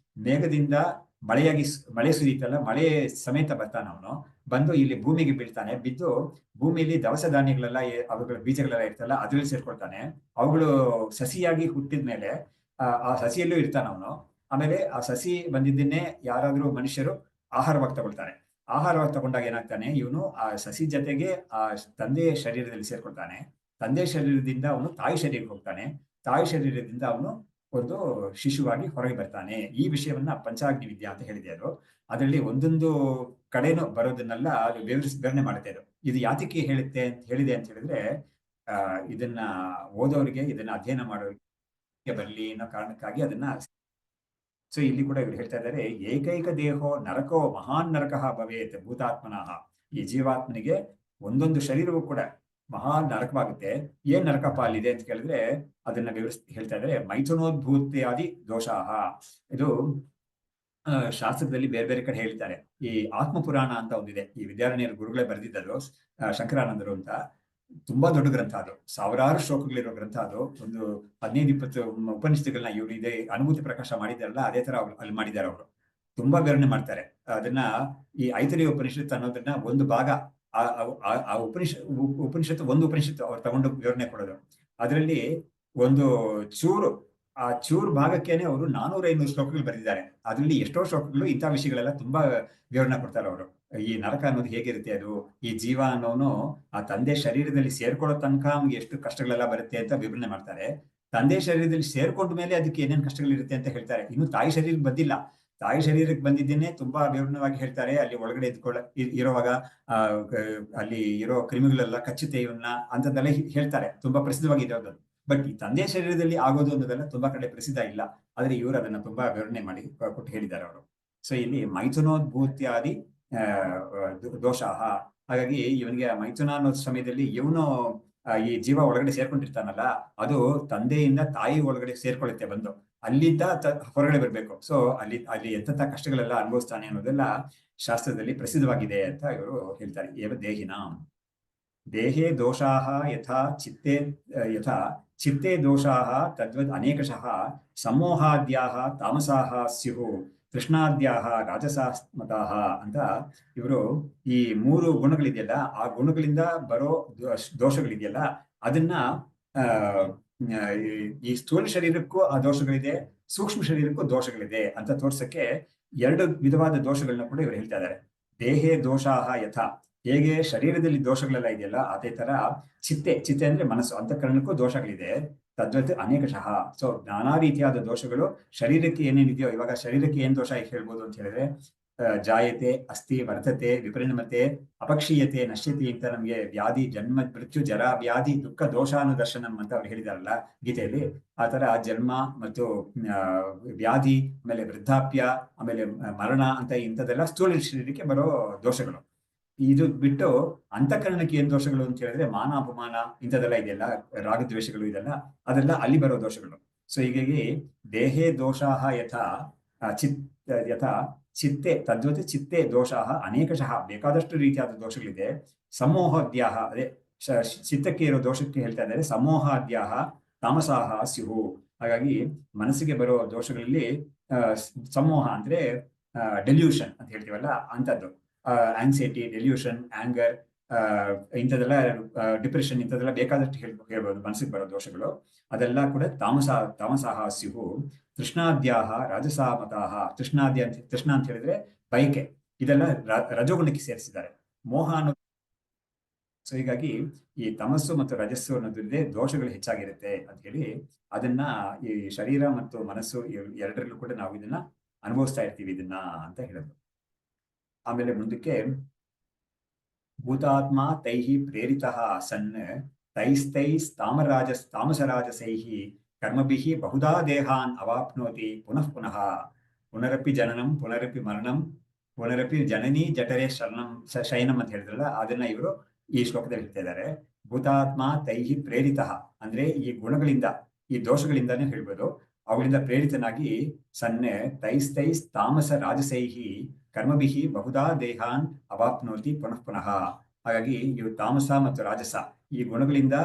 ಮೇಘದಿಂದ ಮಳೆ ಸುರಿಯುತ್ತಲ್ಲ, ಮಳೆ ಸಮೇತ ಬರ್ತಾನೆ ಅವನು, ಬಂದು ಇಲ್ಲಿ ಭೂಮಿಗೆ ಬೀಳ್ತಾನೆ. ಬಿದ್ದು ಭೂಮಿಯಲ್ಲಿ ದವಸ ಧಾನ್ಯಗಳೆಲ್ಲ, ಅವುಗಳ ಬೀಜಗಳೆಲ್ಲ ಇರ್ತಲ್ಲ, ಅದ್ರಲ್ಲಿ ಸೇರ್ಕೊಳ್ತಾನೆ. ಅವುಗಳು ಸಸಿಯಾಗಿ ಹುಟ್ಟಿದ ಮೇಲೆ ಆ ಸಸಿಯಲ್ಲೂ ಇರ್ತಾನೆ ಅವನು. ಆಮೇಲೆ ಆ ಸಸಿ ಬಂದಿದ್ದನ್ನೇ ಯಾರಾದ್ರೂ ಮನುಷ್ಯರು ಆಹಾರವಾಗಿ ತಗೊಳ್ತಾರೆ. ಆಹಾರವಾಗಿ ತಗೊಂಡಾಗ ಏನಾಗ್ತಾನೆ, ಇವನು ಆ ಸಸಿ ಜೊತೆಗೆ ಆ ತಂದೆಯ ಶರೀರದಲ್ಲಿ ಸೇರ್ಕೊಳ್ತಾನೆ. ತಂದೆ ಶರೀರದಿಂದ ಅವನು ತಾಯಿ ಶರೀರಕ್ಕೆ ಹೋಗ್ತಾನೆ. ತಾಯಿ ಶರೀರದಿಂದ ಅವನು ಒಂದು ಶಿಶುವಾಗಿ ಹೊರಗೆ ಬರ್ತಾನೆ. ಈ ವಿಷಯವನ್ನ ಪಂಚಾಗ್ನಿ ವಿದ್ಯಾ ಅಂತ ಹೇಳಿದೆ. ಅದರಲ್ಲಿ ಒಂದೊಂದು ಕಡೆನೂ ಬರೋದನ್ನೆಲ್ಲ ಅದು ವಿವರಣೆ ಮಾಡುತ್ತೆ. ಇದು ಯಾತಕ್ಕೆ ಹೇಳಿದೆ ಅಂತ ಹೇಳಿದ್ರೆ, ಇದನ್ನ ಓದೋರಿಗೆ, ಇದನ್ನ ಅಧ್ಯಯನ ಮಾಡೋರಿಗೆ ಬರಲಿ ಅನ್ನೋ ಕಾರಣಕ್ಕಾಗಿ ಅದನ್ನ. ಸೊ ಇಲ್ಲಿ ಕೂಡ ಇವರು ಹೇಳ್ತಾ ಇದ್ದಾರೆ, ಏಕೈಕ ದೇಹೋ ನರಕೋ ಮಹಾನ್ ನರಕಃ ಭವೇತ್ ಭೂತಾತ್ಮನಃ. ಈ ಜೀವಾತ್ಮನಿಗೆ ಒಂದೊಂದು ಶರೀರವೂ ಕೂಡ ಮಹಾನ್ ನರಕವಾಗುತ್ತೆ. ಏನ್ ನರಕಪ್ಪ ಅಲ್ಲಿದೆ ಅಂತ ಕೇಳಿದ್ರೆ ಅದನ್ನ ಹೇಳ್ತಾ ಇದ್ದಾರೆ, ಮೈಥುನೋದ್ಭೂತ್ಯಾದಿ ದೋಷಾಹ. ಇದು ಶಾಸ್ತ್ರದಲ್ಲಿ ಬೇರೆ ಬೇರೆ ಕಡೆ ಹೇಳ್ತಾರೆ. ಈ ಆತ್ಮಪುರಾಣ ಅಂತ ಒಂದಿದೆ, ಈ ವಿದ್ಯಾರಣ್ಯರ ಗುರುಗಳೇ ಬರೆದಿದ್ದದು, ಶಂಕರಾನಂದರು ಅಂತ. ತುಂಬಾ ದೊಡ್ಡ ಗ್ರಂಥ ಅದು, ಸಾವಿರಾರು ಶ್ಲೋಕಗಳಿರೋ ಗ್ರಂಥ ಅದು. ಒಂದು 15-20 ಉಪನಿಷತ್ತುಗಳನ್ನ ಇವರು ಇದೇ ಅನುಭೂತಿ ಪ್ರಕಾಶ ಮಾಡಿದಾರಲ್ಲ, ಅದೇ ತರ ಅಲ್ಲಿ ಮಾಡಿದ್ದಾರೆ ಅವರು. ತುಂಬಾ ವಿವರಣೆ ಮಾಡ್ತಾರೆ ಅದನ್ನ. ಈ ಐತರೇಯ ಉಪನಿಷತ್ತು ಅನ್ನೋದನ್ನ ಒಂದು ಭಾಗ, ಆ ಉಪನಿಷತ್ತು ಒಂದು ಉಪನಿಷತ್ತು ಅವ್ರು ತಗೊಂಡು ವಿವರಣೆ ಕೊಡೋದು. ಅದರಲ್ಲಿ ಒಂದು ಚೂರು, ಆ ಚೂರು ಭಾಗಕ್ಕೇನೆ ಅವರು 400-500 ಶ್ಲೋಕಗಳು ಬರೆದಿದ್ದಾರೆ. ಅದರಲ್ಲಿ ಎಷ್ಟೋ ಶ್ಲೋಕಗಳು ಇಂಥ ವಿಷಯಗಳೆಲ್ಲ ತುಂಬಾ ವಿವರಣೆ ಕೊಡ್ತಾರೆ ಅವರು. ಈ ನರಕ ಅನ್ನೋದು ಹೇಗಿರುತ್ತೆ, ಅದು ಈ ಜೀವ ಅನ್ನೋನು ಆ ತಂದೆ ಶರೀರದಲ್ಲಿ ಸೇರ್ಕೊಳ್ಳೋ ತನಕ ನಮ್ಗೆ ಎಷ್ಟು ಕಷ್ಟಗಳೆಲ್ಲ ಬರುತ್ತೆ ಅಂತ ವಿವರಣೆ ಮಾಡ್ತಾರೆ. ತಂದೆ ಶರೀರದಲ್ಲಿ ಸೇರ್ಕೊಂಡ ಮೇಲೆ ಅದಕ್ಕೆ ಏನೇನ್ ಕಷ್ಟಗಳಿರುತ್ತೆ ಅಂತ ಹೇಳ್ತಾರೆ. ಇನ್ನು ತಾಯಿ ಶರೀರಕ್ಕೆ ಬಂದಿಲ್ಲ, ತಾಯಿ ಶರೀರಕ್ಕೆ ಬಂದಿದ್ದೇನೆ ತುಂಬಾ ವಿವರಣವಾಗಿ ಹೇಳ್ತಾರೆ. ಅಲ್ಲಿ ಒಳಗಡೆ ಇರುವಾಗ ಅಲ್ಲಿ ಇರೋ ಕ್ರಿಮಿಗಳೆಲ್ಲ ಕಚ್ಚುತ್ತೆ ಇವನ್ನ ಅಂತದೆಲ್ಲ ಹೇಳ್ತಾರೆ, ತುಂಬಾ ಪ್ರಸಿದ್ಧವಾಗಿದೆ ಅದು. ಬಟ್ ಈ ತಂದೆ ಶರೀರದಲ್ಲಿ ಆಗೋದು ಅನ್ನೋದೆಲ್ಲ ತುಂಬಾ ಕಡೆ ಪ್ರಸಿದ್ಧ ಇಲ್ಲ, ಆದ್ರೆ ಇವರು ಅದನ್ನ ತುಂಬಾ ವಿವರಣೆ ಮಾಡಿ ಕೊಟ್ಟು ಹೇಳಿದ್ದಾರೆ ಅವರು. ಸೊ ಇಲ್ಲಿ ಮೈಥುನೋದ್ಭೂತ್ಯಾದಿ ದೋಷ. ಹಾಗಾಗಿ ಇವನಿಗೆ ಮೈಥುನ ಅನ್ನೋ ಸಮಯದಲ್ಲಿ ಇವನು ಈ ಜೀವ ಒಳಗಡೆ ಸೇರ್ಕೊಂಡಿರ್ತಾನಲ್ಲ, ಅದು ತಂದೆಯಿಂದ ತಾಯಿ ಒಳಗಡೆ ಸೇರ್ಕೊಳ್ಳುತ್ತೆ ಬಂದು, ಅಲ್ಲಿಂದ ಹೊರಗಡೆ ಬರ್ಬೇಕು. ಸೊ ಅಲ್ಲಿ ಎಂತ ಕಷ್ಟಗಳೆಲ್ಲ ಅನುಭವಿಸ್ತಾನೆ ಅನ್ನೋದೆಲ್ಲ ಶಾಸ್ತ್ರದಲ್ಲಿ ಪ್ರಸಿದ್ಧವಾಗಿದೆ ಅಂತ ಇವರು ಹೇಳ್ತಾರೆ. ಏವ ದೇಹಿನ ದೇಹೇ ದೋಷಾಃ ಯಥಾ ಚಿತ್ತೆ ದೋಷಾಃ ತದ್ವದ್ ಅನೇಕಶಃ ಸಮೋಹಾದ್ಯಾಃ ತಾಮಸಾಃ ಸ್ಯುಃ ತೃಷ್ಣಾದ್ಯಾಃ ರಾಜಸಾತ್ಮತಾಃ ಅಂತ ಇವರು ಈ 3 ಗುಣಗಳಿದೆಯಲ್ಲ, ಆ ಗುಣಗಳಿಂದ ಬರೋ ದೋಷಗಳಿದೆಯಲ್ಲ, ಅದನ್ನ ಈ ಸ್ಥೂಲ ಶರೀರಕ್ಕೂ ಆ ದೋಷಗಳಿದೆ, ಸೂಕ್ಷ್ಮ ಶರೀರಕ್ಕೂ ದೋಷಗಳಿದೆ ಅಂತ ತೋರ್ಸಕ್ಕೆ 2 ವಿಧವಾದ ದೋಷಗಳನ್ನ ಕೂಡ ಇವರು ಹೇಳ್ತಾ ಇದ್ದಾರೆ. ದೇಹೇ ದೋಷಾಃ ಯಥಾ, ಹೇಗೆ ಶರೀರದಲ್ಲಿ ದೋಷಗಳೆಲ್ಲ ಇದೆಯಲ್ಲ ಅದೇ ತರ ಚಿತ್ತೆ ಅಂದ್ರೆ ಮನಸ್ಸು, ಅಂತಃಕರಣಕ್ಕೂ ದೋಷಗಳಿದೆ. ತದ್ವತ್ ಅನೇಕಶಃ, ಸೊ ನಾನಾ ರೀತಿಯಾದ ದೋಷಗಳು ಶರೀರಕ್ಕೆ ಏನೇನಿದೆಯೋ, ಇವಾಗ ಶರೀರಕ್ಕೆ ಏನ್ ದೋಷ ಹೇಳ್ಬೋದು ಅಂತ ಹೇಳಿದ್ರೆ, ಜಾಯತೆ, ಅಸ್ಥಿ, ವರ್ತತೆ, ವಿಪರಿಣಮತೆ, ಅಪಕ್ಷೀಯತೆ, ನಶ್ಯತೆ ಅಂತ ನಮ್ಗೆ ವ್ಯಾಧಿ, ಜನ್ಮ, ಮೃತ್ಯು, ಜರ, ವ್ಯಾಧಿ, ದುಃಖ, ದೋಷಾನುದರ್ಶನಂ ಅಂತ ಅವ್ರು ಹೇಳಿದಾರಲ್ಲ ಗೀತೆಯಲ್ಲಿ, ಆ ತರ ಜನ್ಮ ಮತ್ತು ವ್ಯಾಧಿ, ಆಮೇಲೆ ವೃದ್ಧಾಪ್ಯ, ಆಮೇಲೆ ಮರಣ ಅಂತ ಇಂಥದ್ದೆಲ್ಲ ಸ್ಥೂಲ ಶರೀರಕ್ಕೆ ಬರೋ ದೋಷಗಳು. ಇದು ಬಿಟ್ಟು ಅಂತಃಕರಣಕ್ಕೆ ಏನ್ ದೋಷಗಳು ಅಂತ ಹೇಳಿದ್ರೆ, ಮಾನ, ಅಪಮಾನ ಇಂಥದೆಲ್ಲ ಇದೆಯಲ್ಲ, ರಾಗದ್ವೇಷಗಳು ಇದೆಲ್ಲ, ಅದೆಲ್ಲ ಅಲ್ಲಿ ಬರೋ ದೋಷಗಳು. ಸೊ ಹೀಗಾಗಿ ದೇಹೇ ದೋಷಾಃ ಯಥಾ ಚಿತ್ತೆ ತದ್ವತ್ ಚಿತ್ತೆ ದೋಷಾಃ ಅನೇಕಶಃ, ಬೇಕಾದಷ್ಟು ರೀತಿಯಾದ ದೋಷಗಳಿದೆ. ಸಮೋಹಾದ್ಯಾಃ, ಅದೇ ಚಿತ್ತಕ್ಕೆ ಇರೋ ದೋಷಕ್ಕೆ ಹೇಳ್ತಾ ಇದ್ದಾರೆ, ಸಮೋಹಾದ್ಯಾಃ ತಾಮಸಾಃ ಸ್ಯುಃ. ಹಾಗಾಗಿ ಮನಸ್ಸಿಗೆ ಬರೋ ದೋಷಗಳಲ್ಲಿ ಸಮೋಹ ಅಂದ್ರೆ ಡೆಲ್ಯೂಷನ್ ಅಂತ ಹೇಳ್ತೀವಲ್ಲ ಅಂತದ್ದು, ಆಂಗ್ಸೈಟಿ, ಡೆಲ್ಯೂಷನ್, ಆಂಗರ್, ಇಂಥದೆಲ್ಲ, ಡಿಪ್ರೆಷನ್, ಇಂಥದೆಲ್ಲ ಬೇಕಾದಷ್ಟು ಹೇಳ್ಬೋದು ಮನಸ್ಸಿಗೆ ಬರೋ ದೋಷಗಳು. ಅದೆಲ್ಲ ಕೂಡ ತಾಮಸಾಹ ಸ್ಯುಹು. ತೃಷ್ಣಾದ್ಯಾಹ ರಾಜಸಾಮತಾಹ, ತೃಷ್ಣ ಅಂತ ಹೇಳಿದ್ರೆ ಬಯಕೆ, ಇದೆಲ್ಲ ರಜೋಗುಣಕ್ಕೆ ಸೇರಿಸಿದ್ದಾರೆ. ಮೋಹ ಅನ್ನೋ, ಸೊ ಹೀಗಾಗಿ ಈ ತಮಸ್ಸು ಮತ್ತು ರಜಸ್ಸು ಅನ್ನೋದ್ರಿಂದ ದೋಷಗಳು ಹೆಚ್ಚಾಗಿರುತ್ತೆ ಅಂತ ಹೇಳಿ, ಅದನ್ನ ಈ ಶರೀರ ಮತ್ತು ಮನಸ್ಸು ಎರಡರಲ್ಲೂ ಕೂಡ ನಾವು ಇದನ್ನ ಅನುಭವಿಸ್ತಾ ಇರ್ತೀವಿ ಇದನ್ನ ಅಂತ ಹೇಳಿದ್ರು. ಆಮೇಲೆ ಮುಂದಕ್ಕೆ ಭೂತಾತ್ಮ ತೈಹಿ ಪ್ರೇರಿತಃ ಸನ್ ತಾಮಸರಾಜಸೈಹಿ ಕರ್ಮಭಿಃ ಬಹುಧಾ ದೇಹಾನ್ ಅವಾಪ್ನೋತಿ ಪುನಃ ಪುನಃ ಪುನರಪಿ ಜನನಂ ಪುನರಪಿ ಮರಣಂ ಪುನರಪಿ ಜನನಿ ಜಠರೇ ಶಯನಂ ಅಂತ ಹೇಳಿದ್ರಲ್ಲ, ಅದನ್ನ ಇವರು ಈ ಶ್ಲೋಕದಲ್ಲಿ ಹೇಳ್ತಾ ಇದ್ದಾರೆ. ಭೂತಾತ್ಮ ತೈಹಿ ಪ್ರೇರಿತಃ ಅಂದ್ರೆ ಈ ಗುಣಗಳಿಂದ, ಈ ದೋಷಗಳಿಂದಾನೇ ಹೇಳ್ಬೋದು, ಅವುಗಳಿಂದ ಪ್ರೇರಿತನಾಗಿ ಸನ್ನೆ ತೈಸ್ ತಾಮಸ ರಾಜಸೈಹಿ ಕರ್ಮಭಿಃ ಬಹುಧಾ ದೇಹಾನ್ ಅವಾಪ್ನೋತಿ ಪುನಃ ಪುನಃ. ಹಾಗಾಗಿ ಇವು ತಾಮಸ ಮತ್ತು ರಾಜಸ ಈ ಗುಣಗಳಿಂದ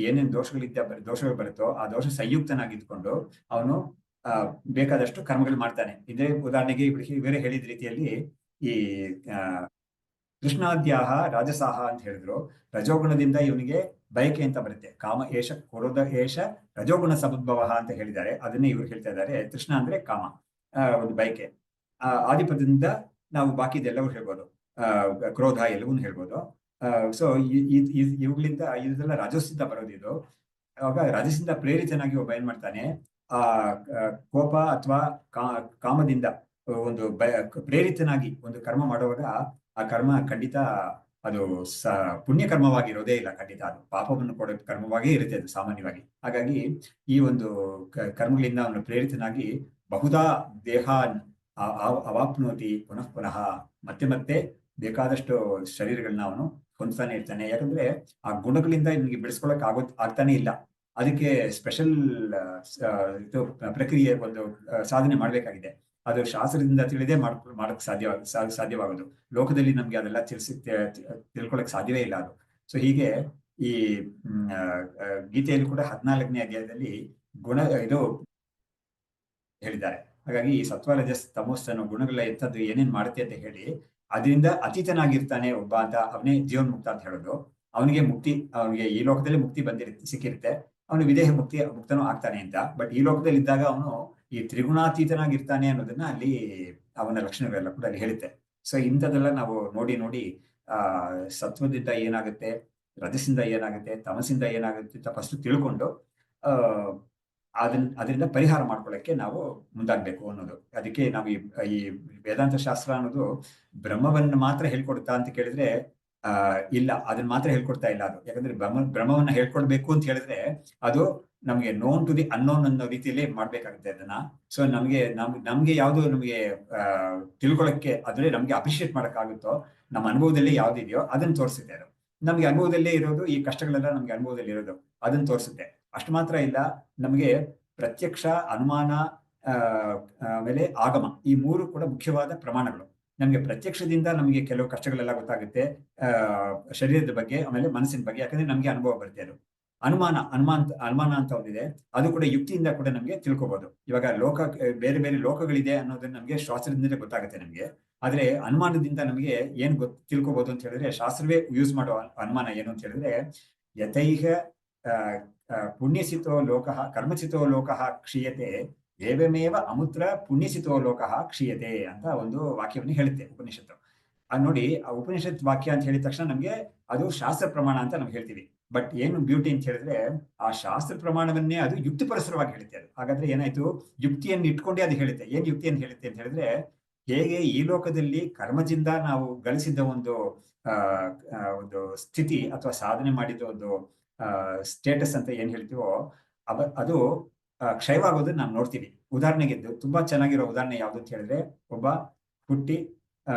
ಏನೇನು ದೋಷಗಳು ಬರುತ್ತೋ ಆ ದೋಷ ಸಂಯುಕ್ತನಾಗಿದ್ಕೊಂಡು ಅವನು ಬೇಕಾದಷ್ಟು ಕರ್ಮಗಳು ಮಾಡ್ತಾನೆ. ಇದೇ ಉದಾಹರಣೆಗೆ ಇವರೇ ಹೇಳಿದ ರೀತಿಯಲ್ಲಿ ಈ ಕೃಷ್ಣಾದ್ಯಾಹ ರಾಜಸಾಹ ಅಂತ ಹೇಳಿದ್ರು, ರಜೋಗುಣದಿಂದ ಇವನಿಗೆ ಬಯಕೆ ಅಂತ ಬರುತ್ತೆ. ಕಾಮ ಏಷ ಕ್ರೋಧ ಏಷ ರಜೋಗುಣ ಸಮುದ್ಭವ ಅಂತ ಹೇಳಿದ್ದಾರೆ. ಅದನ್ನೇ ಇವರು ಹೇಳ್ತಾ ಇದ್ದಾರೆ. ಕೃಷ್ಣ ಅಂದ್ರೆ ಕಾಮ, ಒಂದು ಬಯಕೆ. ಆದಿಪದದಿಂದ ನಾವು ಬಾಕಿದೆಲ್ಲವೂ ಹೇಳ್ಬೋದು, ಕ್ರೋಧ ಎಲ್ಲವನ್ನೂ ಹೇಳ್ಬೋದು. ಸೊ ಇವುಗಳಿಂದ ಇದೆಲ್ಲ ರಜಸ್ಸಿಂದ ಬರೋದು. ಇದು ಅವಾಗ ರಜಸ್ಸಿಂದ ಪ್ರೇರಿತನಾಗಿ ಒಬ್ಬ ಏನ್ ಮಾಡ್ತಾನೆ, ಆ ಕೋಪ ಅಥವಾ ಕಾಮದಿಂದ ಒಂದು ಪ್ರೇರಿತನಾಗಿ ಒಂದು ಕರ್ಮ ಮಾಡುವಾಗ ಆ ಕರ್ಮ ಖಂಡಿತ ಅದು ಪುಣ್ಯ ಕರ್ಮವಾಗಿರೋದೇ ಇಲ್ಲ, ಖಂಡಿತ ಅದು ಪಾಪವನ್ನು ಕೊಡೋ ಕರ್ಮವಾಗೇ ಇರುತ್ತೆ ಅದು ಸಾಮಾನ್ಯವಾಗಿ. ಹಾಗಾಗಿ ಈ ಒಂದು ಕರ್ಮಗಳಿಂದ ಅವನು ಪ್ರೇರಿತನಾಗಿ ಬಹುಧಾ ದೇಹಾನ್ ಅವಾಪ್ನೋತಿ ಪುನಃ ಪುನಃ, ಮತ್ತೆ ಮತ್ತೆ ಬೇಕಾದಷ್ಟು ಶರೀರಗಳನ್ನ ಅವನು ಹೊಂದ್ತಾನೆ ಇರ್ತಾನೆ. ಯಾಕಂದ್ರೆ ಆ ಗುಣಗಳಿಂದ ನಿಮಗೆ ಬೆಳೆಸ್ಕೊಳಕ್ ಆಗ್ತಾನೆ ಇಲ್ಲ, ಅದಕ್ಕೆ ಸ್ಪೆಷಲ್ ಪ್ರಕ್ರಿಯೆ, ಒಂದು ಸಾಧನೆ ಮಾಡ್ಬೇಕಾಗಿದೆ. ಅದು ಶಾಸ್ತ್ರದಿಂದ ತಿಳಿದೇ ಮಾಡಕ್ ಸಾಧ್ಯವಾಗೋದು. ಲೋಕದಲ್ಲಿ ನಮ್ಗೆ ಅದೆಲ್ಲ ತಿಳ್ಕೊಳಕ್ ಸಾಧ್ಯವೇ ಇಲ್ಲ ಅದು. ಸೊ ಹೀಗೆ ಈ ಗೀತೆಯಲ್ಲಿ ಕೂಡ 14ನೇ ಅಧ್ಯಾಯದಲ್ಲಿ ಇದು ಹೇಳಿದ್ದಾರೆ. ಹಾಗಾಗಿ ಈ ಸತ್ವ ರಜಸ್ ತಮೋಸ್ ಅನ್ನೋ ಗುಣಗಳ ಎಂಥದ್ದು ಏನೇನ್ ಮಾಡುತ್ತೆ ಅಂತ ಹೇಳಿ ಅದರಿಂದ ಅತೀತನಾಗಿರ್ತಾನೆ ಒಬ್ಬ ಅಂತ, ಅವನೇ ಜೀವನ್ಮುಕ್ತ ಅಂತ ಹೇಳೋದು. ಅವನಿಗೆ ಈ ಲೋಕದಲ್ಲಿ ಮುಕ್ತಿ ಸಿಕ್ಕಿರುತ್ತೆ, ಅವನು ವಿದೇಹ ಮುಕ್ತನೂ ಆಗ್ತಾನೆ ಅಂತ. ಬಟ್ ಈ ಲೋಕದಲ್ಲಿ ಇದ್ದಾಗ ಅವನು ಈ ತ್ರಿಗುಣಾತೀತನಾಗಿರ್ತಾನೆ ಅನ್ನೋದನ್ನ ಅಲ್ಲಿ ಅವನ ಲಕ್ಷಣಗಳೆಲ್ಲ ಕೂಡ ಅಲ್ಲಿ ಹೇಳುತ್ತೆ. ಸೊ ಇಂಥದ್ದೆಲ್ಲ ನಾವು ನೋಡಿ ಸತ್ವದಿಂದ ಏನಾಗುತ್ತೆ, ರಜಸ್ಸಿಂದ ಏನಾಗುತ್ತೆ, ತಮಸ್ಸಿಂದ ಏನಾಗುತ್ತೆ ಅಂತ ಫಸ್ಟ್ ತಿಳ್ಕೊಂಡು ಅದರಿಂದ ಪರಿಹಾರ ಮಾಡ್ಕೊಳ್ಳಕ್ಕೆ ನಾವು ಮುಂದಾಗ್ಬೇಕು ಅನ್ನೋದು. ಅದಕ್ಕೆ ನಾವು ಈ ವೇದಾಂತ ಶಾಸ್ತ್ರ ಅನ್ನೋದು ಬ್ರಹ್ಮವನ್ನ ಮಾತ್ರ ಹೇಳ್ಕೊಡ್ತಾ ಅಂತ ಕೇಳಿದ್ರೆ ಇಲ್ಲ, ಅದನ್ನ ಮಾತ್ರ ಹೇಳ್ಕೊಡ್ತಾ ಇಲ್ಲ ಅದು. ಯಾಕಂದ್ರೆ ಬ್ರಹ್ಮವನ್ನ ಹೇಳ್ಕೊಡ್ಬೇಕು ಅಂತ ಹೇಳಿದ್ರೆ ಅದು ನಮ್ಗೆ ನೋನ್ ಟು ದಿ ಅನ್ನೋನ್ ಅನ್ನೋ ರೀತಿಯಲ್ಲಿ ಮಾಡ್ಬೇಕಾಗುತ್ತೆ ಅದನ್ನ. ಸೊ ನಮ್ಗೆ ಯಾವ್ದು ನಮ್ಗೆ ತಿಳ್ಕೊಳಕ್ಕೆ ಅಂದ್ರೆ ನಮ್ಗೆ ಅಪ್ರಿಶಿಯೇಟ್ ಮಾಡಕ್ಕಾಗುತ್ತೋ, ನಮ್ಮ ಅನುಭವದಲ್ಲಿ ಯಾವ್ದಿದೆಯೋ ಅದನ್ನ ತೋರಿಸುತ್ತೆ ಅದು. ನಮ್ಗೆ ಅನುಭವದಲ್ಲೇ ಇರೋದು, ಈ ಕಷ್ಟಗಳೆಲ್ಲ ನಮ್ಗೆ ಅನುಭವದಲ್ಲಿ ಇರೋದು ಅದನ್ನ ತೋರಿಸುತ್ತೆ. ಅಷ್ಟು ಮಾತ್ರ ಇಲ್ಲ, ನಮ್ಗೆ ಪ್ರತ್ಯಕ್ಷ, ಅನುಮಾನ, ಆಮೇಲೆ ಆಗಮ, ಈ ಮೂರು ಕೂಡ ಮುಖ್ಯವಾದ ಪ್ರಮಾಣಗಳು. ನಮ್ಗೆ ಪ್ರತ್ಯಕ್ಷದಿಂದ ನಮಗೆ ಕೆಲವು ಕಷ್ಟಗಳೆಲ್ಲ ಗೊತ್ತಾಗುತ್ತೆ, ಶರೀರದ ಬಗ್ಗೆ, ಆಮೇಲೆ ಮನಸ್ಸಿನ ಬಗ್ಗೆ, ಯಾಕಂದ್ರೆ ನಮ್ಗೆ ಅನುಭವ ಬರುತ್ತೆ ಅದು. ಅನುಮಾನ ಅಂತ ಒಂದಿದೆ, ಅದು ಕೂಡ ಯುಕ್ತಿಯಿಂದ ಕೂಡ ನಮ್ಗೆ ತಿಳ್ಕೊಬಹುದು. ಇವಾಗ ಬೇರೆ ಬೇರೆ ಲೋಕಗಳಿದೆ ಅನ್ನೋದನ್ನ ನಮ್ಗೆ ಶಾಸ್ತ್ರದಿಂದಲೇ ಗೊತ್ತಾಗುತ್ತೆ ನಮ್ಗೆ. ಆದ್ರೆ ಅನುಮಾನದಿಂದ ನಮಗೆ ಏನ್ ತಿಳ್ಕೊಬಹುದು ಅಂತ ಹೇಳಿದ್ರೆ, ಶಾಸ್ತ್ರವೇ ಯೂಸ್ ಮಾಡೋ ಅನುಮಾನ ಏನು ಅಂತ ಹೇಳಿದ್ರೆ, ಯಥೈಹ ಪುಣ್ಯಸಿತೋ ಲೋಕಃ ಕರ್ಮಚಿತೋ ಲೋಕಃ ಕ್ಷೀಯತೆ ಏವಮೇವ ಅಮುತ್ರ ಪುಣ್ಯಸಿತೋ ಲೋಕಃ ಕ್ಷೀಯತೆ ಅಂತ ಒಂದು ವಾಕ್ಯವನ್ನು ಹೇಳುತ್ತೆ ಉಪನಿಷತ್ತು. ಅದು ನೋಡಿ, ಆ ಉಪನಿಷತ್ ವಾಕ್ಯ ಅಂತ ಹೇಳಿದ ತಕ್ಷಣ ನಮ್ಗೆ ಅದು ಶಾಸ್ತ್ರ ಪ್ರಮಾಣ ಅಂತ ನಾವು ಹೇಳ್ತೀವಿ. ಬಟ್ ಏನು ಬ್ಯೂಟಿ ಅಂತ ಹೇಳಿದ್ರೆ, ಆ ಶಾಸ್ತ್ರ ಪ್ರಮಾಣವನ್ನೇ ಅದು ಯುಕ್ತಿಪರಸ್ಪರವಾಗಿ ಹೇಳುತ್ತೆ ಅದು. ಹಾಗಾದ್ರೆ ಏನಾಯ್ತು, ಯುಕ್ತಿಯನ್ನು ಇಟ್ಕೊಂಡೇ ಅದು ಹೇಳುತ್ತೆ. ಏನ್ ಯುಕ್ತಿಯನ್ನು ಹೇಳುತ್ತೆ ಅಂತ ಹೇಳಿದ್ರೆ, ಹೇಗೆ ಈ ಲೋಕದಲ್ಲಿ ಕರ್ಮದಿಂದ ನಾವು ಗಳಿಸಿದ ಒಂದು ಸ್ಥಿತಿ ಅಥವಾ ಸಾಧನೆ ಮಾಡಿದ ಒಂದು ಸ್ಟೇಟಸ್ ಅಂತ ಏನ್ ಹೇಳ್ತೀವೋ ಅದು ಕ್ಷಯವಾಗೋದನ್ನ ನಾವು ನೋಡ್ತೀವಿ. ಉದಾಹರಣೆಗೆ ತುಂಬಾ ಚೆನ್ನಾಗಿರೋ ಉದಾಹರಣೆ ಯಾವ್ದು ಅಂತ ಹೇಳಿದ್ರೆ, ಒಬ್ಬ ಹುಟ್ಟಿ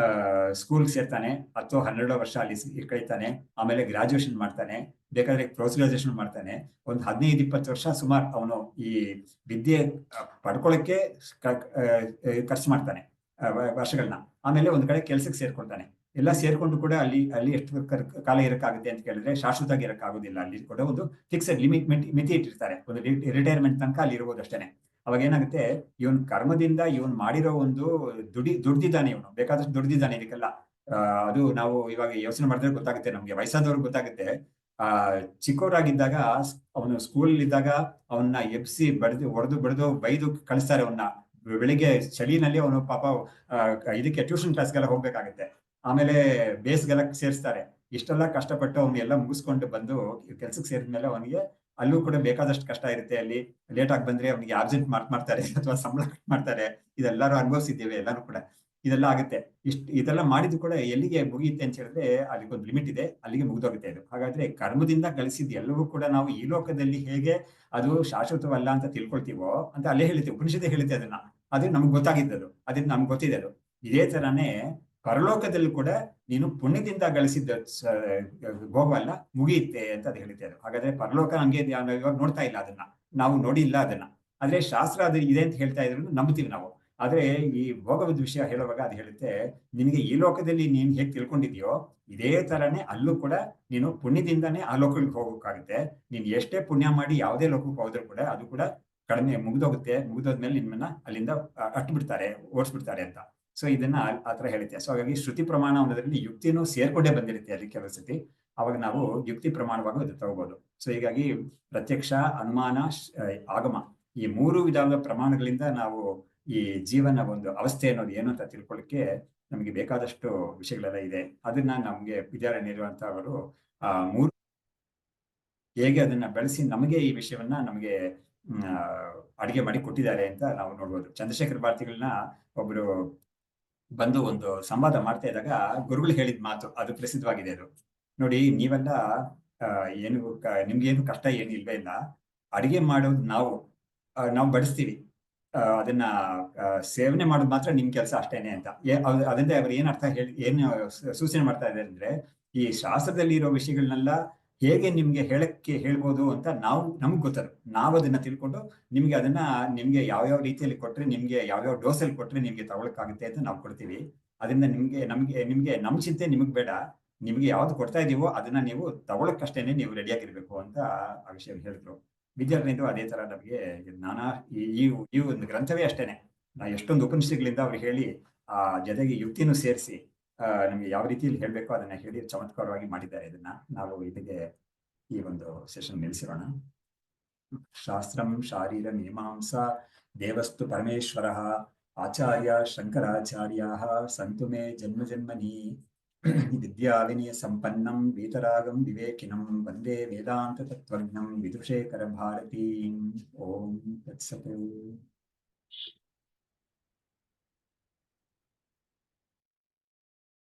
ಸ್ಕೂಲ್ ಸೇರ್ತಾನೆ, 10-12 ವರ್ಷ ಅಲ್ಲಿ ಕಳೀತಾನೆ, ಆಮೇಲೆ ಗ್ರಾಜುಯೇಷನ್ ಮಾಡ್ತಾನೆ, ಬೇಕಾದ್ರೆ ಪೋಸ್ಟ್ ಗ್ರಾಜುಯೇಷನ್ ಮಾಡ್ತಾನೆ. ಒಂದು 15-20 ವರ್ಷ ಸುಮಾರು ಅವನು ಈ ವಿದ್ಯೆ ಪಡ್ಕೊಳ್ಳಕ್ಕೆ ಖರ್ಚು ಮಾಡ್ತಾನೆ ವರ್ಷಗಳನ್ನ. ಆಮೇಲೆ ಒಂದ್ ಕಡೆ ಕೆಲ್ಸಕ್ಕೆ ಸೇರ್ಕೊಳ್ತಾನೆ. ಎಲ್ಲ ಸೇರ್ಕೊಂಡು ಕೂಡ ಅಲ್ಲಿ ಎಷ್ಟು ಕಾಲ ಇರಕ್ಕಾಗುತ್ತೆ ಅಂತ ಕೇಳಿದ್ರೆ ಶಾಶ್ವತವಾಗಿ ಇರಕ್ಕಾಗೋದಿಲ್ಲ. ಅಲ್ಲಿ ಕೂಡ ಒಂದು ಫಿಕ್ಸೆಡ್ ಮಿತಿ ಇಟ್ಟಿರ್ತಾರೆ, ಒಂದು ರಿಟೈರ್ಮೆಂಟ್ ತನಕ ಅಲ್ಲಿ ಇರ್ಬೋದು ಅಷ್ಟೇನೆ. ಅವಾಗ ಏನಾಗುತ್ತೆ, ಇವನ್ ಕರ್ಮದಿಂದ ಇವನ್ ಮಾಡಿರೋ ಒಂದು ದುಡ್ದಿದ್ದಾನೆ, ಇವನು ಬೇಕಾದಷ್ಟು ದುಡ್ದಿದ್ದಾನೆ ಇದಕ್ಕೆಲ್ಲ. ಅದು ನಾವು ಇವಾಗ ಯೋಚನೆ ಮಾಡಿದ್ರೆ ಗೊತ್ತಾಗುತ್ತೆ ನಮ್ಗೆ, ವಯಸ್ಸಾದವ್ರಿಗೆ ಗೊತ್ತಾಗುತ್ತೆ. ಚಿಕ್ಕವರಾಗಿದ್ದಾಗ ಅವನು ಸ್ಕೂಲ್ ಇದ್ದಾಗ ಅವನ್ನ ಎಬ್ಸಿ ಹೊಡೆದು ಬೈದು ಕಳಿಸ್ತಾರೆ ಅವನ್ನ. ಬೆಳಿಗ್ಗೆ ಚಳಿನಲ್ಲಿ ಅವನು ಪಾಪ ಇದಕ್ಕೆ ಟ್ಯೂಷನ್ ಕ್ಲಾಸ್ಗೆಲ್ಲ ಹೋಗ್ಬೇಕಾಗತ್ತೆ. ಆಮೇಲೆ ಬೇಸ್ಗೆಲ್ಲ ಸೇರಿಸ್ತಾರೆ. ಇಷ್ಟೆಲ್ಲ ಕಷ್ಟಪಟ್ಟು ಅವ್ನು ಎಲ್ಲ ಮುಗಿಸ್ಕೊಂಡು ಬಂದು ಕೆಲ್ಸಕ್ಕೆ ಸೇರಿದ್ಮೇಲೆ ಅವನಿಗೆ ಅಲ್ಲೂ ಕೂಡ ಬೇಕಾದಷ್ಟು ಕಷ್ಟ ಇರುತ್ತೆ. ಅಲ್ಲಿ ಲೇಟ್ ಆಗಿ ಬಂದ್ರೆ ಅವನಿಗೆ ಆಬ್ಸೆಂಟ್ ಮಾಡ್ತಾರೆ ಅಥವಾ ಸಂಬಳ ಕಟ್ ಮಾಡ್ತಾರೆ. ಇದೆಲ್ಲರೂ ಅನುಭವಿಸಿದ್ದೇವೆ ಎಲ್ಲಾನು ಕೂಡ. ಇದೆಲ್ಲ ಆಗುತ್ತೆ. ಇದೆಲ್ಲ ಮಾಡಿದ್ದು ಕೂಡ ಎಲ್ಲಿಗೆ ಮುಗಿಯುತ್ತೆ ಅಂತ ಹೇಳಿದ್ರೆ, ಅಲ್ಲಿಗೊಂದು ಲಿಮಿಟ್ ಇದೆ, ಅಲ್ಲಿಗೆ ಮುಗಿದೋಗುತ್ತೆ ಅದು. ಹಾಗಾದ್ರೆ ಕರ್ಮದಿಂದ ಗಳಿಸಿದ ಎಲ್ಲವೂ ಕೂಡ ನಾವು ಈ ಲೋಕದಲ್ಲಿ ಹೇಗೆ ಅದು ಶಾಶ್ವತವಲ್ಲ ಅಂತ ತಿಳ್ಕೊಳ್ತೀವೋ ಅಂತ ಅಲ್ಲೇ ಹೇಳ್ತೀವಿ, ಉಪನಿಷತ್ತೇ ಹೇಳುತ್ತೆ ಅದನ್ನ. ಅದು ನಮ್ಗೆ ಗೊತ್ತಾಗಿದ್ದದು, ಅದನ್ನ ನಮ್ಗೆ ಗೊತ್ತಿದೆ ಅದು. ಇದೇ ತರಾನೇ ಪರಲೋಕದಲ್ಲಿ ಕೂಡ ನೀನು ಪುಣ್ಯದಿಂದ ಗಳಿಸಿದ್ದ ಭೋಗವಲ್ಲ ಮುಗಿಯುತ್ತೆ ಅಂತ ಅದು ಹೇಳುತ್ತೆ ಅದು. ಹಾಗಾದ್ರೆ ಪರಲೋಕ ಹಂಗೆ ಇವಾಗ ನೋಡ್ತಾ ಇಲ್ಲ, ಅದನ್ನ ನಾವು ನೋಡಿಲ್ಲ ಅದನ್ನ. ಆದ್ರೆ ಶಾಸ್ತ್ರ ಅದು ಇದೆ ಅಂತ ಹೇಳ್ತಾ ಇದ್ರು ನಂಬ್ತೀವಿ ನಾವು. ಆದ್ರೆ ಈ ಭೋಗವದ ವಿಷಯ ಹೇಳುವಾಗ ಅದು ಹೇಳುತ್ತೆ, ನಿನಗೆ ಈ ಲೋಕದಲ್ಲಿ ನೀನ್ ಹೇಗ್ ತಿಳ್ಕೊಂಡಿದ್ಯೋ ಇದೇ ತರನೇ ಅಲ್ಲೂ ಕೂಡ ನೀನು ಪುಣ್ಯದಿಂದಾನೇ ಆ ಲೋಕಗಳಿಗೆ ಹೋಗೋಕ್ಕಾಗುತ್ತೆ. ನೀನ್ ಎಷ್ಟೇ ಪುಣ್ಯ ಮಾಡಿ ಯಾವುದೇ ಲೋಕಕ್ಕೆ ಹೋದ್ರೂ ಕೂಡ ಅದು ಕೂಡ ಕಡಿಮೆ ಮುಗಿದೋಗುತ್ತೆ. ಮುಗಿದೋದ್ಮೇಲೆ ನಿಮ್ಮನ್ನ ಅಲ್ಲಿಂದ ಅಟ್ಬಿಡ್ತಾರೆ, ಓಡಿಸ್ಬಿಡ್ತಾರೆ ಅಂತ. ಸೊ ಇದನ್ನ ಆತರ ಹೇಳುತ್ತೆ. ಸೊ ಹಾಗಾಗಿ ಶ್ರುತಿ ಪ್ರಮಾಣ ಅನ್ನೋದ್ರಲ್ಲಿ ಯುಕ್ತಿನೂ ಸೇರ್ಕೊಂಡೇ ಬಂದಿರುತ್ತೆ ಅಲ್ಲಿ ಕೆಲವು ಸತಿ. ಅವಾಗ ನಾವು ಯುಕ್ತಿ ಪ್ರಮಾಣವಾಗಿ ಅದು ತಗೋಬಹುದು. ಸೊ ಹೀಗಾಗಿ ಪ್ರತ್ಯಕ್ಷ, ಅನುಮಾನ, ಆಗಮ, ಈ 3 ವಿಧವಾದ ಪ್ರಮಾಣಗಳಿಂದ ನಾವು ಈ ಜೀವನ ಒಂದು ಅವಸ್ಥೆ ಅನ್ನೋದು ಏನು ಅಂತ ತಿಳ್ಕೊಳ್ಳಿಕ್ಕೆ ನಮಗೆ ಬೇಕಾದಷ್ಟು ವಿಷಯಗಳೆಲ್ಲ ಇದೆ. ಅದನ್ನ ನಮ್ಗೆ ವಿದ್ಯಾರಣ್ಯರುವಂತವರು ಆ 3 ಹೇಗೆ ಅದನ್ನ ಬೆಳೆಸಿ ನಮಗೆ ಈ ವಿಷಯವನ್ನ ನಮಗೆ ಅಡಿಗೆ ಮಾಡಿ ಕೊಟ್ಟಿದ್ದಾರೆ ಅಂತ ನಾವು ನೋಡ್ಬೋದು. ಚಂದ್ರಶೇಖರ ಭಾರತಿಗಳನ್ನ ಒಬ್ರು ಬಂದು ಒಂದು ಸಂವಾದ ಮಾಡ್ತಾ ಇದ್ದಾಗ ಗುರುಗಳು ಹೇಳಿದ ಮಾತು ಅದು ಪ್ರಸಿದ್ಧವಾಗಿದೆ. ಅದು ನೋಡಿ, ನೀವೆಲ್ಲ ನಿಮ್ಗೇನು ಕಷ್ಟ ಏನು ಇಲ್ವೇ ಇಲ್ಲ. ಅಡಿಗೆ ಮಾಡೋದು ನಾವು ಬಡಿಸ್ತೀವಿ, ಅದನ್ನ ಸೇವನೆ ಮಾಡೋದು ಮಾತ್ರ ನಿಮ್ ಕೆಲಸ ಅಷ್ಟೇನೆ ಅಂತ. ಅದರಿಂದ ಅವ್ರು ಏನ್ ಅರ್ಥ ಏನು ಸೂಚನೆ ಮಾಡ್ತಾ ಇದ್ದಾರೆ ಅಂದ್ರೆ, ಈ ಶಾಸ್ತ್ರದಲ್ಲಿ ಇರೋ ವಿಷಯಗಳನ್ನೆಲ್ಲ ಹೇಗೆ ನಿಮ್ಗೆ ಹೇಳ್ಬೋದು ಅಂತ ನಮ್ಗೆ ಗೊತ್ತದು. ನಾವು ಅದನ್ನ ತಿಳ್ಕೊಂಡು ನಿಮ್ಗೆ ಅದನ್ನ ನಿಮ್ಗೆ ಯಾವ್ಯಾವ ರೀತಿಯಲ್ಲಿ ಕೊಟ್ರೆ, ನಿಮ್ಗೆ ಯಾವ್ಯಾವ ಡೋಸಲ್ಲಿ ಕೊಟ್ರೆ ನಿಮ್ಗೆ ತಗೊಳಕ್ಕಾಗುತ್ತೆ ಅಂತ ನಾವು ಕೊಡ್ತೀವಿ. ಅದರಿಂದ ನಿಮ್ಗೆ ನಮ್ ಚಿಂತೆ ನಿಮಗ್ ಬೇಡ. ನಿಮ್ಗೆ ಯಾವ್ದು ಕೊಡ್ತಾ ಇದೀವೋ ಅದನ್ನ ನೀವು ತಗೊಳಕ್ಕಷ್ಟೇನೆ ನೀವು ರೆಡಿಯಾಗಿರ್ಬೇಕು ಅಂತ ಆ ವಿಷಯ ಹೇಳಿದ್ರು. ವಿದ್ಯಾರ್ಥಿನಿಂದ ಅದೇ ತರ ನಮಗೆ ನಾನಾ ಈ ಒಂದು ಗ್ರಂಥವೇ ಅಷ್ಟೇನೆ. ಎಷ್ಟೊಂದು ಉಪನಿಷತ್ತುಗಳಿಂದ ಅವ್ರು ಹೇಳಿ ಆ ಜೊತೆಗೆ ಯುಕ್ತಿನೂ ಸೇರಿಸಿ ನಮ್ಗೆ ಯಾವ ರೀತಿಯಲ್ಲಿ ಹೇಳ್ಬೇಕೋ ಅದನ್ನ ಹೇಳಿ ಚಮತ್ಕಾರವಾಗಿ ಮಾಡಿದ್ದಾರೆ. ಇದನ್ನ ನಾವು ಇಲ್ಲಿಗೆ ಈ ಒಂದು ಸೆಷನ್ ನಿಲ್ಲಿಸಿರೋಣ. ಶಾಸ್ತ್ರಂ ಶಾರೀರ ಮೀಮಾಂಸಾ ದೇವಸ್ತು ಪರಮೇಶ್ವರಃ ಆಚಾರ್ಯ ಶಂಕರಾಚಾರ್ಯಾಃ ಸಂತು ಮೇ ಜನ್ಮ ಜನ್ಮನಿ ವಿದ್ಯಾ ವಿನಯ ಸಂಪನ್ನಂ वीतरागं विवेकिनं वन्दे वेदांत तत्त्वज्ञं विदुषेकर भारतीं। ಓಂ ತತ್ಸತ್।